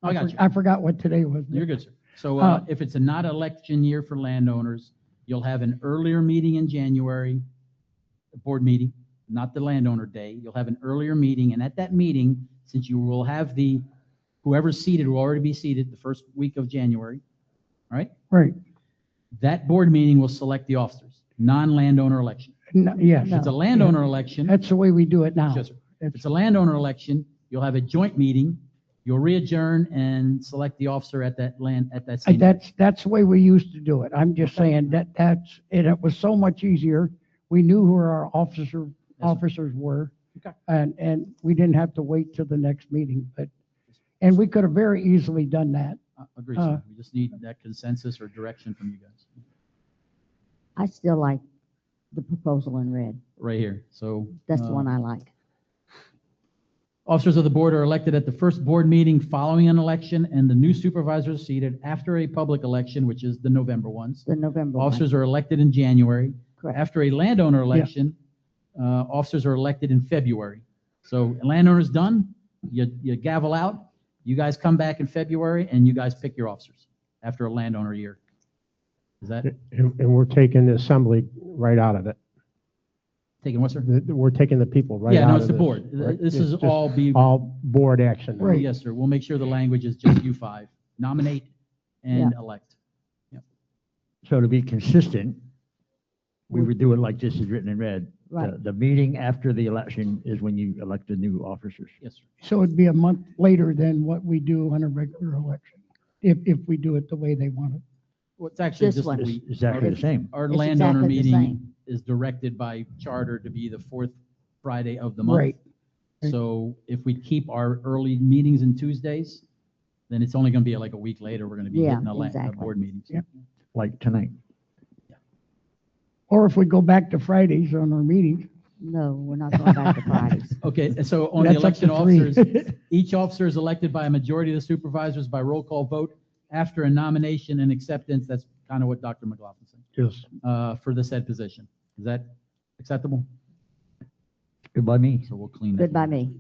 I got you. I forgot what today was. You're good, sir. So Uh, if it's a not election year for landowners, you'll have an earlier meeting in January, a board meeting, not the landowner day. You'll have an earlier meeting, and at that meeting, since you will have whoever's seated will already be seated the first week of January, all right? Right. That board meeting will select the officers, non-landowner election. Yes. If it's a landowner election, That's the way we do it now. yes, sir. If it's a landowner election, you'll have a joint meeting, you'll re-adjourn and select the officer at that same. That's the way we used to do it. I'm just saying and it was so much easier. We knew who our officers were. Okay. And we didn't have to wait till the next meeting, and we could have very easily done that. Agreed, sir. We just need that consensus or direction from you guys. I still like the proposal in red. Right here, so. That's the one I like. Officers of the board are elected at the first board meeting following an election, and the new supervisors seated after a public election, which is the November ones. The November one. Officers are elected in January. Correct. After a landowner election, officers are elected in February. So landowner's done, you gavel out, you guys come back in February, and you guys pick your officers after a landowner year. Is that And we're taking the assembly right out of it. taking what, sir? We're taking the people right Yeah, out no, of it's the this, board. right? This It's is just all board action. now. Yes, sir. We'll make sure the language is just you five. Nominate and elect. So to be consistent, we would do it like this is written in red. Right. The meeting after the election is when you elect the new officers. Yes, sir. So it'd be a month later than what we do on a regular election, if we do it the way they want it. Well, it's actually This just one. It's exactly the same. Our It's landowner exactly the meeting same. is directed by charter to be the fourth Friday of the month. Right. So if we keep our early meetings in Tuesdays, then it's only going to be like a week later, we're going to be Yeah, hitting a exactly. board meetings. Yeah. Like tonight. Or if we go back to Fridays on our meetings. No, we're not going back to Fridays. Okay, and so on the That's up to election three. officers, each officer is elected by a majority of the supervisors by roll call vote after a nomination and acceptance. That's kind of what Dr. McLaughlin said, Yes. for the said position. Is that acceptable? Good by me. So we'll clean that. Good by me.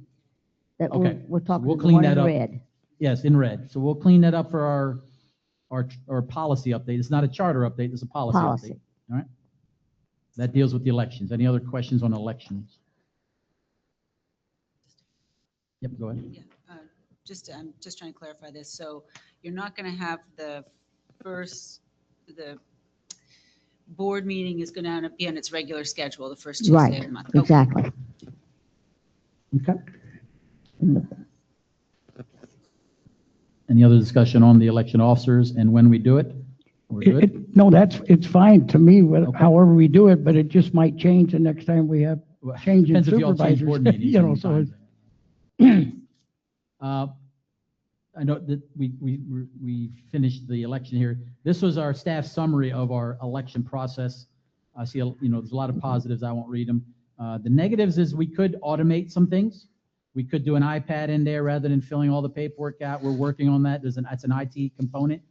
That Okay, we're talking we'll the clean one that in up. red. Yes, in red. So we'll clean that up for our policy update. It's not a charter update, it's a policy Policy. update. All right? That deals with the elections. Any other questions on elections? Yep, go ahead. Yeah, I'm just trying to clarify this. So you're not going to have the board meeting is going to be on its regular schedule, the first Tuesday of Right, the month. Okay. exactly. Okay. Any other discussion on the election officers and when we do it? We're good? No, it's fine to me, Okay. however we do it, but it just might change the next time we have Well, change in depends if y'all change supervisors. board meetings You know, or so times. I know that we finished the election here. This was our staff summary of our election process. I see, there's a lot of positives. I won't read them. The negatives is we could automate some things. We could do an iPad in there rather than filling all the paperwork out. We're working on that. That's an IT component.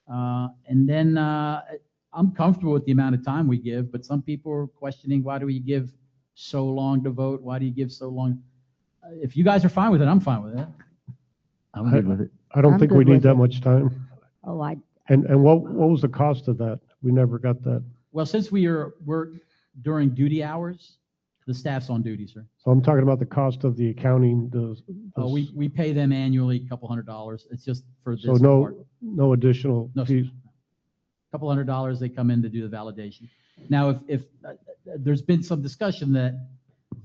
And then I'm comfortable with the amount of time we give, but some people are questioning, why do we give so long to vote? Why do you give so long? If you guys are fine with it, I'm fine with it. I'm good with it. I don't I'm think good we need with that it. much time. Oh, And what was the cost of that? We never got that. Well, since we're during duty hours, the staff's on duty, sir. So I'm talking about the cost of the accounting, We pay them annually, $200. It's just for this so no, part. no additional No, fees. $200, they come in to do the validation. Now, if there's been some discussion that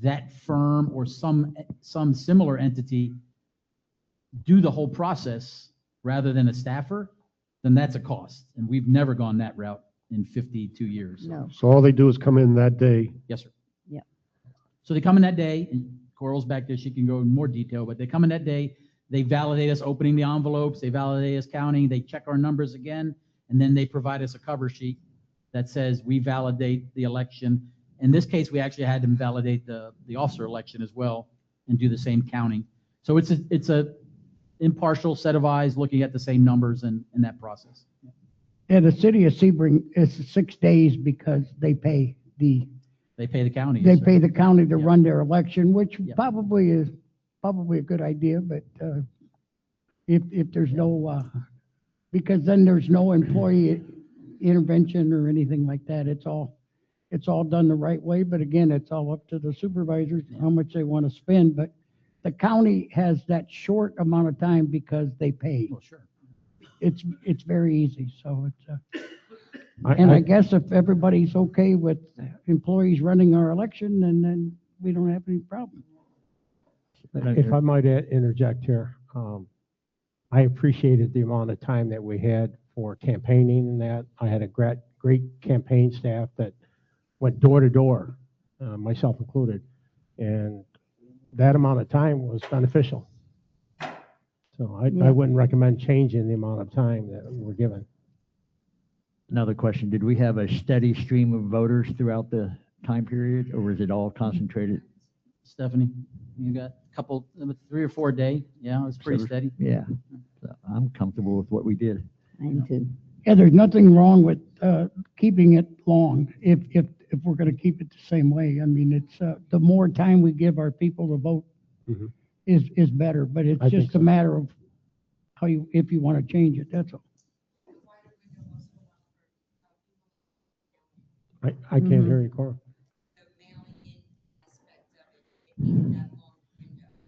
that firm or some similar entity do the whole process rather than a staffer, then that's a cost. And we've never gone that route in 52 years. No. So all they do is come in that day. Yes, sir. Yeah. So they come in that day, and Coral's back there, she can go in more detail, but they come in that day, they validate us opening the envelopes, they validate us counting, they check our numbers again, and then they provide us a cover sheet that says we validate the election. In this case, we actually had them validate the officer election as well and do the same counting. So it's a impartial set of eyes looking at the same numbers in that process. Yeah, the city of Sebring is 6 days because they pay the county. They yes, sir. pay the county to Yeah. run their election, which Yeah. probably is a good idea, but if there's no, because then there's no employee intervention or anything like that. It's all done the right way, but again, it's all up to the supervisors, how much they want to spend, but the county has that short amount of time because they pay. Well, sure. It's very easy, so it's, and I guess if everybody's okay with employees running our election, then we don't have any problem. If I might interject here, I appreciated the amount of time that we had for campaigning and that. I had a great campaign staff that went door to door, myself included, and that amount of time was beneficial. So I wouldn't recommend changing the amount of time that we're given. Another question, did we have a steady stream of voters throughout the time period, or was it all concentrated? Stephanie, you got a couple, 3 or 4 a day. Yeah, it was pretty steady. Yeah, so I'm comfortable with what we did. I am too. Yeah, there's nothing wrong with keeping it long if we're going to keep it the same way. I mean, it's the more time we give our people to vote Mhm. is better, but it's I think just a so. matter of if you want to change it, that's all. I can't hear you, Cora.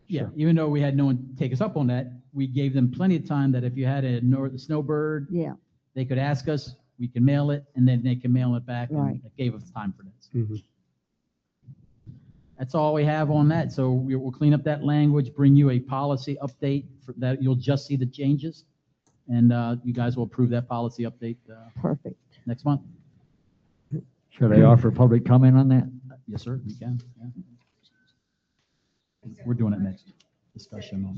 Yeah, even though we had no one take us up on that, we gave them plenty of time that if you had a snowbird, Yeah. they could ask us, we can mail it, and then they can mail it back, and Right. it gave us time for that. Mhm. That's all we have on that. So we'll clean up that language, bring you a policy update for that. You'll just see the changes. And you guys will approve that policy update Perfect. next month. Should I offer public comment on that? Yes, sir, you can. Yeah. We're doing it next. Discussion on.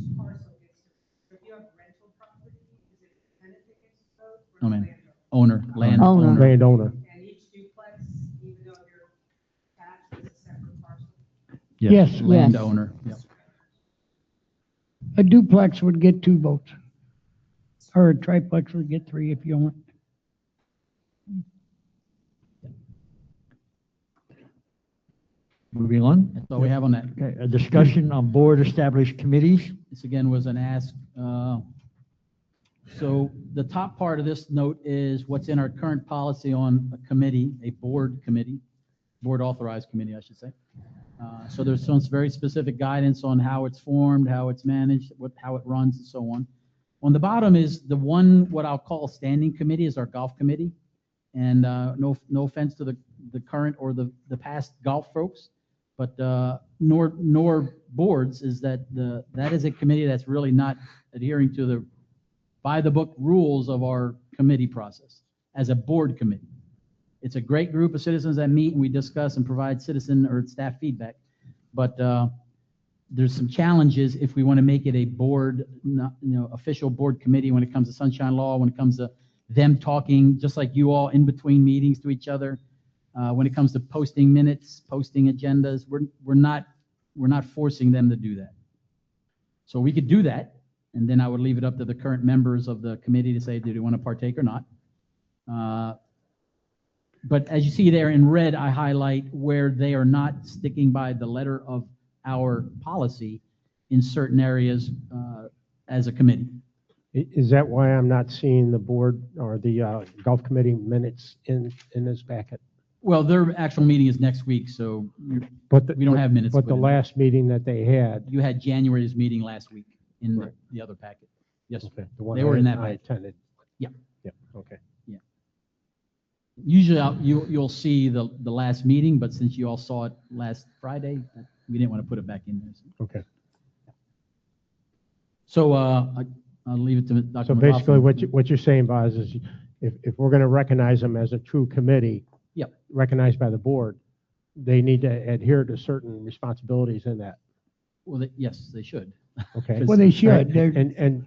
If you have rental property, is it the tenant that gets to vote? Oh, man. Owner, land Owner. owner. Landowner. And each duplex, even though they're attached, is a separate parcel? Yes. Landowner. Yep. A duplex would get 2 votes, or a triplex would get 3 if you want. Moving on. That's all we have on that. Okay, a discussion on board established committees. This again was an ask. So the top part of this note is what's in our current policy on a committee, a board committee, board authorized committee, I should say. So there's some very specific guidance on how it's formed, how it's managed, how it runs, and so on. On the bottom is the one, what I'll call standing committee is our golf committee. And no offense to the current or the past golf folks, but nor boards is that is a committee that's really not adhering to the by the book rules of our committee process as a board committee. It's a great group of citizens that meet and we discuss and provide citizen or staff feedback. But there's some challenges if we want to make it a board, official board committee when it comes to sunshine law, when it comes to them talking just like you all in between meetings to each other. When it comes to posting minutes, posting agendas, we're not forcing them to do that. So we could do that, and then I would leave it up to the current members of the committee to say, do they want to partake or not? But as you see there in red, I highlight where they are not sticking by the letter of our policy in certain areas as a committee. Is that why I'm not seeing the board or the golf committee minutes in this packet? Well, their actual meeting is next week, so we don't have minutes. But the with it. last meeting that they had, You had January's meeting last week in Right. the other packet. Yes, okay, the one they were in that I packet. attended. Yeah. Yeah, okay. Usually you'll see the last meeting, but since you all saw it last Friday, we didn't want to put it back in there. Okay. So I'll leave it to Dr. So basically, McLaughlin. what you're saying, Boz, is if we're going to recognize them as a true committee, Yep. recognized by the board, they need to adhere to certain responsibilities in that. Well, yes, they should. Okay. Well, they should. And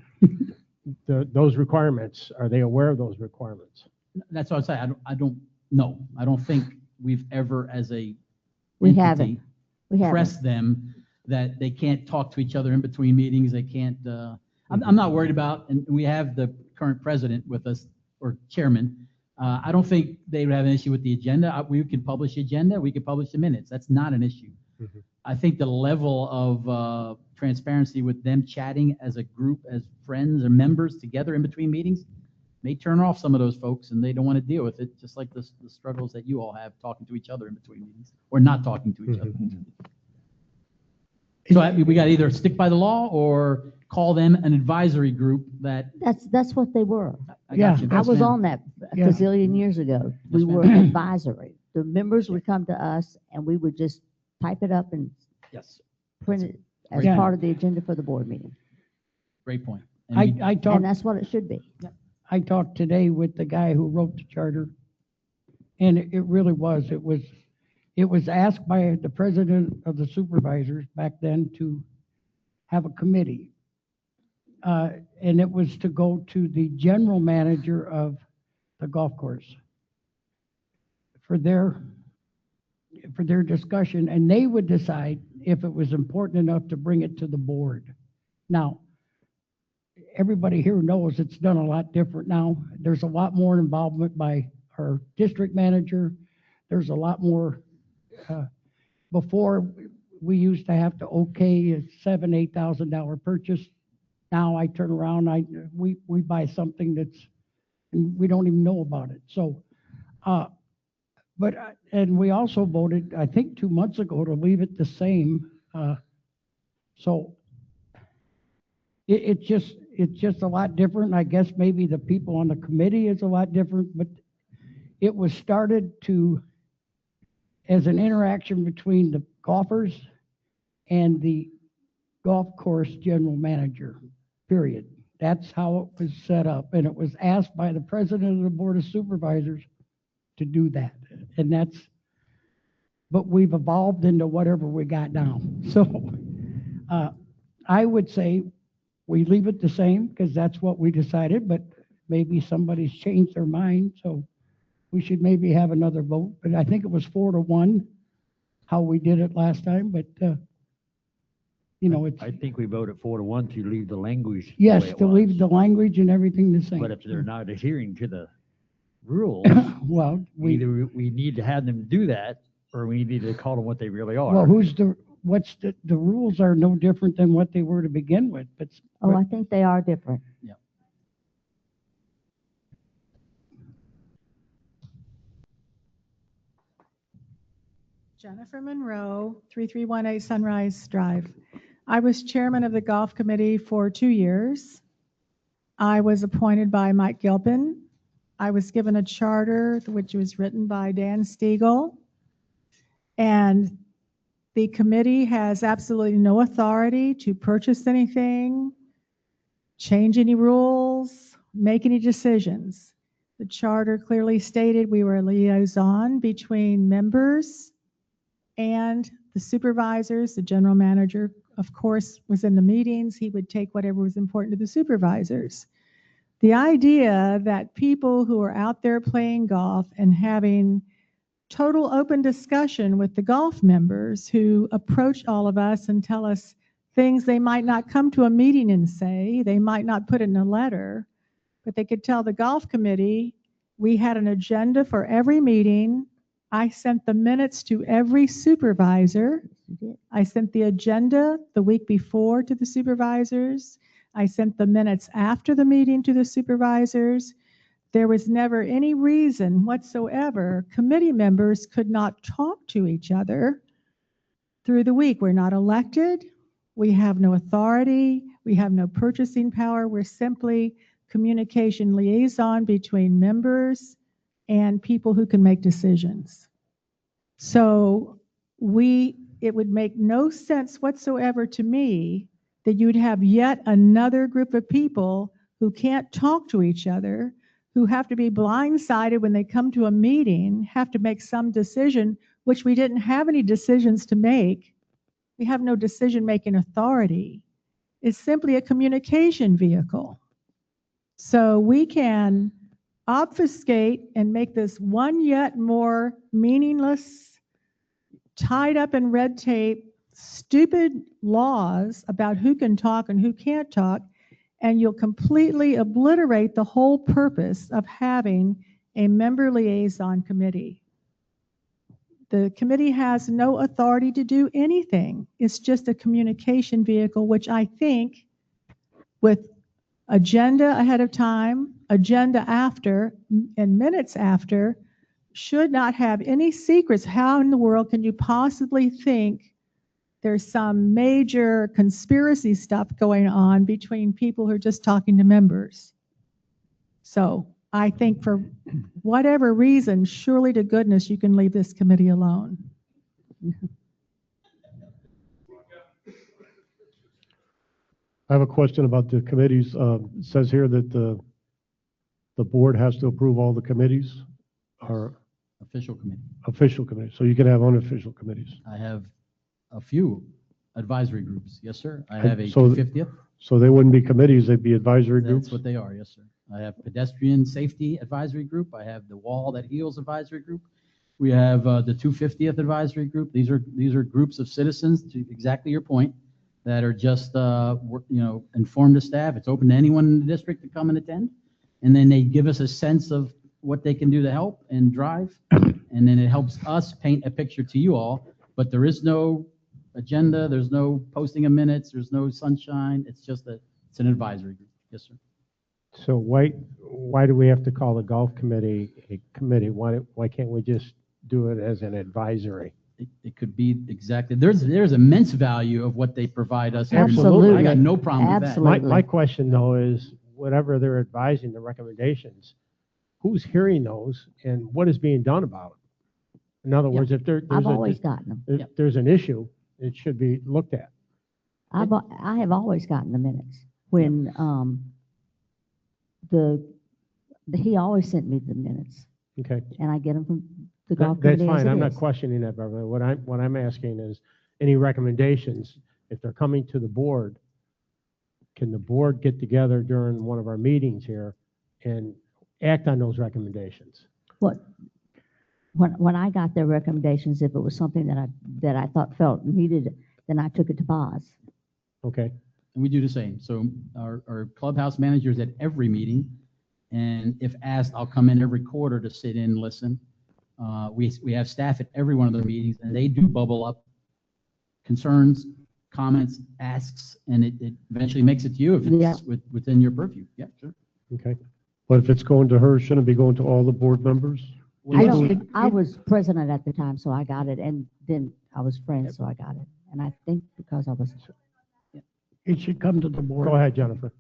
those requirements, are they aware of those requirements? That's what I say. I don't know. I don't think we've ever, as a We entity, haven't. We haven't. pressed them that they can't talk to each other in between meetings. They can't. I'm not worried about, and we have the current president with us, or chairman. I don't think they would have an issue with the agenda. We could publish the agenda. We could publish the minutes. That's not an issue. Mm-hmm. I think the level of transparency with them chatting as a group, as friends or members together in between meetings, may turn off some of those folks, and they don't want to deal with it, just like the struggles that you all have talking to each other in between meetings, or not talking to each other. So we got to either stick by the law or call them an advisory group that. That's what they were. I got you. I Yes, was ma'am. on that a Yeah. gazillion years ago. We Yes, were ma'am. advisory. The members would come to us and we would just type it up and Yes, print it as Yeah. part of the agenda for the board meeting. great point. And we- I And talked, that's what it should be. I talked today with the guy who wrote the charter, and it really was. It was asked by the president of the supervisors back then to have a committee. And it was to go to the general manager of the golf course for their discussion, and they would decide if it was important enough to bring it to the board. Now, everybody here knows it's done a lot different now. There's a lot more involvement by our district manager. There's a lot more, before, we used to have to okay a $8,000 purchase. Now I turn around, we buy something and we don't even know about it. So, and we also voted, I think 2 months ago, to leave it the same. So it's just a lot different. I guess maybe the people on the committee is a lot different, but it was started as an interaction between the golfers and the golf course general manager, period. That's how it was set up. And it was asked by the president of the board of supervisors to do that. And but we've evolved into whatever we got now. So I would say we leave it the same because that's what we decided, but maybe somebody's changed their mind. So we should maybe have another vote. But I think it was 4-1, how we did it last time, but it's. I think we voted 4-1 to leave the language. the Yes, way it to was. leave the language and everything the same. But if they're not adhering to the rules, Well, either we need to have them do that, or we need to call them what they really are. well, the rules are no different than what they were to begin with, but. Oh, I think they are different. Jennifer Monroe, 3318 Sunrise Drive. I was chairman of the golf committee for 2 years. I was appointed by Mike Gilpin. I was given a charter, which was written by Dan Stiegel. And the committee has absolutely no authority to purchase anything, change any rules, make any decisions. The charter clearly stated we were a liaison between members and the supervisors. The general manager, of course, was in the meetings. He would take whatever was important to the supervisors. The idea that people who are out there playing golf and having total open discussion with the golf members who approach all of us and tell us things they might not come to a meeting and say, they might not put in a letter, but they could tell the golf committee, we had an agenda for every meeting. I sent the minutes to every supervisor. I sent the agenda the week before to the supervisors. I sent the minutes after the meeting to the supervisors. there was never any reason whatsoever committee members could not talk to each other through the week. We're not elected. We have no authority. We have no purchasing power. We're simply communication liaison between members and people who can make decisions. So it would make no sense whatsoever to me that you'd have yet another group of people who can't talk to each other, who have to be blindsided when they come to a meeting, have to make some decision, which we didn't have any decisions to make. We have no decision-making authority. It's simply a communication vehicle. So we can obfuscate and make this one yet more meaningless, tied up in red tape, stupid laws about who can talk and who can't talk, and you'll completely obliterate the whole purpose of having a member liaison committee. The committee has no authority to do anything. It's just a communication vehicle, which I think with agenda ahead of time, agenda after, and minutes after, should not have any secrets. How in the world can you possibly think there's some major conspiracy stuff going on between people who are just talking to members? So I think for whatever reason, surely to goodness, you can leave this committee alone. I have a question about the committees. It says here that the board has to approve all the committees, or Official committee. official committees, so you can have unofficial committees. I have a few advisory groups. Yes, sir. I And have a so- 250th. So they wouldn't be committees, they'd be advisory groups? That's what they are. Yes, sir. I have pedestrian safety advisory group. I have the wall that heals advisory group. We have the 250th advisory group. These are groups of citizens, to exactly your point, that are just inform the staff. It's open to anyone in the district to come and attend, and then they give us a sense of what they can do to help and drive, and then it helps us paint a picture to you all. But there is no agenda. There's no posting of minutes. There's no sunshine. It's an advisory group. Yes, sir. So why do we have to call the golf committee a committee? Why can't we just do it as an advisory? It could be exactly, there's immense value of what they provide us. every month. Absolutely. I got no problem with that. My question though is, whatever they're advising, the recommendations, who's hearing those and what is being done about it? In other words, if I've always gotten them. if there's an issue, it should be looked at. I have always gotten the minutes when he always sent me the minutes, Okay. and I get them from the That- golf That's committee. as fine. it I'm not is. questioning that, Barbara. What I'm asking is, any recommendations, if they're coming to the board, can the board get together during one of our meetings here and act on those recommendations? When I got their recommendations, if it was something that I thought felt needed, then I took it to Boz. Okay. And we do the same. So our clubhouse managers at every meeting, and if asked, I'll come in every quarter to sit in and listen. We have staff at every one of their meetings, and they do bubble up concerns, comments, asks, and it eventually makes it to you if it's within your purview. Yeah, sure. Okay. But if it's going to her, shouldn't it be going to all the board members? I was president at the time, so I got it, and then I was friends, so I got it. And I think because I was. It should come to the board. Go ahead, Jennifer.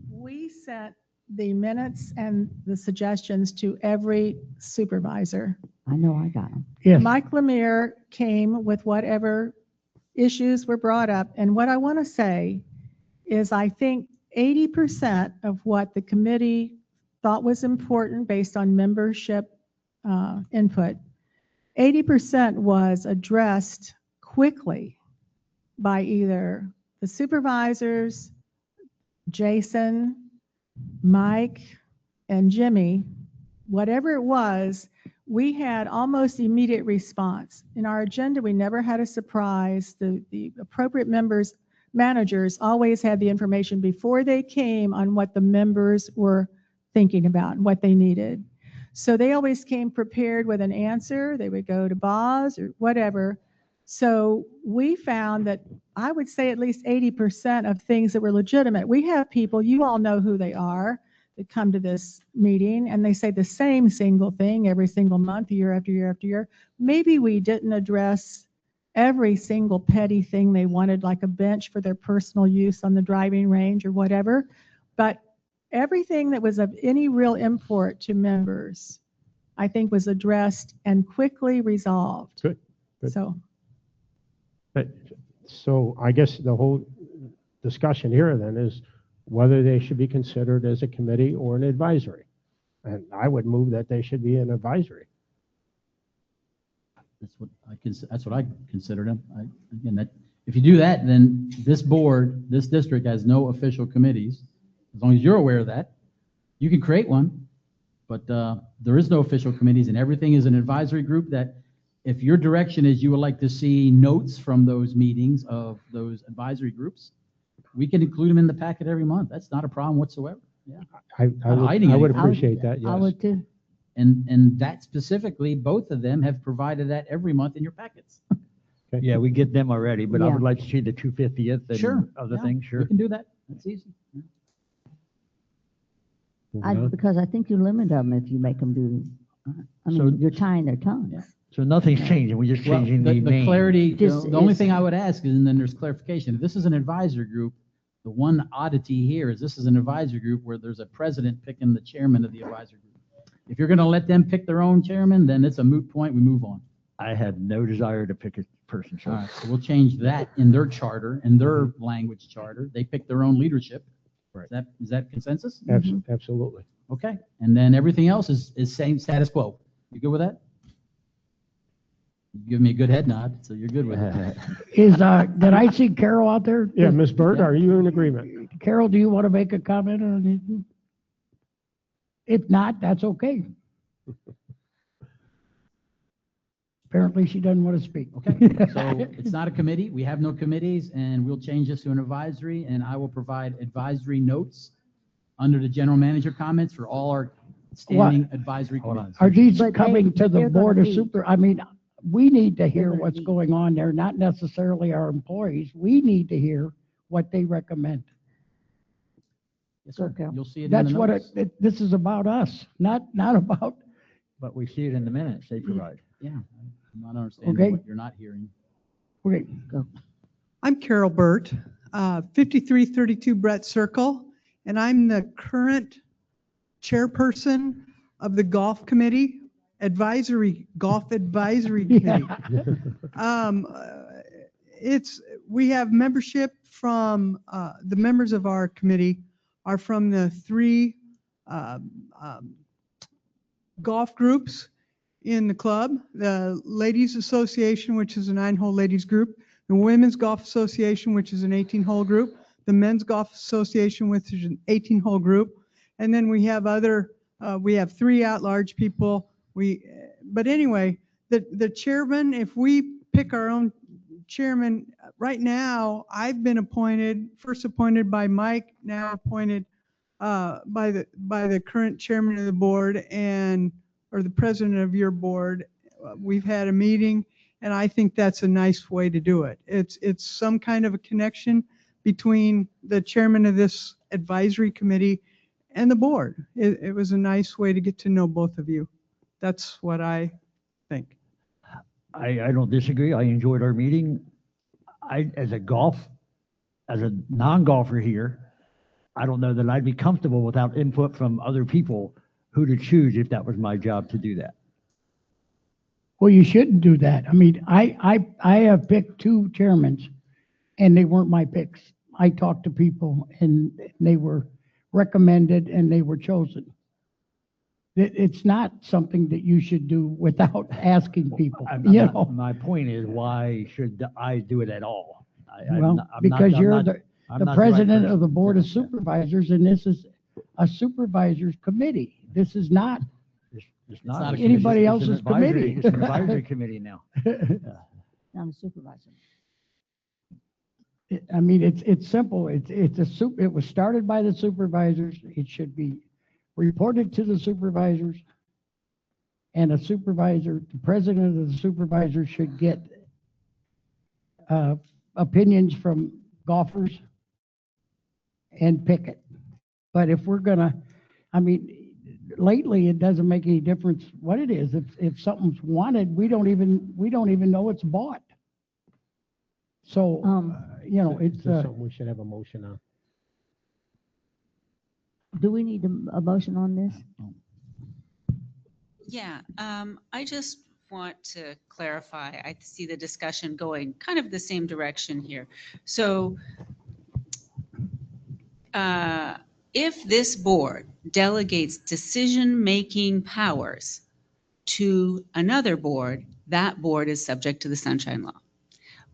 We sent the minutes and the suggestions to every supervisor. I know I got them. Yes. Mike Lemire came with whatever issues were brought up. And what I want to say is I think 80% of what the committee thought was important based on membership input, 80% was addressed quickly by either the supervisors, Jason, Mike, and Jimmy. Whatever it was, we had almost immediate response. In our agenda, we never had a surprise. The appropriate managers always had the information before they came on what the members were thinking about and what they needed. So they always came prepared with an answer. They would go to Boz or whatever. So we found that I would say at least 80% of things that were legitimate. We have people, you all know who they are, that come to this meeting and they say the same single thing every single month, year after year after year. Maybe we didn't address every single petty thing they wanted, like a bench for their personal use on the driving range or whatever. But everything that was of any real import to members, I think, was addressed and quickly resolved. Good. Good. So I guess the whole discussion here then is whether they should be considered as a committee or an advisory. And I would move that they should be an advisory. That's what I consider them. Again, that, if you do that, then this board, this district has no official committees. As long as you're aware of that, you can create one, but there is no official committees, and everything is an advisory group that if your direction is you would like to see notes from those meetings of those advisory groups, we can include them in the packet every month. That's not a problem whatsoever. Yeah. I would appreciate that, yes. I would too. And that specifically, both of them have provided that every month in your packets. Yeah, we get them already, but I Yeah. would like to see the 250th and Sure. other Yeah, things, sure. We can do that. That's easy. Because I think you limit them if you make them do, I So- mean, you're tying their tongues. So nothing's changing, we're just Well, changing the the name. clarity, Just the only is- thing I would ask is, and then there's clarification, if this is an advisory group, the one oddity here is this is an advisory group where there's a president picking the chairman of the advisory group. If you're gonna let them pick their own chairman, then it's a moot point, we move on. I have no desire to pick a person, All so. right, so we'll change that in their charter, in their language charter, they pick their own leadership. Right. Is that consensus? Absolutely. Okay, and then everything else is same status quo. You good with that? You give me a good head nod, so you're good with it. Did I see Carol out there? Yeah, Ms. Bird, are you in agreement? Carol, do you want to make a comment or anything? If not, that's okay. Apparently, she doesn't want to speak. Okay, so it's not a committee, we have no committees, and we'll change this to an advisory, and I will provide advisory notes under the general manager comments for all our standing advisory committees. Are these But coming to the they're board gonna of be- super, I mean, we need to hear gonna what's be- going on there, not necessarily our employees. We need to hear what they recommend. Yes, sir. Okay. You'll see it in the That's what notes. this is about us, not about, But we see it in the minutes they provide. Yeah, I'm not understanding Okay. what you're not hearing. okay, go. I'm Carol Burt, 5332 Brett Circle, and I'm the current chairperson of the Golf Committee, Golf Advisory Committee. We have membership from, the members of our committee are from the three golf groups in the club, the Ladies Association, which is a 9-hole ladies group, the Women's Golf Association, which is an 18-hole group, the Men's Golf Association, which is an 18-hole group, and then we have we have 3 at-large people. But anyway, the chairman, if we pick our own chairman, right now, I've been first appointed by Mike, now appointed by the current chairman of the board or the president of your board. We've had a meeting, and I think that's a nice way to do it. It's some kind of a connection between the chairman of this advisory committee and the board. It was a nice way to get to know both of you. That's what I think. I don't disagree. I enjoyed our meeting. As a non-golfer here, I don't know that I'd be comfortable without input from other people who to choose if that was my job to do that. Well, you shouldn't do that. I mean, I have picked 2 chairmans, and they weren't my picks. I talked to people, and they were recommended, and they were chosen. It's not something that you should do without asking people, you know? My point is, why should I do it at all? Well, because you're the president of the Board of Supervisors, and this is a supervisors committee. This is not It's not anybody it's an else's advisory- committee. It's an advisory committee now. I'm a supervisor. I mean, it's simple. It was started by the supervisors. It should be reported to the supervisors. And the president of the supervisors should get a opinions from golfers and pick it. But if we're gonna, I mean, lately, it doesn't make any difference what it is. If something's wanted, we don't even know it's bought. So, you know, Is it's, this something we should have a motion on? Do we need a motion on this? Yeah, I just want to clarify. I see the discussion going kind of the same direction here. So if this board delegates decision-making powers to another board, that board is subject to the Sunshine Law.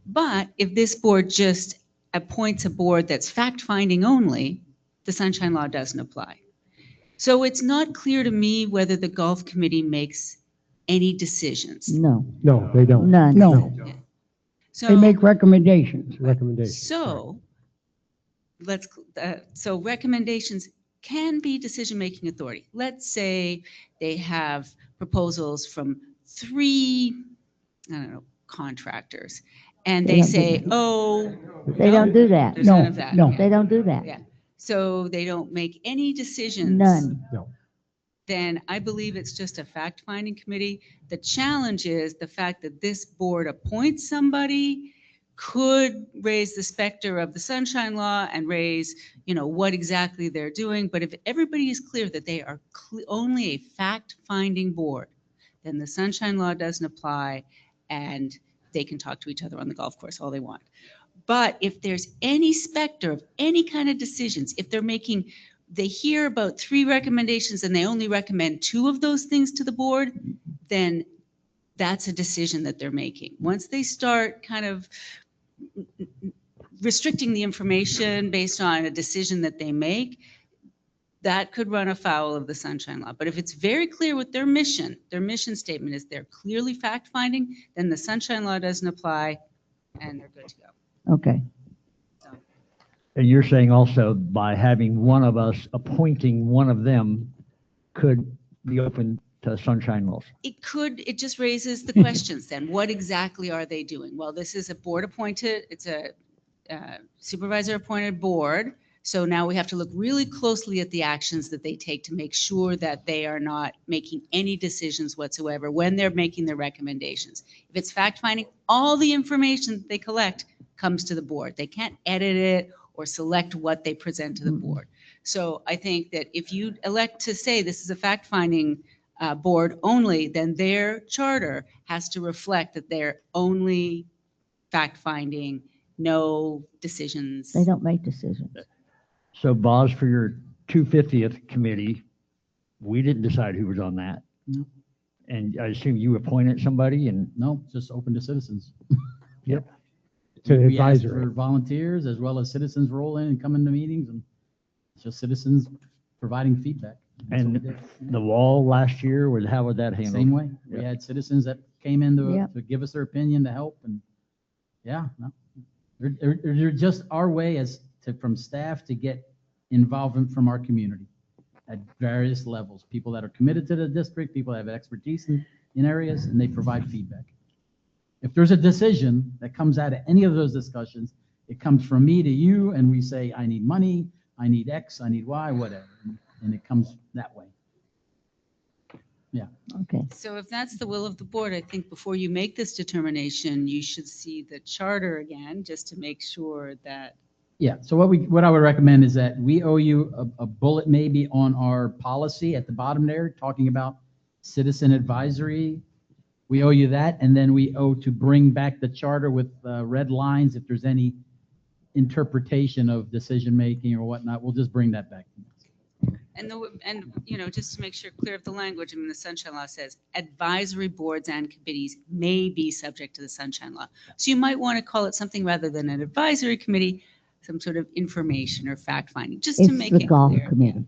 But if this board just appoints a board that's fact-finding only, the Sunshine Law doesn't apply. So it's not clear to me whether the golf committee makes any decisions. No. No, they don't. None. no, So they make recommendations. Recommendations. So so recommendations can be decision-making authority. Let's say they have proposals from 3, I don't know, contractors, and they say, oh. They don't do that. There's none of that. No. Okay. They don't do that. Yeah. So they don't make any decisions. None. No. Then I believe it's just a fact-finding committee. The challenge is the fact that this board appoints somebody could raise the specter of the Sunshine Law and raise, you know, what exactly they're doing. But if everybody is clear that they are only a fact-finding board, then the Sunshine Law doesn't apply and they can talk to each other on the golf course all they want. But if there's any specter of any kind of decisions, if they're making, they hear about 3 recommendations and they only recommend 2 of those things to the board, then that's a decision that they're making. Once they start kind of restricting the information based on a decision that they make, that could run afoul of the Sunshine Law. But if it's very clear what their mission statement is, they're clearly fact-finding, then the Sunshine Law doesn't apply and they're good to go. Okay. And you're saying also by having one of us appointing one of them could be open to sunshine laws. It could, it just raises the questions then. What exactly are they doing? Well, this is a board appointed, it's a supervisor appointed board. So now we have to look really closely at the actions that they take to make sure that they are not making any decisions whatsoever when they're making their recommendations. If it's fact finding, all the information they collect comes to the board. They can't edit it or select what they present to the board. So I think that if you elect to say this is a fact finding board only, then their charter has to reflect that they're only fact finding, no decisions. They don't make decisions. So Boz, for your 250th committee, we didn't decide who was on that. No. And I assume you appointed somebody and. No, it's just open to citizens. Yep. It's an We asked advisory. for volunteers as well as citizens roll in and come into meetings, and it's just citizens providing feedback. That's what we And did. the wall last year was, how would that handle? Same way. We Yeah. had citizens that came in Yep. to give us their opinion, to help, and yeah, no. They're just our way from staff to get involvement from our community at various levels. People that are committed to the district, people that have expertise in areas, and they provide feedback. If there's a decision that comes out of any of those discussions, it comes from me to you, and we say, I need money, I need X, I need Y, whatever, and it comes that way. Yeah. Okay. So if that's the will of the board, I think before you make this determination, you should see the charter again, just to make sure that. Yeah, so what I would recommend is that we owe you a bullet maybe on our policy at the bottom there, talking about citizen advisory. We owe you that, and then we owe to bring back the charter with red lines if there's any interpretation of decision-making or whatnot. We'll just bring that back. And you know, just to make sure clear of the language, I mean, the Sunshine Law says advisory boards and committees may be subject to the Sunshine Law. So you might want to call it something rather than an advisory committee, some sort of information or fact finding, just to make It's the it golf clear. committee.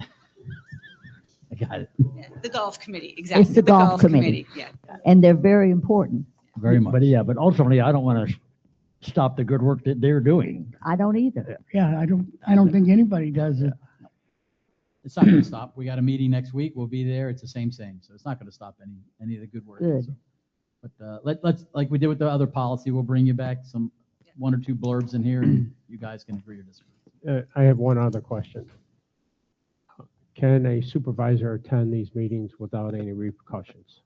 I got it. Yeah, the golf committee, exactly. It's the golf committee. Yeah. And they're very important. Very much. But yeah, but ultimately, I don't want to stop the good work that they're doing. I don't either. Yeah, I don't think anybody does it. It's not going to stop. We got a meeting next week. We'll be there. It's the same. So it's not going to stop any of the good work. Good. So, but let's, like we did with the other policy, we'll bring you back some one or two blurbs in here, and you guys can agree or disagree. I have one other question. Can a supervisor attend these meetings without any repercussions?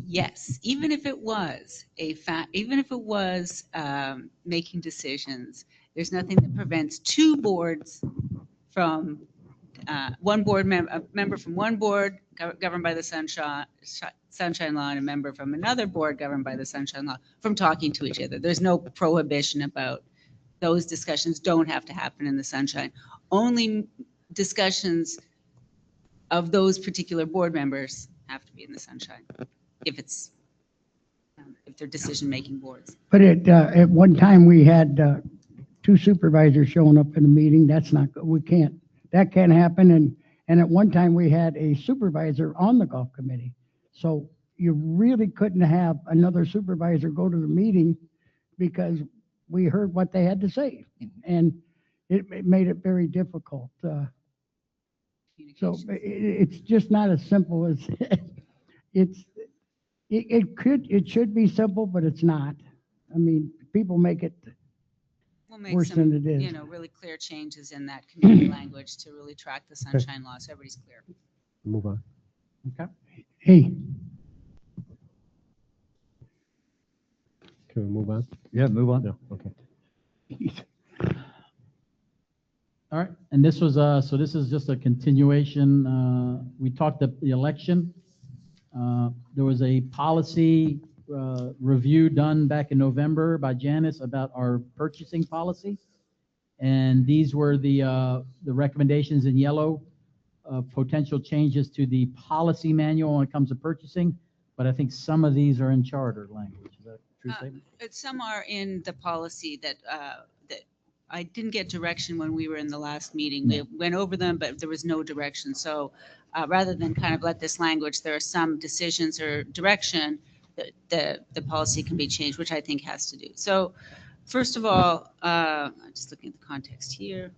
Yes, even if it was even if it was making decisions, there's nothing that prevents two boards from a member from one board governed by the Sunshine Law and a member from another board governed by the Sunshine Law from talking to each other. There's no prohibition about those discussions don't have to happen in the Sunshine. Only discussions of those particular board members have to be in the Sunshine if it's if they're decision-making boards. But at one time, we had two supervisors showing up in a meeting. That's not, that can't happen. And at one time, we had a supervisor on the golf committee. So you really couldn't have another supervisor go to the meeting because we heard what they had to say. And it made it very difficult. So it's just not as simple as, it should be simple, but it's not. I mean, people make it We'll make worse some, than it is. you know, really clear changes in that community language to really track the Sunshine Law so everybody's clear. Move on. Okay. Hey, Can we move on? Yeah, move on. No, okay. All right, and this was, so this is just a continuation. We talked at the election. There was a policy review done back in November by Janice about our purchasing policy. And these were the recommendations in yellow, potential changes to the policy manual when it comes to purchasing. But I think some of these are in charter language. Is that a true statement? Some are in the policy that I didn't get direction when we were in the last meeting. We went over them, but there was no direction. So rather than kind of let this language, there are some decisions or direction that the policy can be changed, which I think has to do. So first of all, I'm just looking at the context here.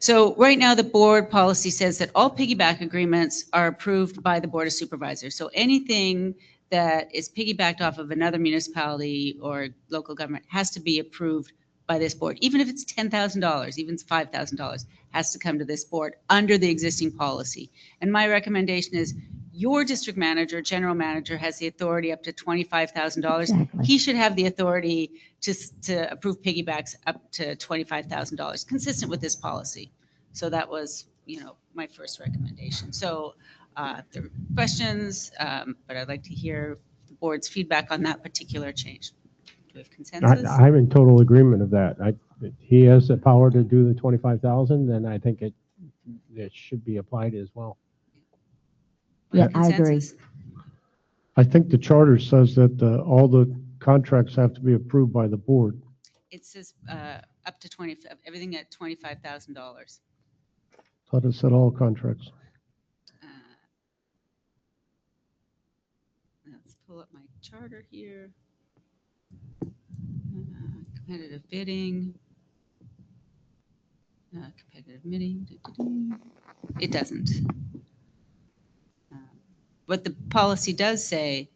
So right now, the board policy says that all piggyback agreements are approved by the Board of Supervisors. So anything that is piggybacked off of another municipality or local government has to be approved by this board. Even if it's $10,000, even if it's $5,000, has to come to this board under the existing policy. And my recommendation is your district manager, general manager, has the authority up to $25,000. Exactly. He should have the authority to approve piggybacks up to $25,000, consistent with this policy. So that was, you know, my first recommendation. So there are questions, but I'd like to hear the board's feedback on that particular change. Do we have consensus? I'm in total agreement of that. He has the power to do the 25,000, then I think it should be applied as well. Yeah, I agree. I think the charter says that all the contracts have to be approved by the board. It says up to everything at $25,000. Thought it said all contracts. Let's pull up my charter here. Competitive bidding. Competitive bidding. It doesn't. What the policy does say,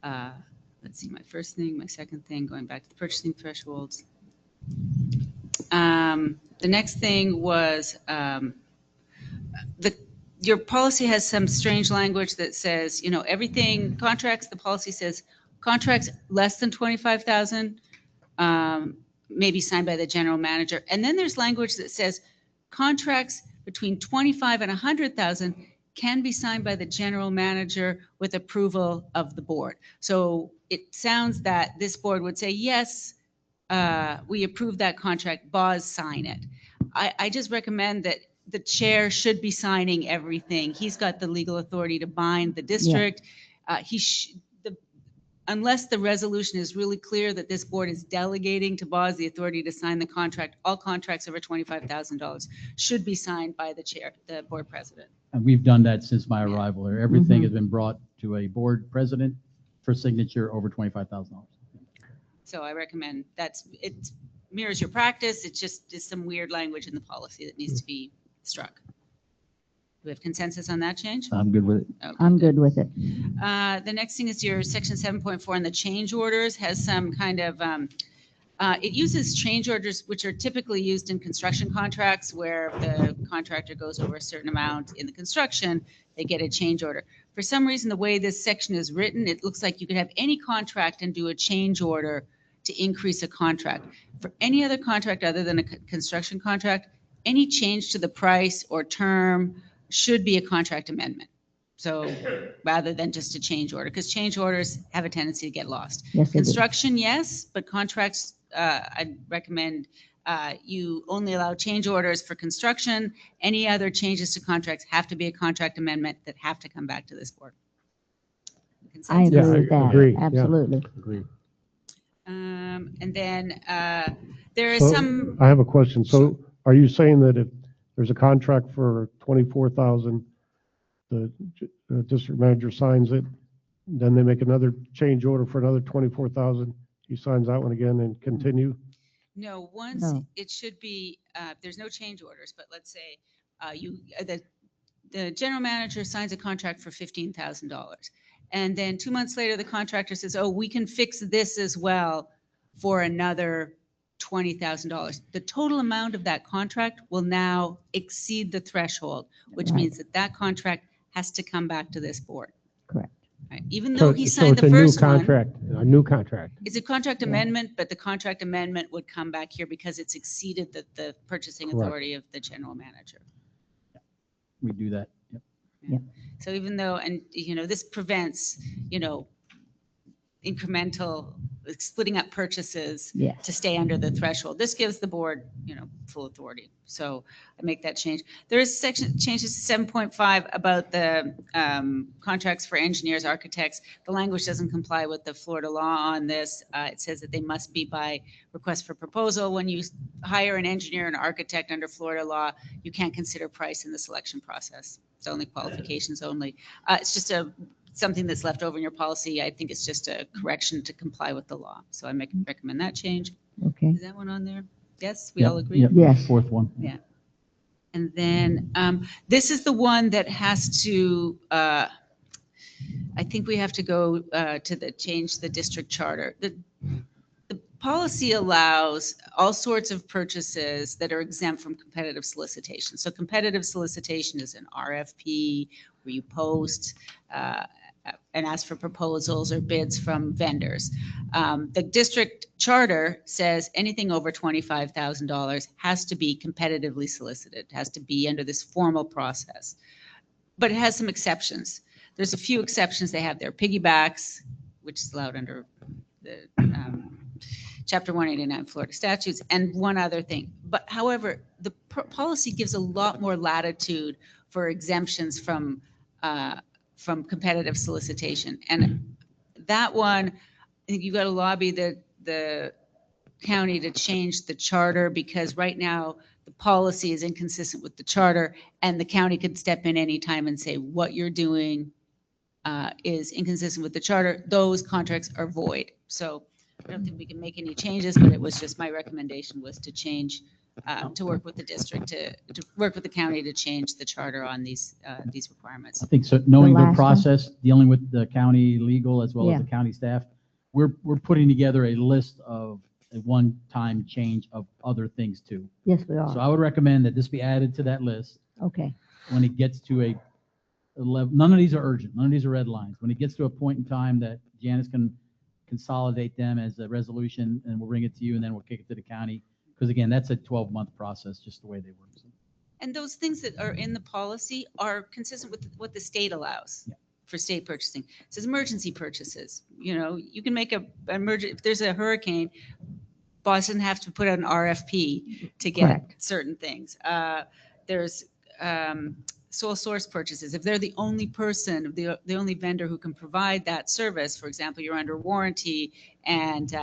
let's see, my first thing, my second thing, going back to the purchasing thresholds. The next thing was your policy has some strange language that says, you know, everything contracts, the policy says contracts less than 25,000 may be signed by the general manager. And then there's language that says contracts between 25 and 100,000 can be signed by the general manager with approval of the board. So it sounds that this board would say, yes, we approve that contract, Boz, sign it. I just recommend that the chair should be signing everything. He's got the legal authority to bind the district. Unless the resolution is really clear that this board is delegating to Boz the authority to sign the contract, all contracts over $25,000 should be signed by the chair, the board president. And we've done that since my arrival here. Everything has been brought to a board president for signature over $25,000. So I recommend it mirrors your practice. It's just some weird language in the policy that needs to be struck. we have consensus on that change? I'm good with it. Okay, I'm good with it. The next thing is your section 7.4 and the change orders has some kind of, it uses change orders, which are typically used in construction contracts where the contractor goes over a certain amount in the construction, they get a change order. For some reason, the way this section is written, it looks like you could have any contract and do a change order to increase a contract. For any other contract other than a construction contract, any change to the price or term should be a contract amendment. So rather than just a change order, because change orders have a tendency to get lost. Yes, they do. Construction, yes, but contracts, I'd recommend you only allow change orders for construction. Any other changes to contracts have to be a contract amendment that have to come back to this board. I agree Consensus? with that. agree, yeah. Absolutely. Agree. And then there is So, some, I have a question. So are you saying that if there's a contract for 24,000, the district manager signs it, then they make another change order for another 24,000, he signs that one again and continue? no, once No. it should be, there's no change orders, but let's say the general manager signs a contract for $15,000. And then 2 months later, the contractor says, oh, we can fix this as well for another $20,000. The total amount of that contract will now exceed the threshold, which Right. means that that contract has to come back to this board. Correct. Right? Even So though he so signed it's the a new first one, contract, a new contract. it's a contract amendment, but the contract amendment would come back here because it's exceeded the purchasing Correct. authority of the general manager. We do that. Yep. Yep. So even though, and this prevents, incremental splitting up purchases Yes. to stay under the threshold. This gives the board, full authority. So I make that change. There is section changes to 7.5 about the contracts for engineers, architects. The language doesn't comply with the Florida law on this. It says that they must be by request for proposal. When you hire an engineer and architect under Florida law, you can't consider price in the selection process. It's only qualifications only. It's just something that's left over in your policy. I think it's just a correction to comply with the law. So I recommend that change. Okay. Is that one on there? Yes, we Yep, all agree? yep, Yes. Fourth one. Yeah. And then this is the one that has to, I think we have to go to change the district charter. The policy allows all sorts of purchases that are exempt from competitive solicitation. So competitive solicitation is an RFP where you post and ask for proposals or bids from vendors. The district charter says anything over $25,000 has to be competitively solicited, has to be under this formal process. But it has some exceptions. There's a few exceptions they have there. Piggybacks, which is allowed under the Chapter 189 Florida statutes, and one other thing. But however, the policy gives a lot more latitude for exemptions from competitive solicitation. And that one, I think you've got to lobby the county to change the charter, because right now the policy is inconsistent with the charter, and the county could step in anytime and say, what you're doing is inconsistent with the charter. Those contracts are void. So I don't think we can make any changes, but it was just my recommendation was to change, to work with the district, to work with the county to change the charter on these requirements. I think so, knowing The the last one? process, dealing with the county legal as well as Yeah. the county staff, we're putting together a list of a one-time change of other things too. Yes, we So are. I would recommend that this be added to that list Okay. when it gets to a level. None of these are urgent. None of these are red lines. When it gets to a point in time that Janice can consolidate them as a resolution, and we'll bring it to you, and then we'll kick it to the county. Because again, that's a 12-month process, just the way they work. So, And those things that are in the policy are consistent with what the state allows for state purchasing. It says emergency purchases. You can make if there's a hurricane, Boston have to put out an RFP to get Correct. certain things. There's sole source purchases. If they're the only person, the only vendor who can provide that service, for example, you're under warranty and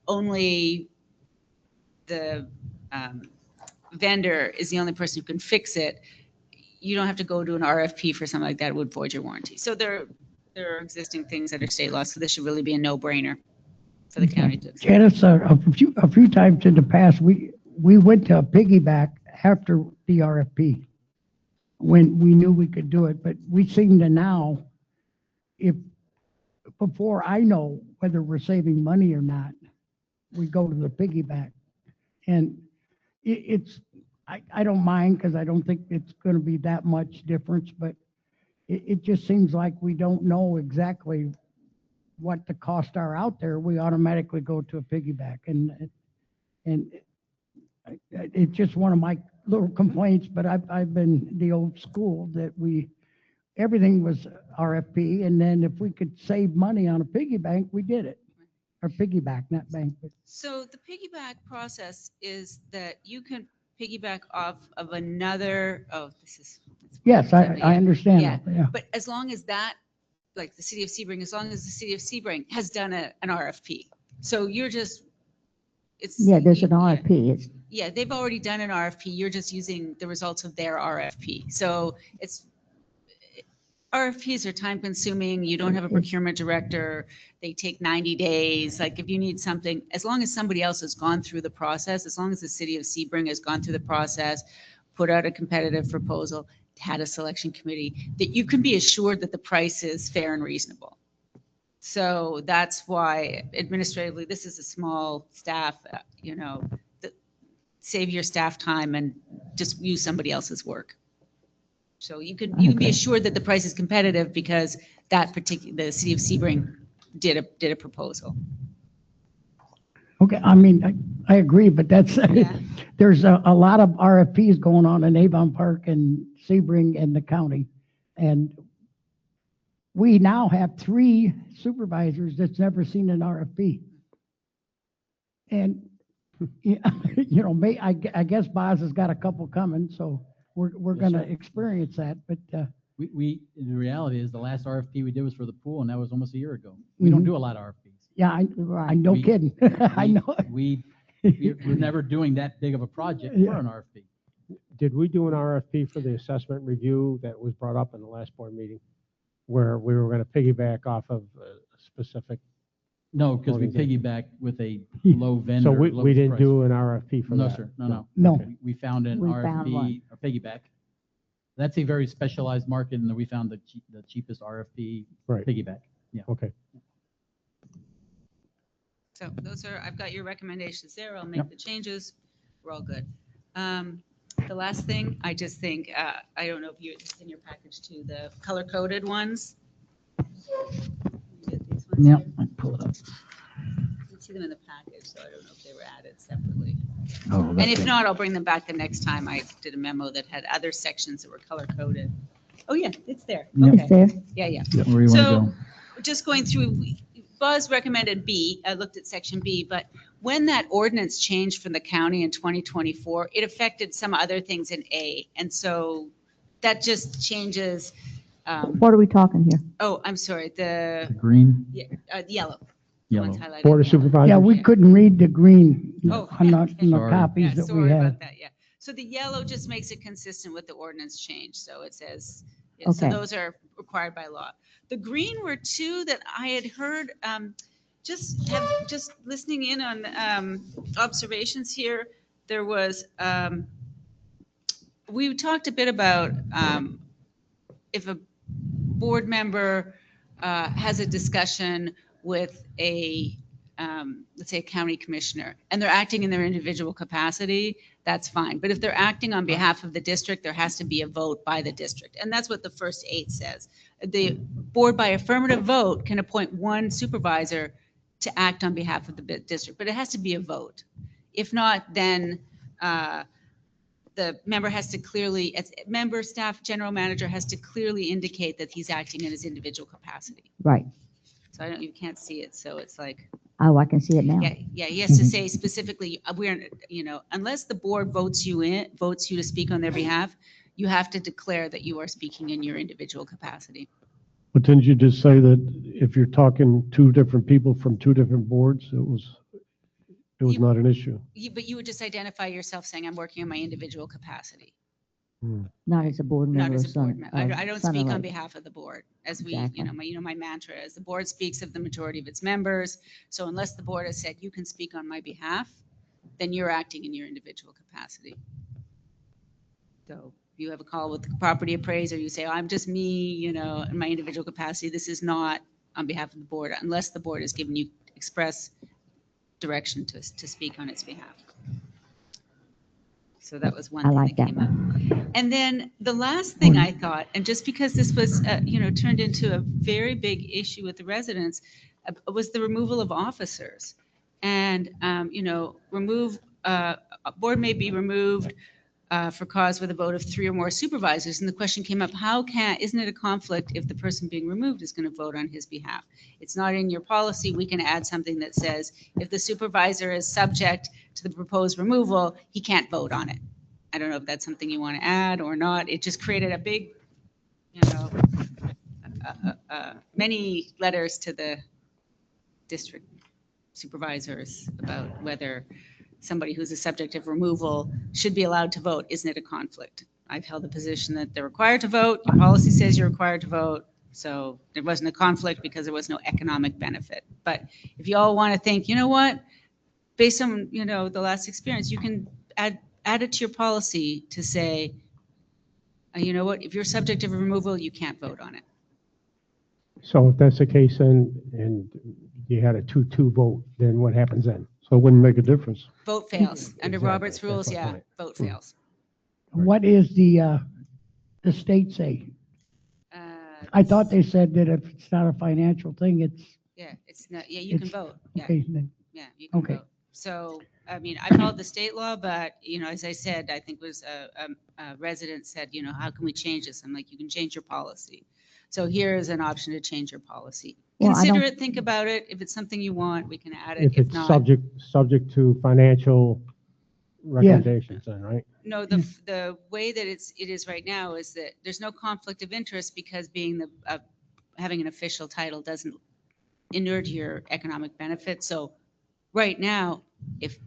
only the vendor is the only person who can fix it, you don't have to go to an RFP for something like that. It would void your warranty. So there are existing things under state law, so this should really be a no-brainer for the county to accept. Janice, a few times in the past, we went to piggyback after the RFP. when we knew we could do it, but we seem to now, if, before I know whether we're saving money or not, we go to the piggyback. And I don't mind because I don't think it's going to be that much difference, but it just seems like we don't know exactly what the costs are out there. We automatically go to a piggyback. And it's just one of my little complaints, but I've been the old school that everything was RFP, and then if we could save money on a piggy bank, we did it. Or piggyback, not bank, but So the piggyback process is that you can piggyback off of another, yes, I understand yeah. that, yeah. But as long as that, like the city of Sebring, as long as the city of Sebring has done an RFP. So you're just, Yeah, there's an RFP. yeah, they've already done an RFP. You're just using the results of their RFP. So RFPs are time consuming. You don't have a procurement director. They take 90 days. Like if you need something, as long as somebody else has gone through the process, as long as the city of Sebring has gone through the process, put out a competitive proposal, had a selection committee, that you can be assured that the price is fair and reasonable. So that's why administratively, this is a small staff, save your staff time and just use somebody else's work. So you can be assured that the price is competitive because the city of Sebring did a proposal. Okay, I mean, I agree, but that's, there's a lot of RFPs going on in Avon Park and Sebring and the county. And we now have 3 supervisors that's never seen an RFP. And, I guess Boz has got a couple coming, so we're going to experience that, but. The reality is the last RFP we did was for the pool, and that was almost a year ago. We don't do a lot of RFPs. Yeah, I no kidding. I know. We're never doing that big of a project for an RFP. Did we do an RFP for the assessment review that was brought up in the last board meeting? Where we were going to piggyback off of a specific? No, because we piggybacked with a low vendor. So we didn't do an RFP for that? No, sir. No. No. We found an RFP, a piggyback. That's a very specialized market, and we found the cheapest RFP piggyback. Yeah. Okay. So I've got your recommendations there. I'll make the changes. We're all good. The last thing, I just think, I don't know if it's in your package too, the color-coded ones. Yeah, I pull it up. You see them in the package, so I don't know if they were added separately. Oh, And if not, I'll bring them back the next time. I did a memo that had other sections that were color-coded. Oh, yeah, it's there. Yeah. Okay. It's there? Yeah. Where you want to So go? just going through, Buzz recommended B. I looked at section B, but when that ordinance changed from the county in 2024, it affected some other things in A. And so that just changes. What are we talking here? Oh, I'm sorry, the Green? yellow. Yellow. Board of Supervisors? Yeah, we couldn't read the green Oh, on the Sorry. copies that we sorry have. about that, yeah. So the yellow just makes it consistent with the ordinance change. So it says, so Okay. those are required by law. The green were 2 that I had heard, just listening in on observations here. There was, we talked a bit about if a board member has a discussion with let's say a county commissioner, and they're acting in their individual capacity, that's fine. But if they're acting on behalf of the district, there has to be a vote by the district. And that's what the first 8 says. The board by affirmative vote can appoint 1 supervisor to act on behalf of the district, but it has to be a vote. If not, then the member has to clearly, member, staff, general manager has to clearly indicate that he's acting in his individual capacity. Right. So you can't see it, so it's like. Oh, I can see it now. Yeah, he has to say specifically, unless the board votes you to speak on their behalf, you have to declare that you are speaking in your individual capacity. But didn't you just say that if you're talking 2 different people from 2 different boards, it was not an issue? But you would just identify yourself saying, I'm working in my individual capacity. Not as a board member. Not as a board son- member. I don't son speak of on a- behalf of the board, as we, Exactly. my mantra is the board speaks of the majority of its members. So unless the board has said you can speak on my behalf, then you're acting in your individual capacity. So, you have a call with the property appraiser, you say, oh, I'm just me, you know, in my individual capacity. This is not on behalf of the board, unless the board has given you express direction to speak on its behalf. So that was one I thing like that that came up. And then the last thing I thought, and just because this was, turned into a very big issue with the residents, was the removal of officers. And, a board may be removed for cause with a vote of 3 or more supervisors. And the question came up, isn't it a conflict if the person being removed is going to vote on his behalf? It's not in your policy. We can add something that says if the supervisor is subject to the proposed removal, he can't vote on it. I don't know if that's something you want to add or not. It just created a big, many letters to the district supervisors about whether somebody who's a subject of removal should be allowed to vote. Isn't it a conflict? I've held the position that they're required to vote. Your policy says you're required to vote. So there wasn't a conflict because there was no economic benefit. But if you all want to think, you know what, based on, the last experience, you can add it to your policy to say, you know what, if you're subject of removal, you can't vote on it. So if that's the case, and you had a 2-2 vote, then what happens then? So it wouldn't make a difference. Vote fails. Under Exactly. Robert's That's rules, my yeah, point. vote fails. What is the state say? I thought they said that if it's not a financial thing, it's, Yeah, it's not, yeah, you can It's- vote. Yeah, okay, then, yeah, you can okay. vote. So, I mean, I followed the state law, but, as I said, I think it was a resident said, how can we change this? I'm like, you can change your policy. So here is an option to change your policy. Well, I Consider don't- it, think about it. If it's something you want, we can add it. If it's not, subject to financial recommendations then, right? no, the way that it is right now is that there's no conflict of interest because being having an official title doesn't inure to your economic benefit. So right now, if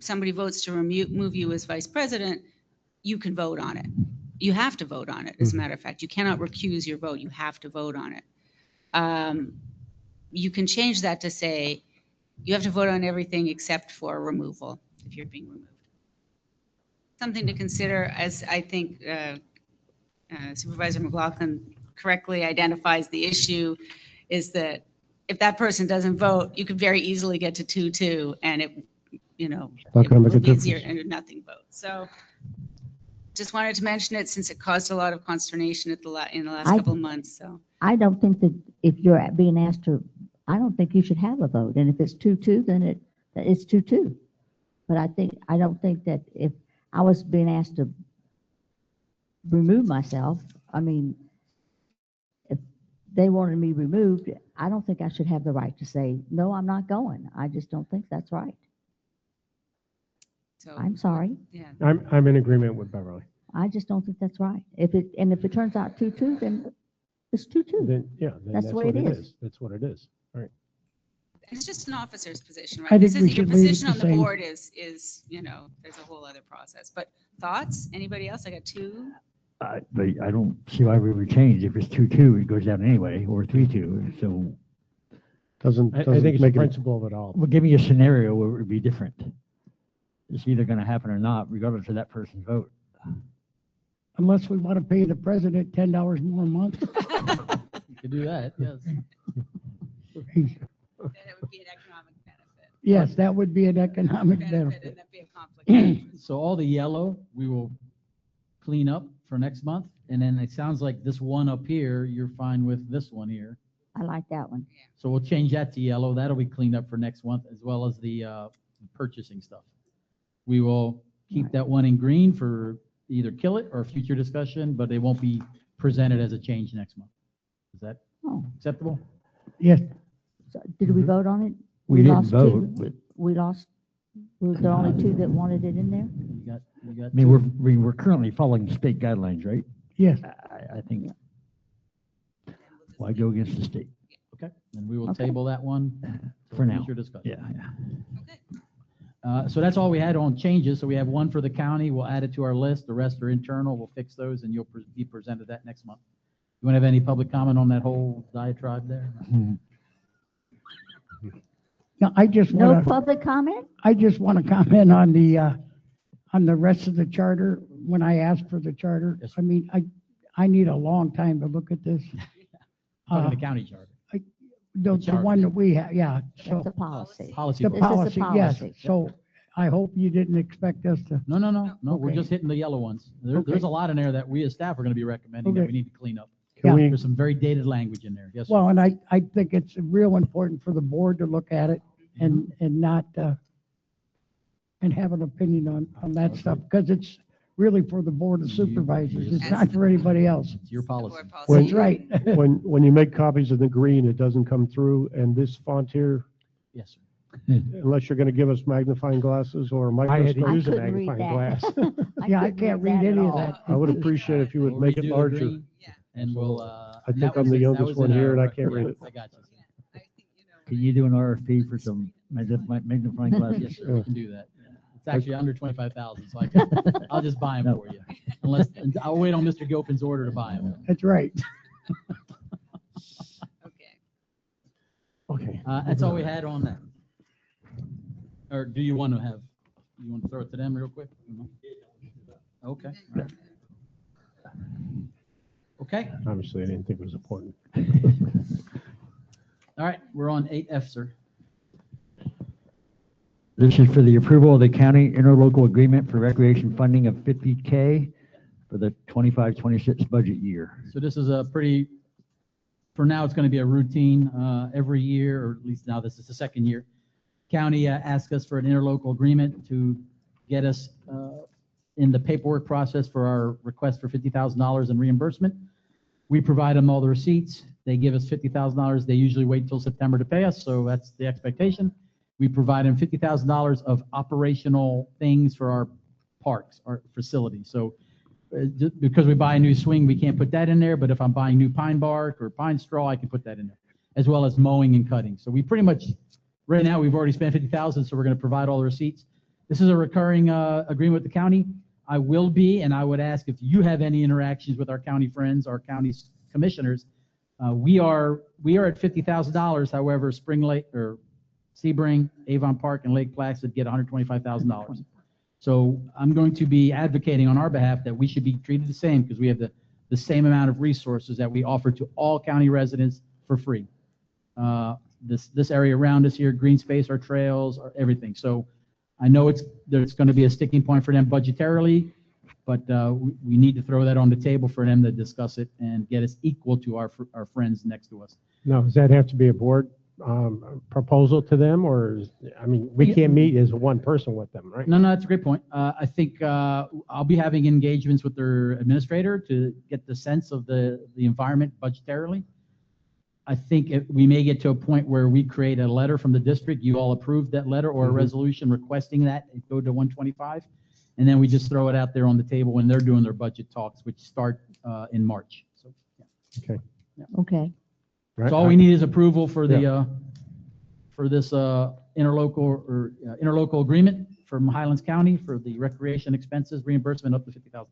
somebody votes to move you as vice president, you can vote on it. You have to vote on it, as a matter of fact. You cannot recuse your vote. You have to vote on it. You can change that to say you have to vote on everything except for removal if you're being removed. Something to consider, as I think Supervisor McLaughlin correctly identifies the issue, is that if that person doesn't vote, you could very easily get to 2-2, and it Not gonna make a would be zero difference. and nothing vote. So just wanted to mention it since it caused a lot of consternation in the last I- couple of months. So I don't think that if you're being asked to, I don't think you should have a vote. And if it's 2-2, then it's 2-2. But I don't think that if I was being asked to remove myself, I mean, if they wanted me removed, I don't think I should have the right to say, no, I'm not going. I just don't think that's right. I'm sorry. Yeah. I'm in agreement with Beverly. I just don't think that's right. If it turns out 2-2, then it's 2-2. Then That's the way what it is. That's what it is. All right. it's just an officer's position, I right? think This we isn't your should leave it position the on the same. board is, there's a whole other process. But thoughts? Anybody else? I got 2. But I don't see why we would change. If it's 2-2, it goes down anyway, or 3-2. So, Doesn't I think it's the make it- principle of it all. well, give me a scenario where it would be different. It's either going to happen or not, regardless of that person's vote. Unless we want to pay the president $10 more a month. You could do that, yes. Then it would be an economic benefit. Yes, that would be an economic And benefit. that'd be a conflict. of interest. So all the yellow, we will clean up for next month. And then it sounds like this one up here, you're fine with this one here. I like that one. So we'll change that to yellow. That'll be cleaned up for next month, as well as the purchasing stuff. We will keep that one in green for either kill it or future discussion, but it won't be presented as a change next month. Is that acceptable? Yes. So, did we vote on it? We didn't lost vote, two. but- We lost, was there only 2 that wanted it in there? You got I mean, we're currently following state guidelines, right? Yes. I think, why go against the state? Okay, and we will Okay. table that one For now. future discussion. Yeah. So that's all we had on changes. So we have one for the county. We'll add it to our list. The rest are internal. We'll fix those and you'll be presented that next month. You want to have any public comment on that whole diatribe there? No, I just No want to, public comment? I just want to comment on the rest of the charter. when I asked for the charter, I mean, I need a long time to look at this. Talking Uh, the county charter. The charter. one that we have, yeah, so. It's a policy. Policy. The book. policy, yes. policy. So I hope you didn't expect us to. No, we're Okay. just hitting the yellow ones. There's Okay. a lot in there that we as staff are going to be recommending that Okay. we need to clean up. Yeah. There's some very dated language in there. Yes, sir. Well, and I think it's real important for the board to look at it and not, and have an opinion on that stuff, because it's really for the board of supervisors. It's not for anybody else. It's your policy. That's right. When you make copies of the green, it doesn't come through, and this font here, Yes, sir. unless you're gonna give us magnifying glasses or I had to microscopes. use a couldn't read magnifying that. glass. Yeah, I can't read at any of all. that. I would appreciate if you would We'll make it redo the larger. green, And we'll, I think I'm the youngest one here and I can't read it. I got you. Can you do an RFP for some magnifying glasses? Yes, sir, we can do that. It's actually under 25,000, so I'll just buy them for you. Unless, I'll wait on Mr. Gilpin's order to buy them. That's right. Okay. That's all we had on that. Or do you want to throw it to them real quick? Okay. all right. Okay, Obviously, I didn't think it was important. all right, we're on 8F, sir. This is for the approval of the county interlocal agreement for recreation funding of $50K for the 25-26 budget year. So this is a pretty, for now, it's going to be a routine every year, or at least now this is the second year. County asked us for an interlocal agreement to get us in the paperwork process for our request for $50,000 in reimbursement. We provide them all the receipts. They give us $50,000. They usually wait till September to pay us, so that's the expectation. We provide them $50,000 of operational things for our parks, our facilities. So just because we buy a new swing, we can't put that in there, but if I'm buying new pine bark or pine straw, I can put that in there, as well as mowing and cutting. So we pretty much, right now, we've already spent $50,000, so we're going to provide all the receipts. This is a recurring agreement with the county. I will be, and I would ask if you have any interactions with our county friends, our county commissioners. We are at $50,000. However, Spring Lake or Sebring, Avon Park, and Lake Placid get $125,000. So I'm going to be advocating on our behalf that we should be treated the same because we have the same amount of resources that we offer to all county residents for free. This area around us here, green space, our trails, everything. So I know there's going to be a sticking point for them budgetarily, but we need to throw that on the table for them to discuss it and get us equal to our friends next to us. Now, does that have to be a board proposal to them, or, I mean, we can't meet as one person with them, right? No, that's a great point. I think I'll be having engagements with their administrator to get the sense of the environment budgetarily. I think we may get to a point where we create a letter from the district, you all approve that letter, or a resolution requesting that it go to 125, and then we just throw it out there on the table when they're doing their budget talks, which start in March. So, yeah. Okay. Okay. Right. So all we need is approval for the for this interlocal agreement from Highlands County for the recreation expenses reimbursement up to $50,000.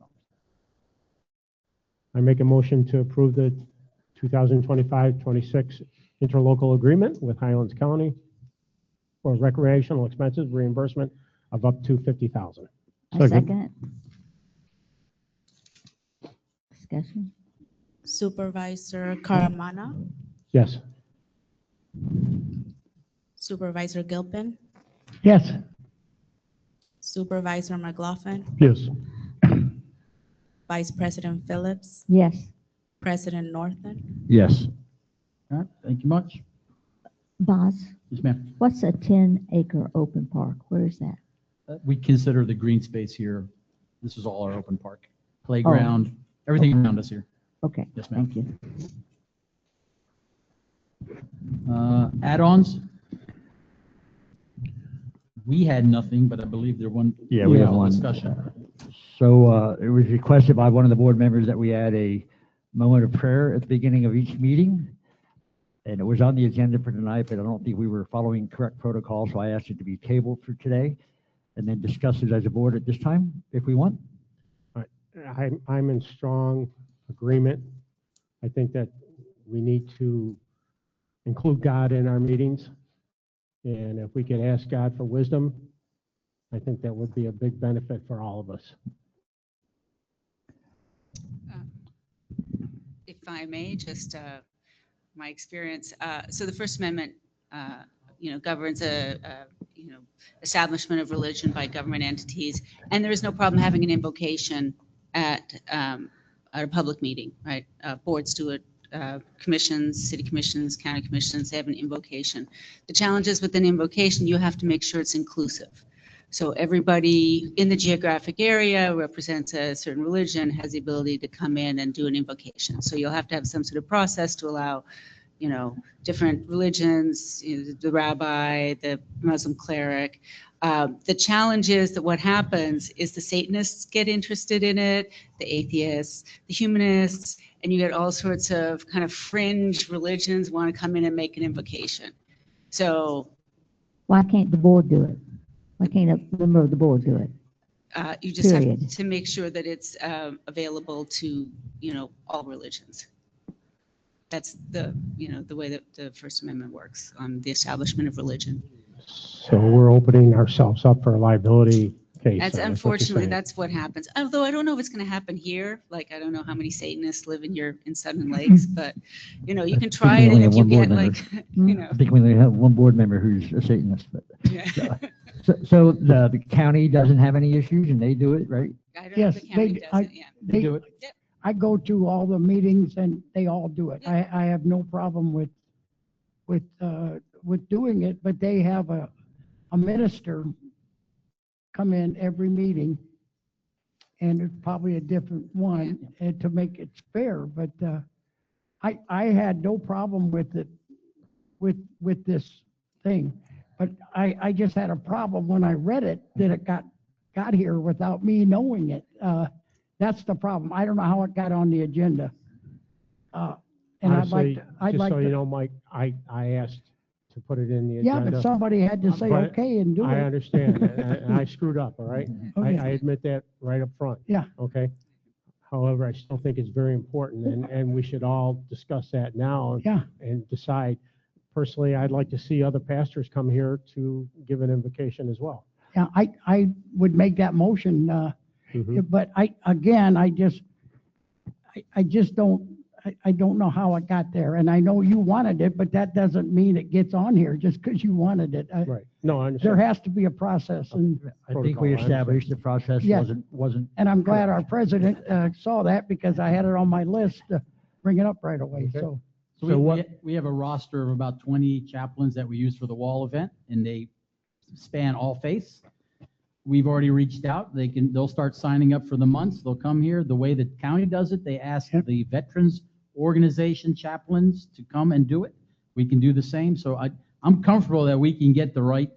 I make a motion to approve the 2025-26 interlocal agreement with Highlands County for recreational expenses reimbursement of up to $50,000. I second it. Discussion? Supervisor Caramana, Yes. Supervisor Gilpin, Yes. Supervisor McLaughlin, Yes. Vice President Phillips, Yes. President Northen. Yes. All right, thank you much. Boz, Yes, ma'am. what's a 10-acre open park? Where is that? We consider the green space here. This is all our open park, playground, everything around us here. Okay. Yes, ma'am. Thank you. Add-ons. We had nothing, but I believe there one. Yeah, we have one. Discussion. So it was requested by one of the board members that we add a moment of prayer at the beginning of each meeting. And it was on the agenda for tonight, but I don't think we were following correct protocol, so I asked it to be tabled for today and then discuss it as a board at this time, if we want. I'm in strong agreement. I think that we need to include God in our meetings. And if we could ask God for wisdom, I think that would be a big benefit for all of us. if I may, just my experience. So the First Amendment, governs establishment of religion by government entities, and there is no problem having an invocation at a public meeting, right? Boards do it, commissions, city commissions, county commissions, they have an invocation. The challenge is with an invocation, you have to make sure it's inclusive. So everybody in the geographic area who represents a certain religion has the ability to come in and do an invocation. So you'll have to have some sort of process to allow, different religions, the rabbi, the Muslim cleric. The challenge is that what happens is the Satanists get interested in it, the atheists, the humanists, and you get all sorts of kind of fringe religions want to come in and make an invocation. So Why can't the board do it? Why can't a member of the board do it? you just have Period. to make sure that it's available to, all religions. That's the way that the First Amendment works on the establishment of religion. So we're opening ourselves up for a liability case. That's then, is what you're unfortunately, saying. that's what happens. Although I don't know if it's going to happen here. Like, I don't know how many Satanists live in Southern Lakes, but, you can try it. And if you get like, I think we only have one board member who's a Satanist, but. Yeah. So the county doesn't have any issues and they do it, right? I don't know Yes, if the county does it, yeah. they do it. I go to all the meetings and they all do it. I have no problem with doing it, but they have a minister come in every meeting, and it's probably a different one and to make it fair. But I had no problem with it with this thing, but I just had a problem when I read it that it got here without me knowing it. That's the problem. I don't know how it got on the agenda. And Honestly, I'd just like so to. you know, Mike, I asked to put it in the Yeah, agenda. but somebody had to say But okay and do it. I understand, and I screwed up, all right? Okay. I admit that right up front. Yeah. Okay? However, I still think it's very important, and we should all discuss that now. Yeah. And decide. Personally, I'd like to see other pastors come here to give an invocation as well. Yeah, I would make that motion, but I just don't know how it got there. And I know you wanted it, but that doesn't mean it gets on here just because you wanted it. Right. No, I There understand. has to be a process, and I think we established the process Yes. wasn't. and I'm glad our president saw that because I had it on my list to bring it up right away, so. So we have a roster of about 20 chaplains that we use for the wall event, and they span all faiths. We've already reached out. They'll start signing up for the months. They'll come here. The way the county does it, they ask the veterans organization chaplains to come and do it. We can do the same. So I'm comfortable that we can get the right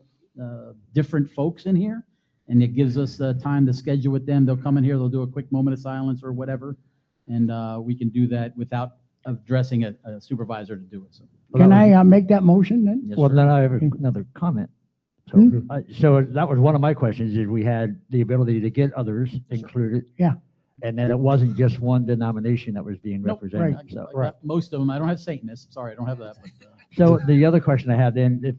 different folks in here, and it gives us time to schedule with them. They'll come in here. They'll do a quick moment of silence or whatever, and we can do that without addressing a supervisor to do it. So. Can I make that motion then? Yes, Well, sir. then I have another comment. So that was one of my questions, is we had the ability to get others included. Yeah. And then it wasn't just one denomination that was being Nope, represented. right. So, I got most of them. I don't have Satanists. Sorry, I don't have that. But, so the other question I have then, if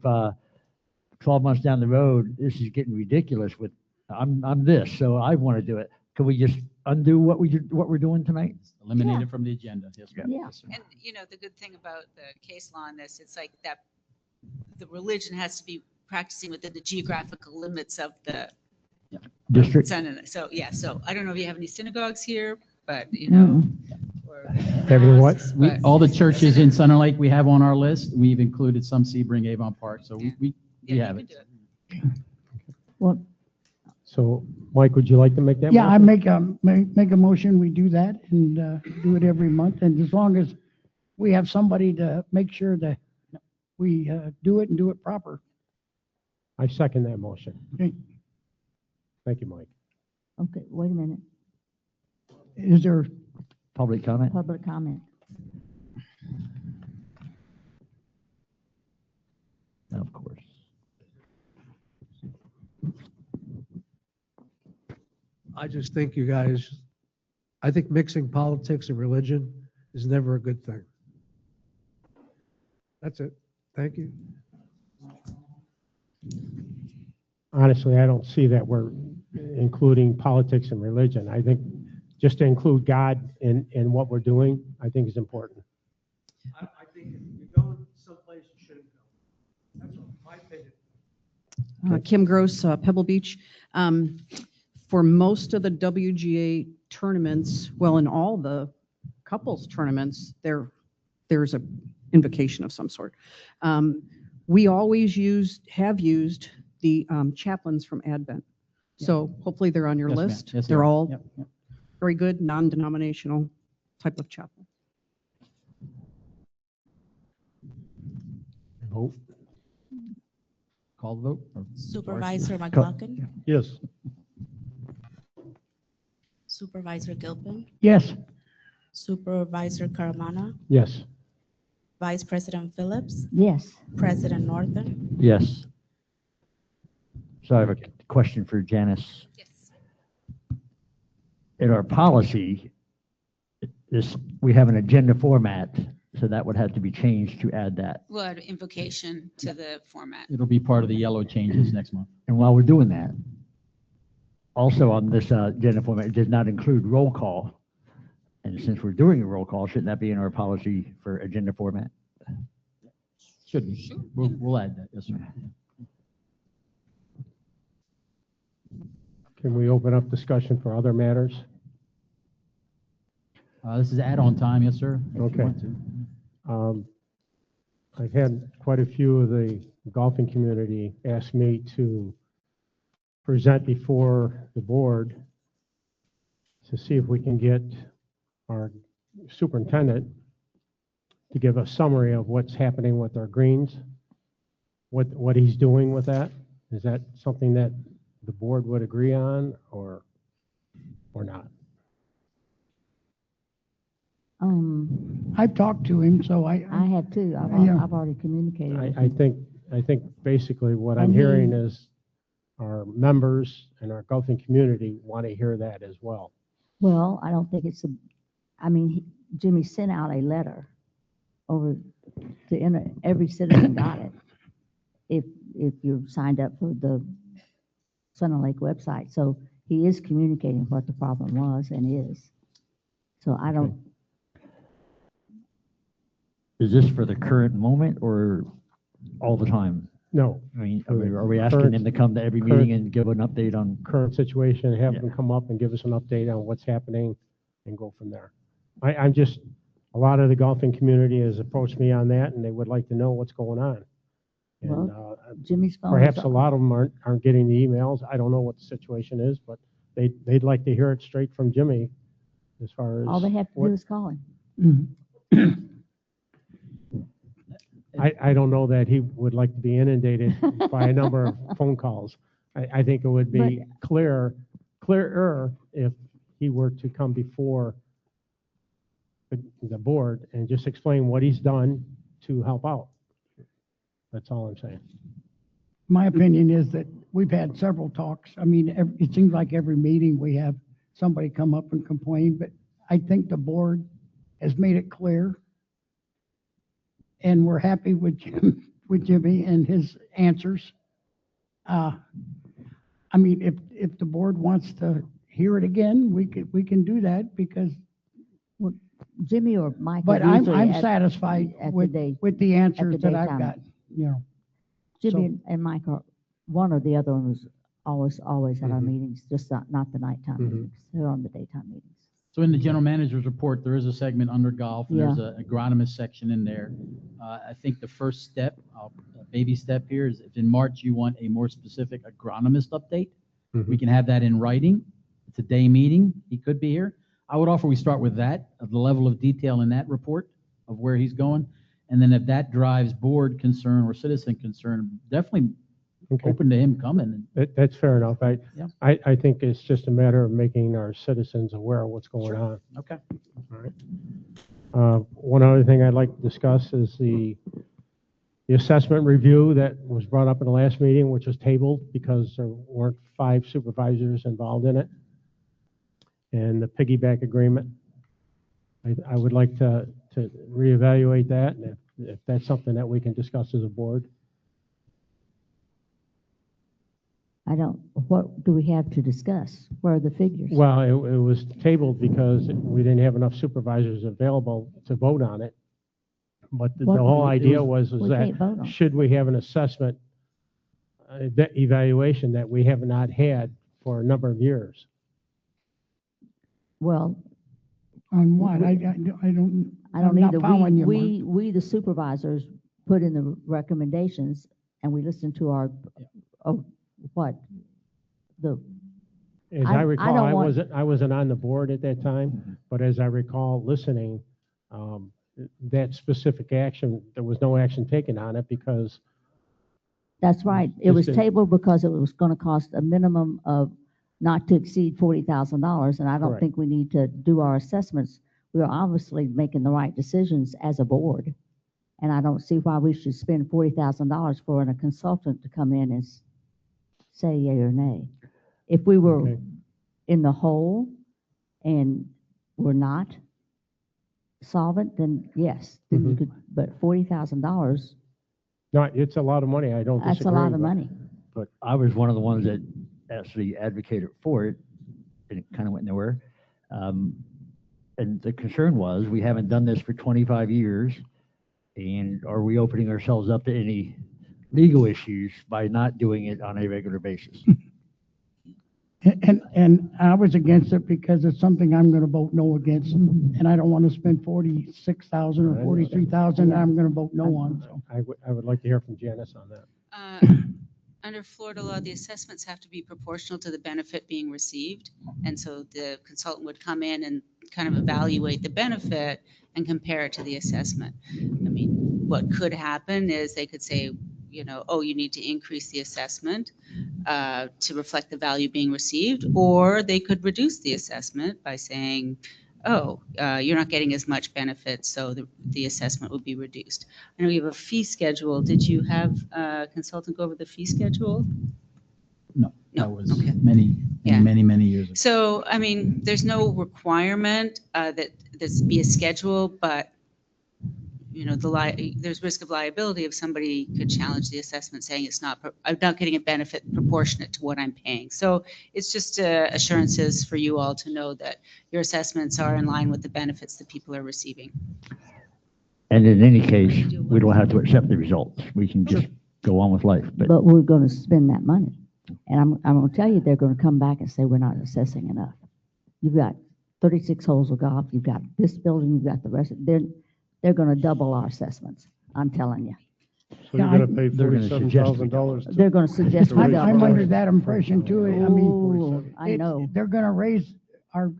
12 months down the road, this is getting ridiculous with, I'm this, so I want to do it. Can we just undo what we're doing tonight? eliminate it from the agenda. Yes, sir. Yeah. Yes, sir. And, the good thing about the case law on this, it's like that the religion has to be practicing within the geographical limits of the District. So, yeah, so I don't know if you have any synagogues here, but, or Everyone, mosques, We, but- all the churches in Thunder Lake we have on our list. We've included some Sebring, Avon Park, so we Yeah, have you it. can do it. Well, so Mike, would you like to make that? yeah, I motion? make a motion, we do that and do it every month. And as long as we have somebody to make sure that we do it and do it proper. I second that motion. Okay. Thank you, Mike. Okay, wait a minute. Is there Public comment? Public comment. Of course. I just think you guys, I think mixing politics and religion is never a good thing. That's it. Thank you. Honestly, I don't see that we're including politics and religion. I think just to include God in what we're doing, I think is important. I think if you go someplace you shouldn't go. That's my opinion. Kim Gross, Pebble Beach. For most of the WGA tournaments, well, in all the couples tournaments, there's a invocation of some sort. We always have used the chaplains from Advent. So hopefully they're on your Yes, ma'am. list. Yes, they They're are. all Yep, yep. very good, non-denominational type of chaplain. Vote. Call the vote. Supervisor McLaughlin, Yes. Supervisor Gilpin, Yes. Supervisor Caramana, Yes. Vice President Phillips, Yes. President Northern. Yes. So I have a question for Janice. In our policy, we have an agenda format, so that would have to be changed to add that. We'll add invocation to the format. It'll be part of the yellow changes next month. And while we're doing that, also on this agenda format, it does not include roll call. And since we're doing a roll call, shouldn't that be in our policy for agenda format? Should be. We'll add that, yes, sir. Can we open up discussion for other matters? This is add-on time, yes, sir. if you Okay. want to. I've had quite a few of the golfing community ask me to present before the board to see if we can get our superintendent to give a summary of what's happening with our greens, what he's doing with that. Is that something that the board would agree on or not? I've talked to him, so I have too. Yeah. I've already communicated. with I him. think basically what I'm And hearing he- is our members and our golfing community want to hear that as well. Well, I don't think it's Jimmy sent out a letter over to every citizen got it. If you signed up for the Sun and Lake website. So he is communicating what the problem was and is. So I don't, Is this for the current moment or all the time? No. I mean, For the are we asking current- them to come to every current- meeting and give an update on? Current situation, have Yeah. them come up and give us an update on what's happening and go from there. I'm just, a lot of the golfing community has approached me on that and they would like to know what's going on. And well, Jimmy's phone. perhaps is a lot of them aren't getting the emails. I don't know what the situation is, but they'd like to hear it straight from Jimmy as far as. All they have to what- do is call him. I don't know that he would like to be inundated by a number of phone calls. I think it would be clearer if he were to come before the board and just explain what he's done to help out. That's all I'm saying. my opinion is that we've had several talks. I mean, it seems like every meeting we have somebody come up and complain, but I think the board has made it clear. And we're happy with Jimmy and his answers. I mean, if the board wants to hear it again, we can do that because. Jimmy or Mike. But are I'm usually satisfied at with the answers that I've daytime. got, you know. Jimmy So- and Mike are, one or the other one was always at our Mhm. meetings, just not the nighttime Mhm. meetings. They're on the daytime meetings. So in the general manager's report, there is a segment under golf, and there's Yeah. an agronomist section in there. I think the first step, baby step here is if in March you want a more specific agronomist update, we can have that in writing. It's a day meeting. He could be here. I would offer we start with that, of the level of detail in that report of where he's going. And then if that drives board concern or citizen concern, definitely open to him coming. That's fair enough. Yeah. I think it's just a matter of making our citizens aware of what's going on. Okay. All right. One other thing I'd like to discuss is the assessment review that was brought up in the last meeting, which was tabled because there weren't 5 supervisors involved in it. And the piggyback agreement. I would like to reevaluate that, and if that's something that we can discuss as a board. what do we have to discuss? Where are the figures? Well, it was tabled because we didn't have enough supervisors available to vote on it. But the What- whole it idea was- was we that can't vote on it. should we have an assessment evaluation that we have not had for a number of years? Well, On what? I don't. I'm not either. following you, Mark. We, the supervisors, put in the recommendations and we listened to our, what? As I I recall, don't want- I wasn't on the board at that time, but as I recall listening, that specific action, there was no action taken on it because That's right. It was Just in- tabled because it was going to cost a minimum of not to exceed $40,000. And I don't Correct. think we need to do our assessments. We are obviously making the right decisions as a board. And I don't see why we should spend $40,000 for a consultant to come in and say yea or nay. If we were Okay. in the hole and we're not solvent, then yes, then you Mhm. could, but $40,000, no, it's a lot of money. I don't disagree. that's a lot of but- money. But I was one of the ones that actually advocated for it, and it kind of went nowhere. And the concern was, we haven't done this for 25 years, and are we opening ourselves up to any legal issues by not doing it on a regular basis? And I was against it because it's something I'm gonna vote no against, and I don't wanna spend 46,000 or 43,000, I'm gonna vote no on, so. I would like to hear from Janice on that. Under Florida law, the assessments have to be proportional to the benefit being received. And so the consultant would come in and kind of evaluate the benefit and compare it to the assessment. I mean, what could happen is they could say, oh, you need to increase the assessment to reflect the value being received, or they could reduce the assessment by saying, oh, you're not getting as much benefit, so the assessment would be reduced. I know you have a fee schedule. Did you have a consultant go over the fee schedule? No, No, that was okay. many, many years ago. So, I mean, there's no requirement that this be a schedule, but, there's risk of liability if somebody could challenge the assessment saying I'm not getting a benefit proportionate to what I'm paying. So it's just assurances for you all to know that your assessments are in line with the benefits that people are receiving. And in any case, we don't have to accept the results. We can just go on with life. But we're going to spend that money. And I'm going to tell you, they're going to come back and say, we're not assessing enough. You've got 36 holes of golf, you've got this building, you've got the rest. They're going to double our assessments. I'm telling you. So you're gonna pay They're gonna suggest we $47,000. They're going to suggest we I'm double. under that impression too. I mean, Ooh, I know. they're gonna raise our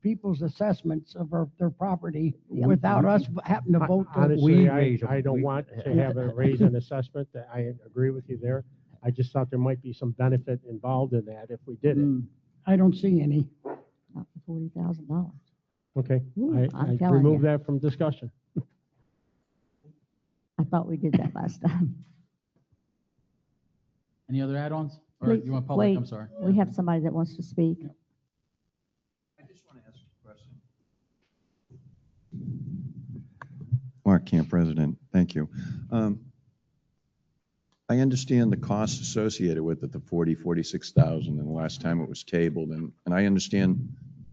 people's assessments of their property without us having to vote. Honestly, raise them. I don't want to have a raise in assessment. I agree with you there. I just thought there might be some benefit involved in that if we did it. I don't see any. Not for $40,000. Okay, Ooh, I'm I telling remove you. that from discussion. I thought we did that last time. Any other add-ons? Or Please, you want public? wait. I'm sorry. We have somebody that wants to speak. I just want to ask a question. Mark Camp, President. Thank you. I understand the costs associated with it, the 46,000, and the last time it was tabled, and I understand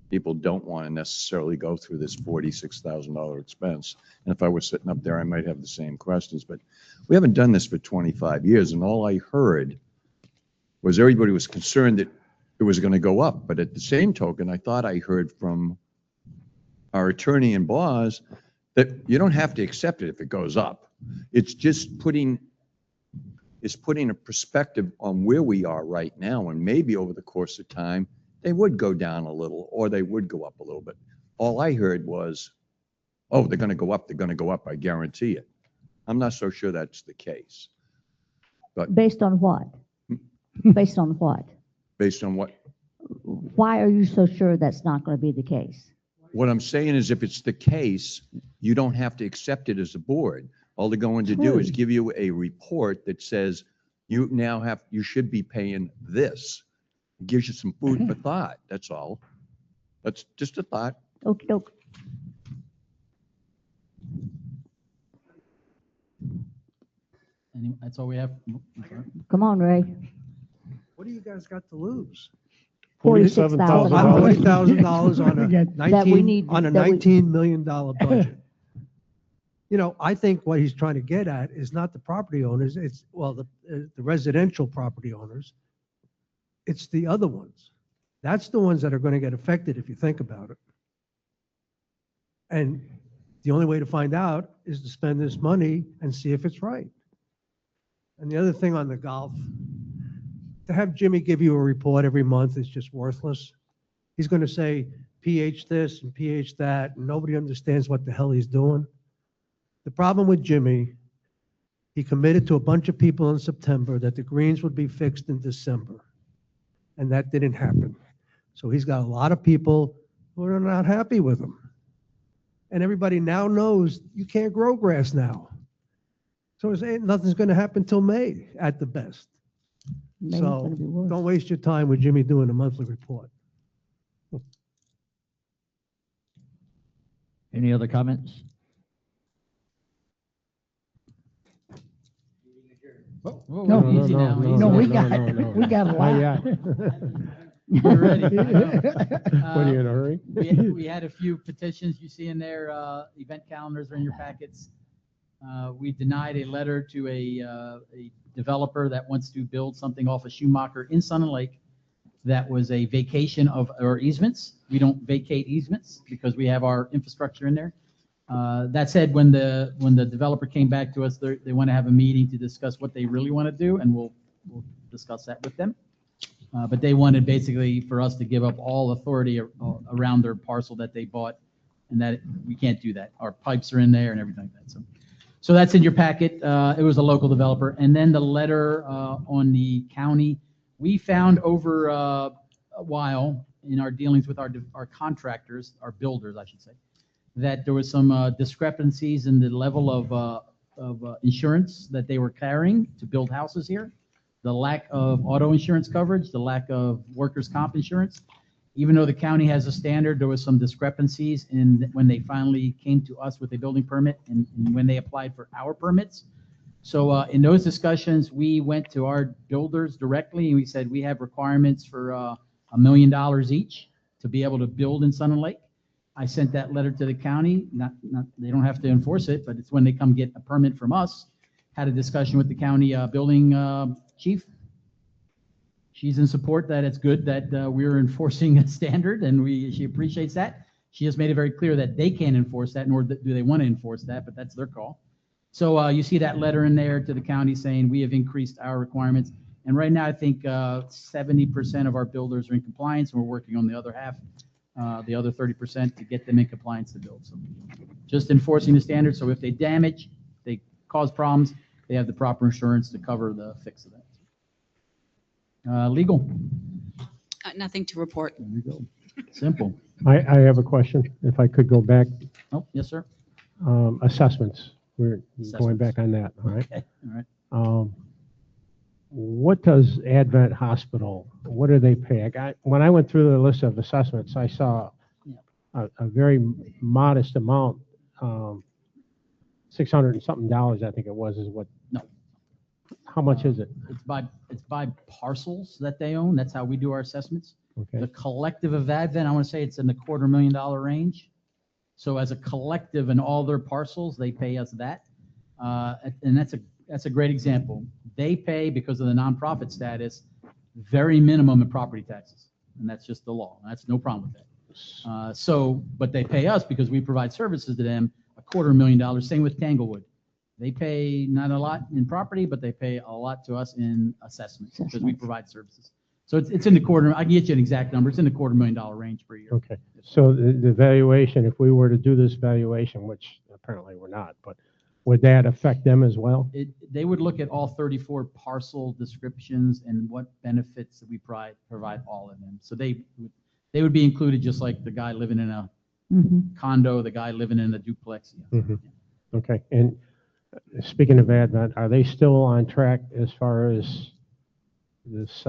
people don't want to necessarily go through this $46,000 expense. And if I was sitting up there, I might have the same questions, but we haven't done this for 25 years, and all I heard was everybody was concerned that it was going to go up. But at the same token, I thought I heard from our attorney and boss that you don't have to accept it if it goes up. It's just putting a perspective on where we are right now, and maybe over the course of time, they would go down a little, or they would go up a little bit. All I heard was, oh, they're going to go up, I guarantee it. I'm not so sure that's the case. But Based on what? Based on what? based on what Why are you so sure that's not going to be the case? What I'm saying is if it's the case, you don't have to accept it as a board. All they're going to do is True. give you a report that says you should be paying this. It gives you some food for thought, that's all. That's just a thought. Okey doke. That's all we have. I'm sorry. Come on, Ray. What do you guys got to lose? $46,000. $40,000 on a That we 19, need- on a that we- $19 million budget. You know, I think what he's trying to get at is not the property owners, it's, well, the residential property owners. It's the other ones. That's the ones that are going to get affected if you think about it. And the only way to find out is to spend this money and see if it's right. And the other thing on the golf, to have Jimmy give you a report every month is just worthless. He's going to say pH this and pH that, and nobody understands what the hell he's doing. The problem with Jimmy, he committed to a bunch of people in September that the greens would be fixed in December. And that didn't happen. So he's got a lot of people who are not happy with him. And everybody now knows you can't grow grass now. So it's, nothing's going to happen till May at the best. May's So gonna be worse. don't waste your time with Jimmy doing a monthly report. Any other comments? No, easy now. No, we got a lot. We're ready. What are you in a hurry? We had a few petitions you see in there, event calendars are in your packets. We denied a letter to a developer that wants to build something off of Schumacher in Sun and Lake that was a vacation of our easements. We don't vacate easements because we have our infrastructure in there. That said, when the developer came back to us, they want to have a meeting to discuss what they really want to do, and we'll discuss that with them. But they wanted basically for us to give up all authority around their parcel that they bought, and that we can't do that. Our pipes are in there and everything like that. So that's in your packet. It was a local developer. And then the letter on the county, we found over a while in our dealings with our contractors, our builders, I should say, that there was some discrepancies in the level of insurance that they were carrying to build houses here. The lack of auto insurance coverage, the lack of workers' comp insurance. Even though the county has a standard, there was some discrepancies in when they finally came to us with a building permit and when they applied for our permits. So in those discussions, we went to our builders directly and we said, we have requirements for $1 million each to be able to build in Sun and Lake. I sent that letter to the county. They don't have to enforce it, but it's when they come get a permit from us. Had a discussion with the county building chief. She's in support that it's good that we're enforcing a standard, and she appreciates that. She has made it very clear that they can't enforce that, nor do they want to enforce that, but that's their call. So you see that letter in there to the county saying we have increased our requirements. And right now, I think 70% of our builders are in compliance, and we're working on the other half, the other 30% to get them in compliance to build. So just enforcing the standards. So if they damage, they cause problems, they have the proper insurance to cover the fix of that. Legal. Nothing to report. There we go. Simple. I have a question, if I could go back. Oh, yes, sir. Assessments, we're going back on that, all right? Okay, all right. What does Advent Hospital, what do they pay? When I went through the list of assessments, I saw a very modest amount, 600 and something dollars, I think it was, is what. No. How much is it? It's by parcels that they own. That's how we do our assessments. Okay. The collective of Advent, I want to say it's in the $250,000 range. So as a collective in all their parcels, they pay us that. And that's a great example. They pay, because of the nonprofit status, very minimum in property taxes. And that's just the law. That's no problem with that. But they pay us because we provide services to them, $250,000. Same with Tanglewood. They pay not a lot in property, but they pay a lot to us in assessments because we provide services. So it's in the quarter. I can get you an exact number. It's in the $250,000 range per year. Okay. So the valuation, if we were to do this valuation, which apparently we're not, but would that affect them as well? They would look at all 34 parcel descriptions and what benefits that we provide all of them. So they would be included just like the guy living in a condo, the guy living in a duplex. Yeah. Okay. And speaking of Advent, are they still on track as far as this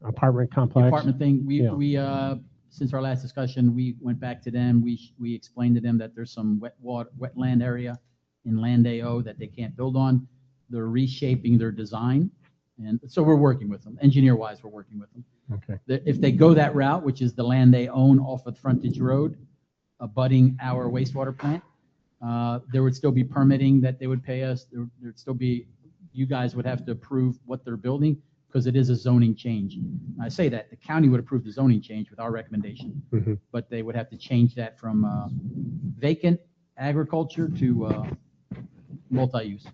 apartment complex? The apartment thing, we since our last discussion, we went back to them. We explained to them that there's some wetland area in Land AO that they can't build on. They're reshaping their design And so we're working with them. Engineer-wise, we're working with them. Okay. If they go that route, which is the land they own off of Frontage Road, abutting our wastewater plant, there would still be permitting that they would pay us. There'd still be, you guys would have to approve what they're building because it is a zoning change. And I say that, the county would approve the zoning change with our recommendation, Mhm. but they would have to change that from vacant agriculture to multi-use.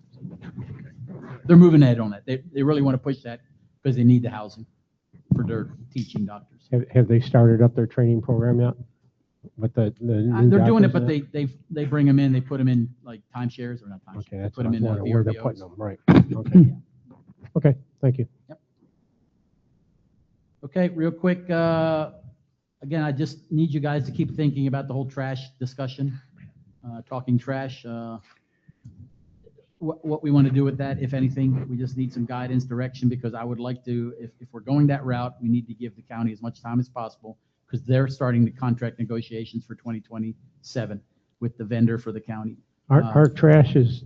They're moving ahead on that. They really want to push that because they need the housing for their teaching doctors. Have they started up their training program yet? With the new They're doing it, doctors but there? they bring them in, they put them in like timeshares or not timeshares. Okay, They that's put what them I was in wondering, where they're VRBOs. putting them, right. Okay. Okay, thank you. Okay, real quick, again, I just need you guys to keep thinking about the whole trash discussion, talking trash. What we want to do with that, if anything, we just need some guidance, direction, because I would like to, if we're going that route, we need to give the county as much time as possible because they're starting the contract negotiations for 2027 with the vendor for the county. Our trash is,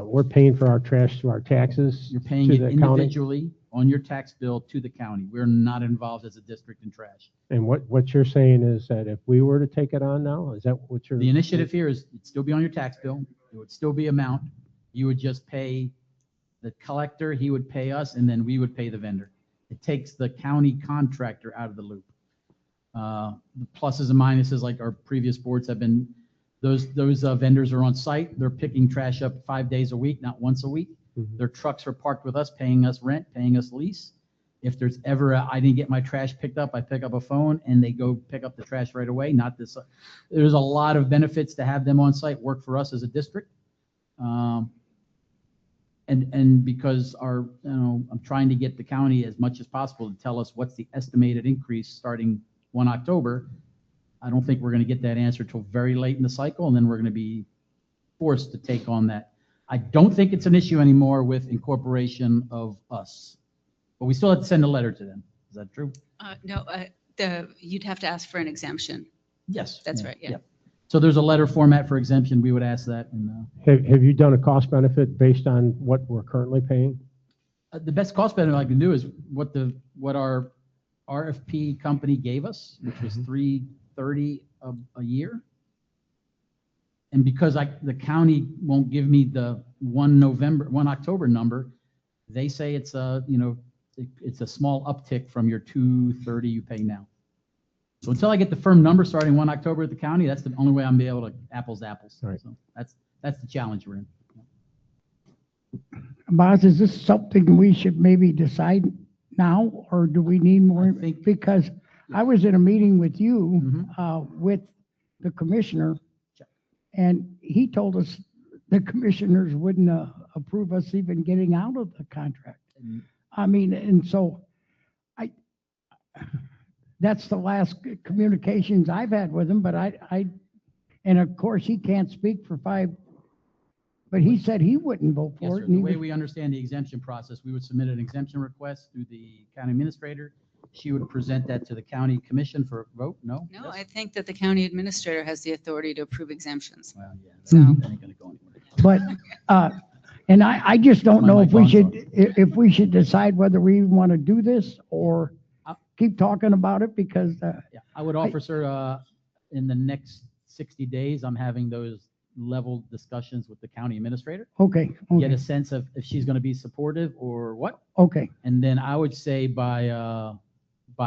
we're paying for our trash through our taxes. You're paying to it the county. individually on your tax bill to the county. We're not involved as a district in trash. And what you're saying is that if we were to take it on now, is that what you're? The initiative here is it'd still be on your tax bill. It would still be amount. You would just pay the collector, he would pay us, and then we would pay the vendor. It takes the county contractor out of the loop. The pluses and minuses, like our previous boards have been, those vendors are on site. They're picking trash up 5 days a week, not once a week. Their trucks are parked with us, paying us rent, paying us lease. If there's ever I didn't get my trash picked up, I pick up a phone and they go pick up the trash right away. Not this. There's a lot of benefits to have them on site, work for us as a district. And because I'm trying to get the county as much as possible to tell us what's the estimated increase starting 1 October. I don't think we're going to get that answer till very late in the cycle, and then we're going to be forced to take on that. I don't think it's an issue anymore with incorporation of us, but we still have to send a letter to them. Is that true? No, you'd have to ask for an exemption. Yes. That's right, yeah. So there's a letter format for exemption. We would ask that. And Have you done a cost benefit based on what we're currently paying? the best cost benefit I can do is what our RFP company gave us, which was $330 a year. And because the county won't give me the 1 October number, they say it's a small uptick from your $230 you pay now. So until I get the firm number starting 1 October at the county, that's the only way I'm be able to apples to apples. Right. So that's the challenge we're in. Boz, is this something we should maybe decide now, or do we need more? Because I was in a meeting with you, with the commissioner, and he told us the commissioners wouldn't approve us even getting out of the contract. I mean, and so that's the last communications I've had with him, but and of course, he can't speak for but he said he wouldn't vote Yes, for sir. it. The and way he we understand the exemption process, we would submit an exemption request through the county administrator. She would present that to the county commission for a vote. No? No, I think that the county administrator has the authority to approve exemptions. Well, yeah. So, That ain't gonna go anywhere. But, and I just don't My know mic if we on, should, if we should decide whether we want to do this or keep talking about it because, Yeah, I would offer, sir, in the next 60 days, I'm having those level discussions with the county administrator. okay, Get okay, a sense of if she's going to be supportive or what. okay. And then I would say by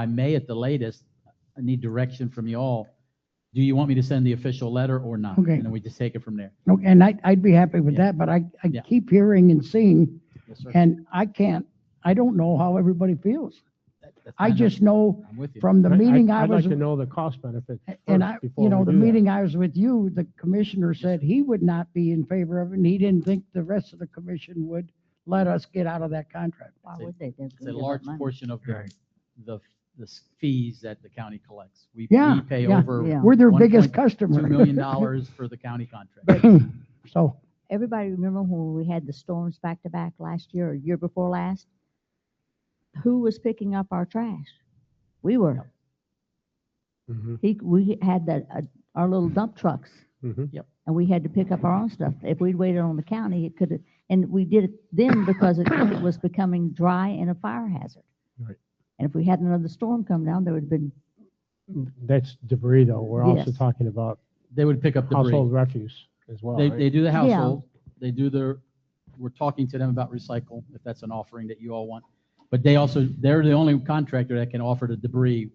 May at the latest, I need direction from you all. Do you want me to send the official letter or not? Okay. And then we just take it from there. Okay, and I'd be happy with that, but I Yeah. keep hearing and seeing, Yes, sir. and I don't know how everybody feels. That's I fine. just know I'm with you. from the meeting I I'd was. like to know the cost benefit And first I, before we the do that. meeting I was with you, the commissioner said he would not be in favor of it, and he didn't think the rest of the commission would let us get out of that contract. Why would they? They're It's gonna a give up large money. portion of the fees that the county collects. We Yeah, pay yeah, over yeah. We're their biggest $1.2 customer. million for the county contract. So, Everybody remember when we had the storms back to back last year or year before last? Who was picking up our trash? We were. We had our little dump trucks. Mhm. Yep. And we had to pick up our own stuff. If we'd waited on the county, it could have, And we did it then because it was becoming dry and a fire hazard. Right. And if we had another storm come down, there would have been, That's debris, though. We're also Yes. talking about They would pick up debris. household refuse as well, They, right? they do the Yeah. household, they do we're talking to them about recycle, if that's an offering that you all want. But they're the only contractor that can offer the debris,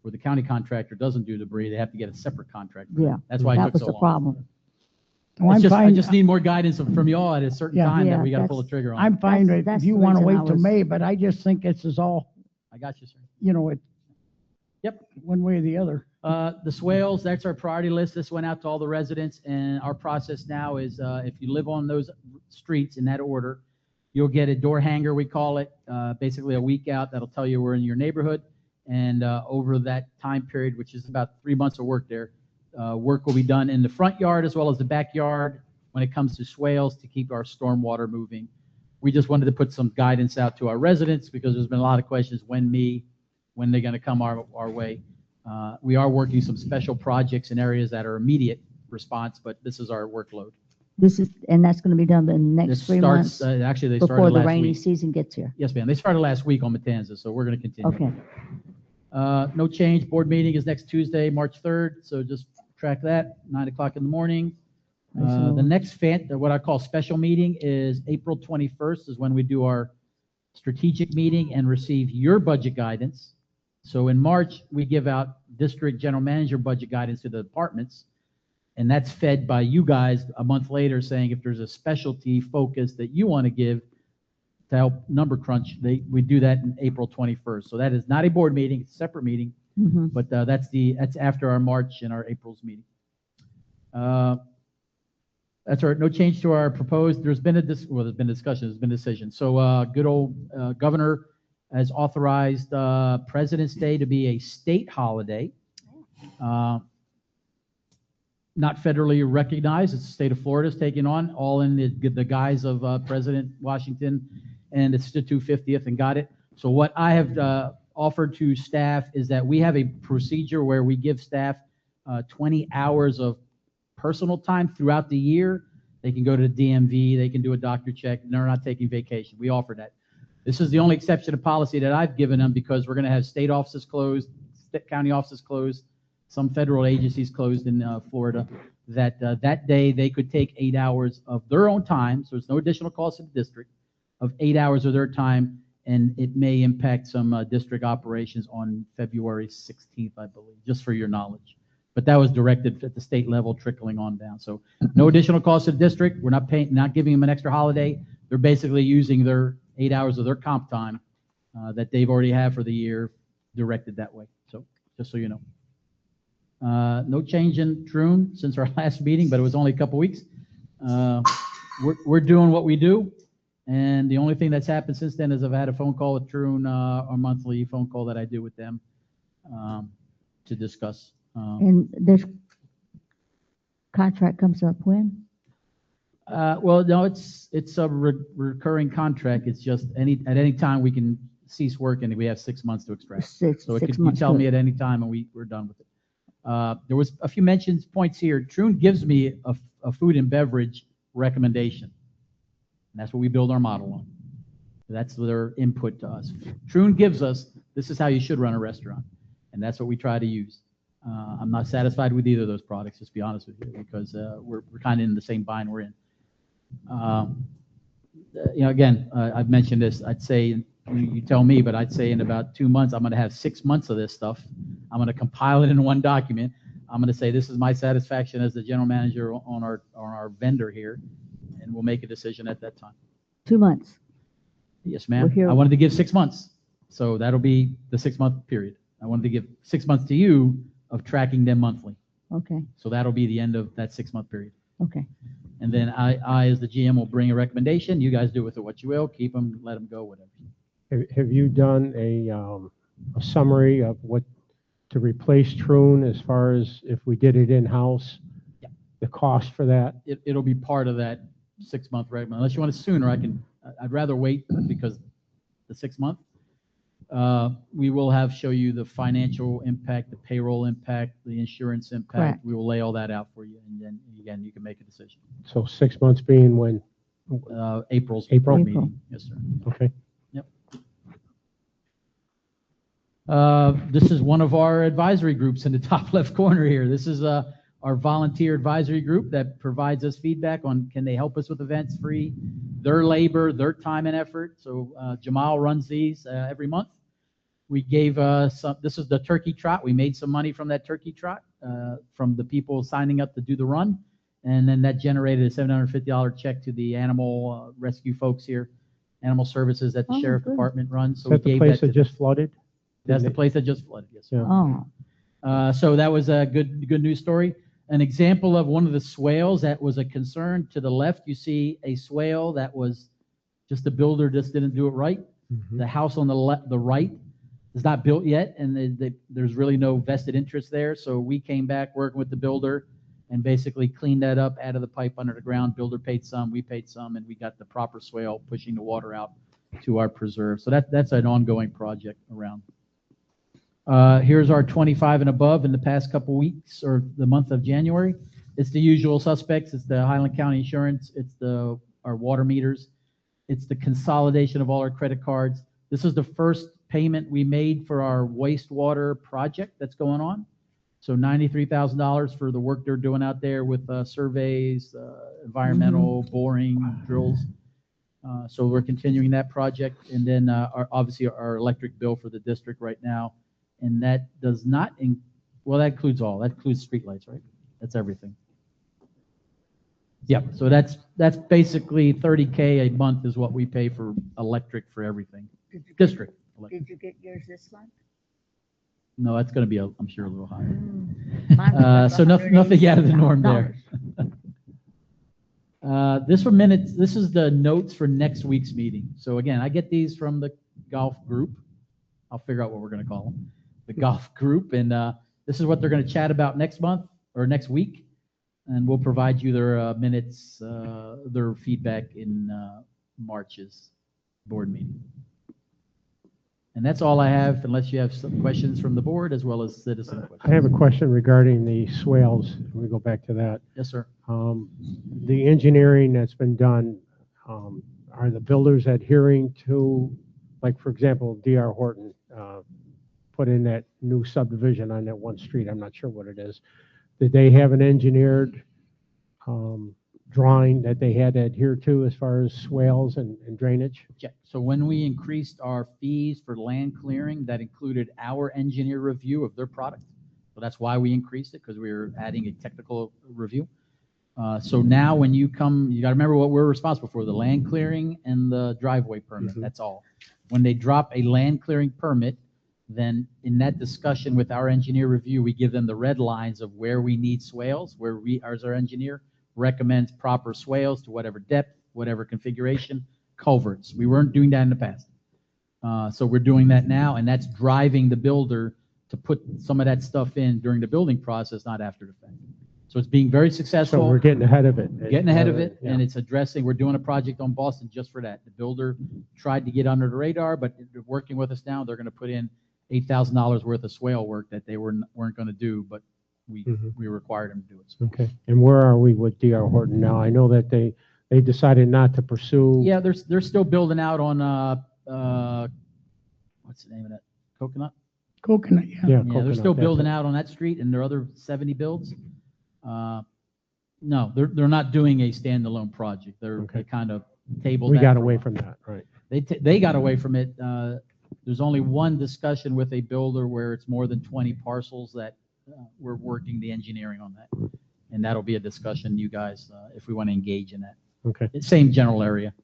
where the county contractor doesn't do debris, they have to get a separate contractor. yeah. That's why it That took was so the long. problem. Well, I I'm just fine. need more guidance from y'all at a certain Yeah. time that Yeah, we gotta pull the that's- trigger on. I'm fine That's- with, that's if you the want to reason wait I till was- May, but I just think this is all, I got you, sir. you know, it, Yep. one way or the other. The swales, that's our priority list. This went out to all the residents, and our process now is, if you live on those streets in that order, you'll get a door hanger, we call it, basically a week out, that'll tell you we're in your neighborhood. And over that time period, which is about 3 months of work there, work will be done in the front yard as well as the backyard when it comes to swales to keep our stormwater moving. We just wanted to put some guidance out to our residents because there's been a lot of questions, when they're going to come our way. We are working some special projects in areas that are immediate response, but this is our workload. And that's going to be done in the This next 3 starts, months actually, they started before the last rainy week. season gets here. Yes, ma'am. They started last week on Matanzas, so we're going to continue. Okay. No change. Board meeting is next Tuesday, March 3rd, so just track that, 9 o'clock in the morning. The next what I call special meeting is April 21st is when we do our strategic meeting and receive your budget guidance. So in March, we give out district general manager budget guidance to the departments, and that's fed by you guys a month later saying if there's a specialty focus that you want to give to help number crunch, we do that in April 21st. So that is not a board meeting, it's a separate meeting, Mhm. but that's after our March and our April's meeting. That's our, no change to our proposed, there's been there's been discussion, there's been decision. So good old governor has authorized President's Day to be a state holiday. Not federally recognized, it's the state of Florida's taking on, all in the guise of President Washington, and it's the 250th and got it. So what I have offered to staff is that we have a procedure where we give staff 20 hours of personal time throughout the year. They can go to the DMV, they can do a doctor check, and they're not taking vacation. We offer that. This is the only exception to policy that I've given them because we're going to have state offices closed, county offices closed, some federal agencies closed in Florida, that day they could take 8 hours of their own time, so there's no additional cost to the district, of 8 hours of their time, and it may impact some district operations on February 16th, I believe, just for your knowledge. But that was directed at the state level, trickling on down. So no additional cost to the district. We're not giving them an extra holiday. They're basically using their 8 hours of their comp time that they've already had for the year directed that way. So just so you know. No change in Troon since our last meeting, but it was only a couple weeks. We're doing what we do. And the only thing that's happened since then is I've had a phone call with Troon, a monthly phone call that I do with them to discuss. And this contract comes up when? Well, no, it's a recurring contract. It's just at any time we can cease work and we have 6 months to extract. So you tell me at any time and we're done with it. There was a few points here. Troon gives me a food and beverage recommendation. And that's what we build our model on. That's their input to us. Troon gives us, this is how you should run a restaurant. And that's what we try to use. I'm not satisfied with either of those products, just to be honest with you, because we're kind of in the same bind we're in. Again, I've mentioned this. I'd say, you tell me, but I'd say in about 2 months, I'm going to have 6 months of this stuff. I'm going to compile it in one document. I'm going to say, this is my satisfaction as the general manager on our vendor here, and we'll make a decision at that time. 2 months. Yes, ma'am. I wanted to give 6 months. So that'll be the 6-month period. I wanted to give 6 months to you of tracking them monthly. Okay. So that'll be the end of that 6-month period. Okay. And then I, as the GM, will bring a recommendation. You guys do with it what you will. Keep them, let them go, whatever. Have you done a summary of what to replace Troon as far as if we did it in-house? Yeah. The cost for that? It'll be part of that 6-month recommendation. Unless you want it sooner, I'd rather wait because the 6 month. We will show you the financial impact, the payroll impact, the insurance impact. Correct. We will lay all that out for you, and then again, you can make a decision. So 6 months being when April's April? board meeting. Yes, sir. Okay. Yep. This is one of our advisory groups in the top left corner here. This is our volunteer advisory group that provides us feedback on can they help us with events free, their labor, their time and effort. So Jamal runs these every month. We gave this is the turkey trot. We made some money from that turkey trot from the people signing up to do the run. And then that generated a $750 check to the animal rescue folks here, animal services that the Oh, sheriff good. department runs. Is So we that the gave place that that to just flooded? That's the place that just flooded, yes. Yeah. Oh, So that was a good news story. An example of one of the swales that was a concern. To the left, you see a swale that was just the builder just didn't do it right. The house on the right is not built yet, and there's really no vested interest there. So we came back working with the builder and basically cleaned that up, added the pipe under the ground. Builder paid some, we paid some, and we got the proper swale pushing the water out to our preserve. So that's an ongoing project around. Here's our 25 and above in the past couple weeks or the month of January. It's the usual suspects. It's the Highland County Insurance. It's our water meters. It's the consolidation of all our credit cards. This is the first payment we made for our wastewater project that's going on. So $93,000 for the work they're doing out there with surveys, environmental, boring, drills. So we're continuing that project. And then obviously our electric bill for the district right now. And that does not, well, that includes all. That includes streetlights, right? That's everything. Yep. So that's basically $30K a month is what we pay for electric for everything. District. Electric. did you get yours this month? No, that's going to be, I'm sure, a little higher. Mine was So nothing out of the norm there. $187. This is the notes for next week's meeting. So again, I get these from the golf group. I'll figure out what we're going to call them. The golf group. And this is what they're going to chat about next month or next week. And we'll provide you their minutes, their feedback in March's board meeting. And that's all I have, unless you have some questions from the board as well as citizen questions. I have a question regarding the swales. Let me go back to that. Yes, sir. The engineering that's been done, are the builders adhering to, like, for example, D.R. Horton put in that new subdivision on that one street. I'm not sure what it is. Did they have an engineered drawing that they had to adhere to as far as swales and drainage? Yeah. So when we increased our fees for land clearing, that included our engineer review of their product. So that's why we increased it, because we were adding a technical review. So now when you come, you got to remember what we're responsible for, the land clearing and the driveway permit. That's all. When they drop a land clearing permit, then in that discussion with our engineer review, we give them the red lines of where we need swales, where we, as our engineer, recommends proper swales to whatever depth, whatever configuration, culverts. We weren't doing that in the past. So we're doing that now, and that's driving the builder to put some of that stuff in during the building process, not after the fact. So it's being very successful. So we're getting ahead of it. Getting ahead of it, Yeah. and it's addressing, we're doing a project on Boston just for that. The builder tried to get under the radar, but working with us now, they're going to put in $8,000 worth of swale work that they weren't going to do, but we required them to do it. So. Okay. And where are we with D.R. Horton now? I know that they decided not to pursue. Yeah, they're still building out on what's the name of that? Coconut? Coconut, yeah. Yeah, Coconut, they're still that's building it. out on that street and their other 70 builds. No, they're not doing a standalone project. They kind of tabled. We that got for a away while. from that, right? They got away from it. There's only one discussion with a builder where it's more than 20 parcels that we're working the engineering on that, and that'll be a discussion, you guys, if we want to engage in that. Okay. It's same general area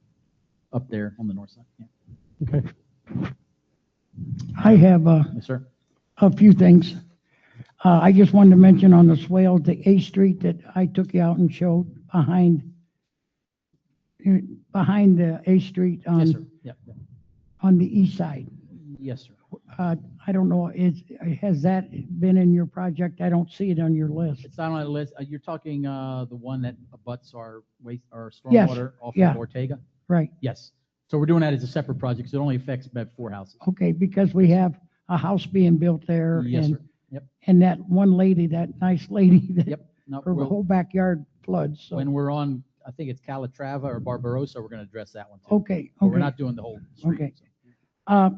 up there on the north side. Yeah. Okay. I have Yes, sir. a few things. I just wanted to mention on the swales, the A Street that I took you out and showed behind the A Street Yes, sir. on, Yep. on the east side. Yes, sir. I don't know, has that been in your project? I don't see it on your list. It's not on the list. You're talking the one that abuts our Yes, stormwater off yeah. of Ortega? Right. Yes. So we're doing that as a separate project, so it only affects about 4 houses. Okay, because we have a house being built there. Yes, and sir. Yep. And that one lady, that nice lady, that Yep. No, her we'll- whole backyard floods. So. When we're on I think it's Calatrava or Barbarossa, we're going to address that one too. Okay, But we're okay. not doing the whole street. Okay.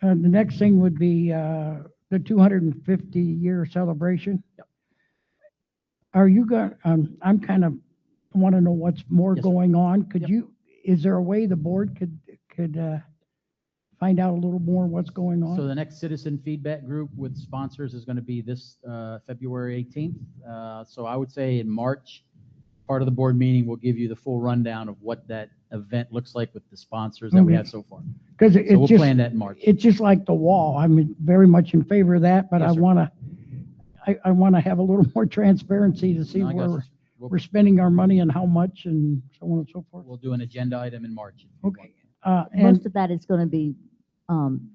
The next thing would be the 250-year celebration. Yep. Are you going, I'm kind of, want to know what's more Yes, sir. going on. Could Yep. you, is there a way the board could find out a little more what's going on? So the next citizen feedback group with sponsors is going to be this February 18th. So I would say in March, part of the board meeting will give you the full rundown of what that event looks like with the sponsors that we Okay. have so far. Because So it's we'll just, plan that in March. it's just like the wall. I'm very much in favor of that, but Yes, I sir. want to, I want to have a little more transparency to see No, I got where you. we're spending our money and how much and so on and so forth. We'll do an agenda item in March. Okay. Most And of that is going to be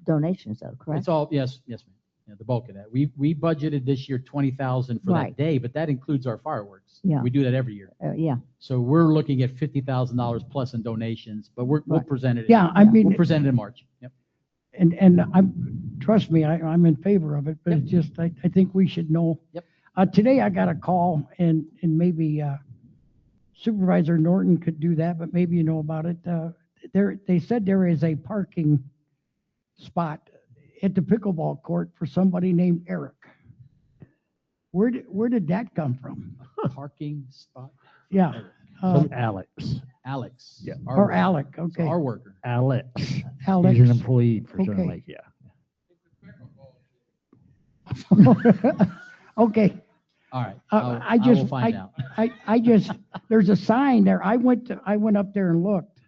donations though, correct? It's all, yes, yes, ma'am. Yeah, the bulk of that. We budgeted this year 20,000 for Right. that day, but that includes our fireworks. Yeah. We do that every year. Yeah. So we're looking at $50,000 plus in donations, but we'll Right. present it. Yeah, I mean- We'll present it in March. Yep. and trust me, I'm in favor of it, but it's just, I think we should know. Yep. Today I got a call and maybe Supervisor Norton could do that, but maybe you know about it. They said there is a parking spot at the pickleball court for somebody named Eric. Where did that come from? Parking spot. Yeah. Some Alex. Alex. Yeah. Our Or worker. Alec, It's okay. our worker. Alex. Alex. He's an employee for Southern Okay. Lake, yeah. Okay. All right. I will just, find out. I just, there's a sign there. I went up there and looked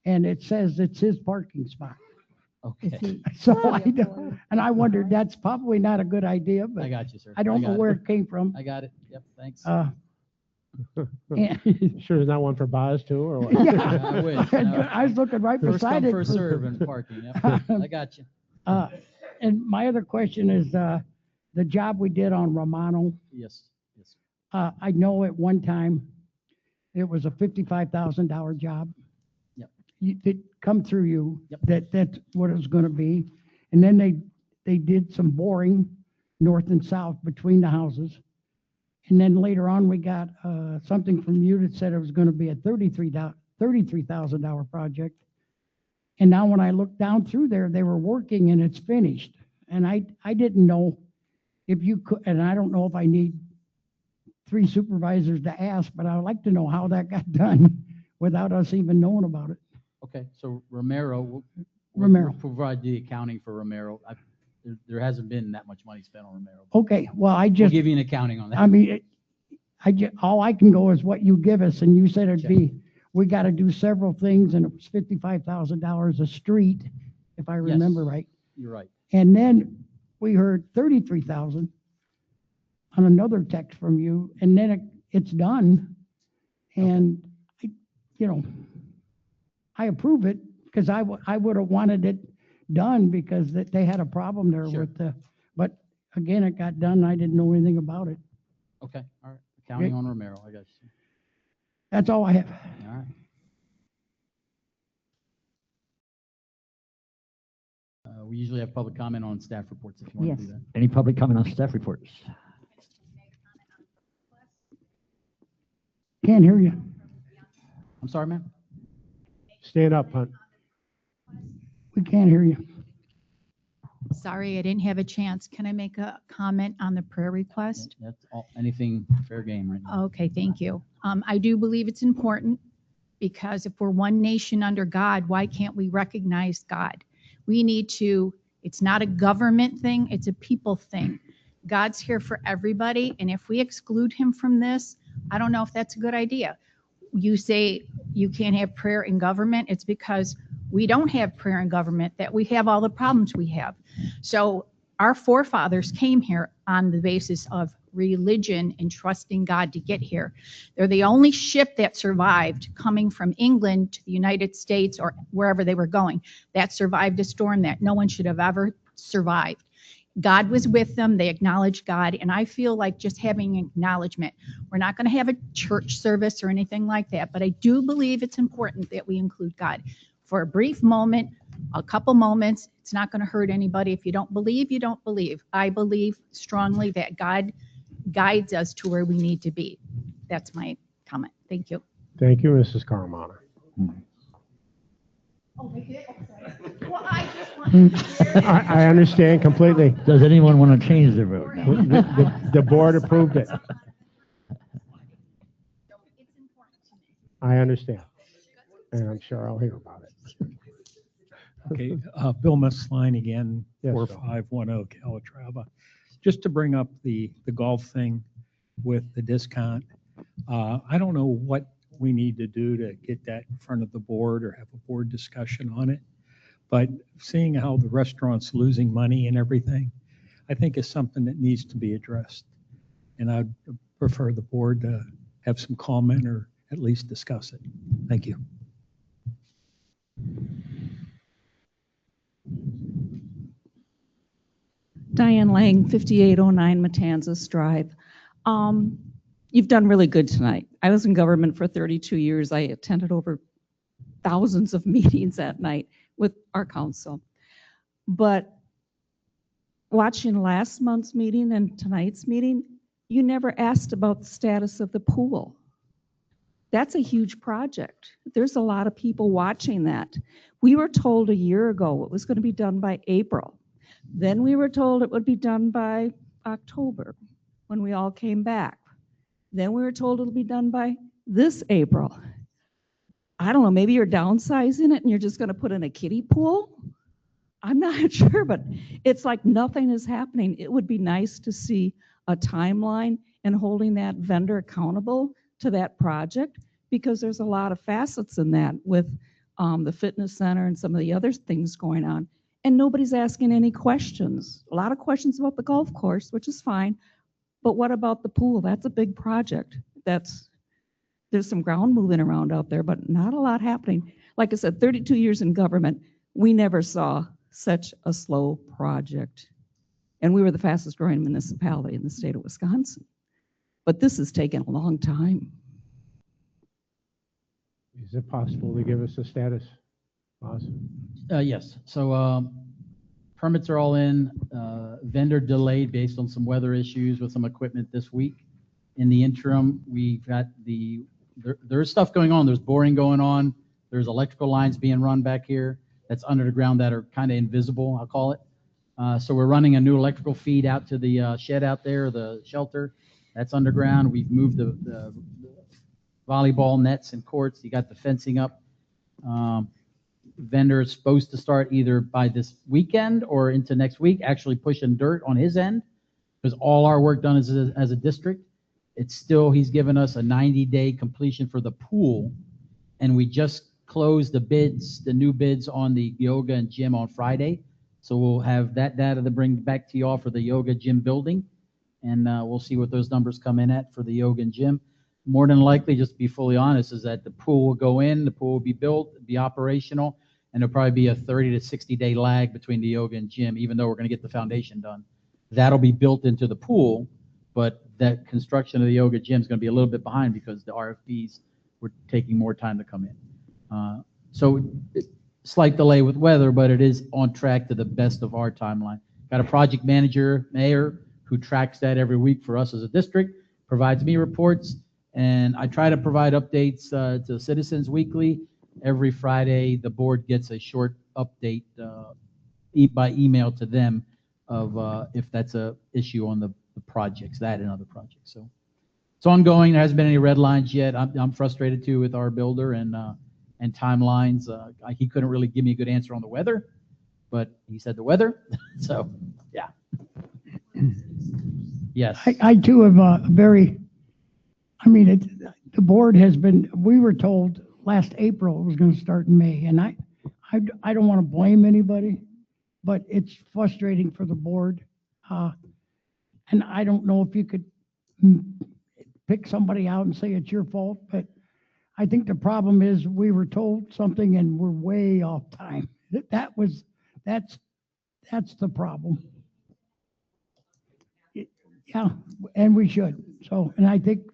and it says it's his parking spot. Okay. So and I wondered, that's probably not a good idea, I but got you, sir. I don't know got where it came from. I got it. Yep. Thanks. And- Sure, there's not one for Boz too, or what? Yeah. I wish. No. I was looking right First beside come, it. first serve in parking. Yep. I got you. And my other question is, the job we did on Romano, Yes. Yes. I know at one time it was a $55,000 job. Yep. It come through you, Yep. that's what it was gonna be. And then they did some boring north and south between the houses. And then later on, we got, something from you that said it was gonna be a $33,000 project. And now when I look down through there, they were working and it's finished. And I didn't know if you could, and I don't know if I need 3 supervisors to ask, but I would like to know how that got done without us even knowing about it. Okay. So Romero, we'll Romero. provide the accounting for Romero. There hasn't been that much money spent on Romero. Okay, well, I We'll just, give you an accounting on that. I mean, all I can go is what you give us, and you said it'd Check. be, we gotta do several things, and it was $55,000 a street, if I remember Yes. right. You're right. And then we heard 33,000 on another text from you, and then it's done. And, I approve it, because I would have wanted it done, because they had a problem there Sure. with but again, it got done, I didn't know anything about it. Okay. All right. Accounting Okay. on Romero. I got you. That's all I have. All right. We usually have public comment on staff reports if you want to do Yes. that. Any public comment on staff reports? Can't hear you. I'm sorry, ma'am. Stand up, Hunt. We can't hear you. Sorry, I didn't have a chance. Can I make a comment on the prayer request? That's all, anything fair game right now. Okay, thank you. I do believe it's important because if we're one nation under God, why can't we recognize God? We need to, it's not a government thing, it's a people thing. God's here for everybody, and if we exclude him from this, I don't know if that's a good idea. You say you can't have prayer in government, it's because we don't have prayer in government, that we have all the problems we have. So our forefathers came here on the basis of religion and trusting God to get here. They're the only ship that survived coming from England to the United States or wherever they were going that survived a storm that no one should have ever survived. God was with them. They acknowledged God. And I feel like just having acknowledgement, we're not going to have a church service or anything like that, but I do believe it's important that we include God for a brief moment, a couple moments. It's not going to hurt anybody. If you don't believe, you don't believe. I believe strongly that God guides us to where we need to be. That's my comment. Thank you. Thank you, Mrs. Caramana. Oh, they did? Okay. Well, I just want I understand completely. Does anyone want to change their vote now? The board approved it. I understand. And I'm sure I'll hear about it. Okay, Bill Musline again, Yes, sir. 4510 Calatrava. Just to bring up the golf thing with the discount, I don't know what we need to do to get that in front of the board or have a board discussion on it. But seeing how the restaurant's losing money and everything, I think is something that needs to be addressed. And I'd prefer the board to have some comment or at least discuss it. Thank you. Diane Lang, 5809 Matanzas Drive. You've done really good tonight. I was in government for 32 years. I attended over thousands of meetings at night with our council. But watching last month's meeting and tonight's meeting, you never asked about the status of the pool. That's a huge project. There's a lot of people watching that. We were told a year ago it was going to be done by April. Then we were told it would be done by October when we all came back. Then we were told it'll be done by this April. I don't know, maybe you're downsizing it and you're just going to put in a kiddie pool? I'm not sure, but it's like nothing is happening. It would be nice to see a timeline and holding that vendor accountable to that project, because there's a lot of facets in that with the fitness center and some of the other things going on. And nobody's asking any questions. A lot of questions about the golf course, which is fine. But what about the pool? That's a big project. There's some ground moving around out there, but not a lot happening. Like I said, 32 years in government, we never saw such a slow project. And we were the fastest growing municipality in the state of Wisconsin. But this has taken a long time. Is it possible to give us a status, boss? Yes, so permits are all in, vendor delayed based on some weather issues with some equipment this week. In the interim, we've got there's stuff going on, there's boring going on, there's electrical lines being run back here that's under the ground that are kind of invisible, I'll call it. So we're running a new electrical feed out to the shed out there, the shelter, that's underground. We've moved the volleyball nets and courts, you got the fencing up. Vendor is supposed to start either by this weekend or into next week, actually pushing dirt on his end, because all our work done as a district. It's still, he's given us a 90-day completion for the pool, and we just closed the new bids on the yoga and gym on Friday. So we'll have that data to bring back to you all for the yoga gym building, and we'll see what those numbers come in at for the yoga and gym. More than likely, just to be fully honest, is that the pool will go in, the pool will be built, be operational, and there'll probably be a 30 to 60-day lag between the yoga and gym, even though we're going to get the foundation done. That'll be built into the pool, but that construction of the yoga gym is going to be a little bit behind because the RFPs were taking more time to come in. So slight delay with weather, but it is on track to the best of our timeline. Got a project manager, mayor, who tracks that every week for us as a district, provides me reports, and I try to provide updates to citizens weekly. Every Friday, the board gets a short update by email to them of if that's a issue on the projects, that and other projects. So it's ongoing. There hasn't been any red lines yet. I'm frustrated too with our builder and timelines. He couldn't really give me a good answer on the weather, but he said the weather. So yeah. Yes. I too have the board has been, we were told last April it was going to start in May, and I don't want to blame anybody, but it's frustrating for the board. And I don't know if you could pick somebody out and say it's your fault, but I think the problem is we were told something and we're way off time. That's the problem. Yeah, and we should. So, and I think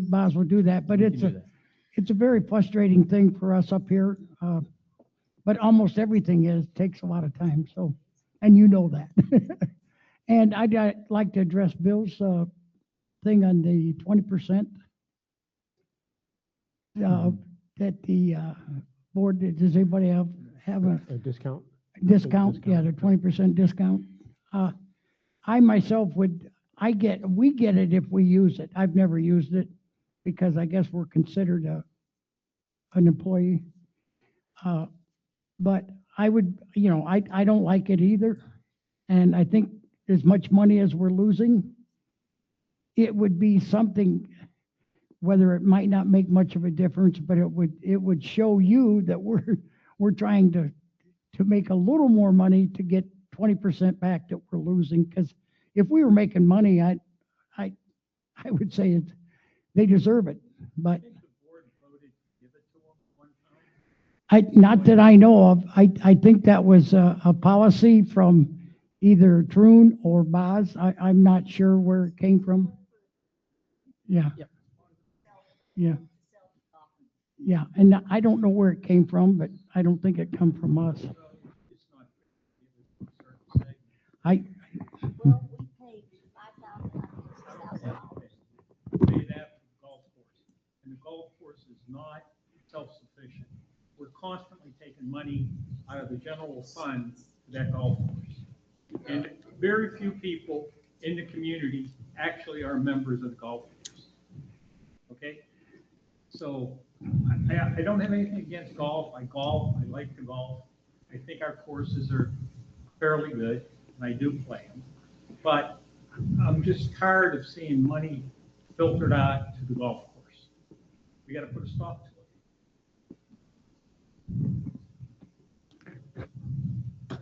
Boz will do that, but it's a very frustrating thing for us up here. But almost everything takes a lot of time. So, and you know that. And I'd like to address Bill's thing on the 20%. that the board, does anybody have a A discount? discount? Yeah, the 20% discount. I myself we get it if we use it. I've never used it because I guess we're considered an employee. But I would, I don't like it either. And I think as much money as we're losing, it would be something, whether it might not make much of a difference, but it would show you that we're trying to make a little more money to get 20% back that we're losing. Because if we were making money, I would say they deserve it. But not that I know of. I think that was a policy from either Troon or Boz. I'm not sure where it came from. Yeah. Yep. Yeah. Yeah, and I don't know where it came from, but I don't think it come from us. I, Pay that for the golf course. And the golf course is not self-sufficient. We're constantly taking money out of the general fund for that golf course. And very few people in the community actually are members of the golf course. Okay? So I don't have anything against golf. I golf. I like to golf. I think our courses are fairly good, and I do play them. But I'm just tired of seeing money filtered out to the golf course. We got to put a stop to it.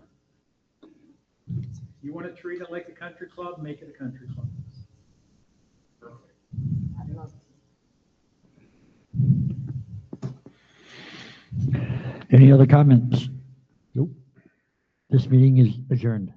You want to treat it like a country club, make it a country club. Any other comments? Nope. This meeting is adjourned.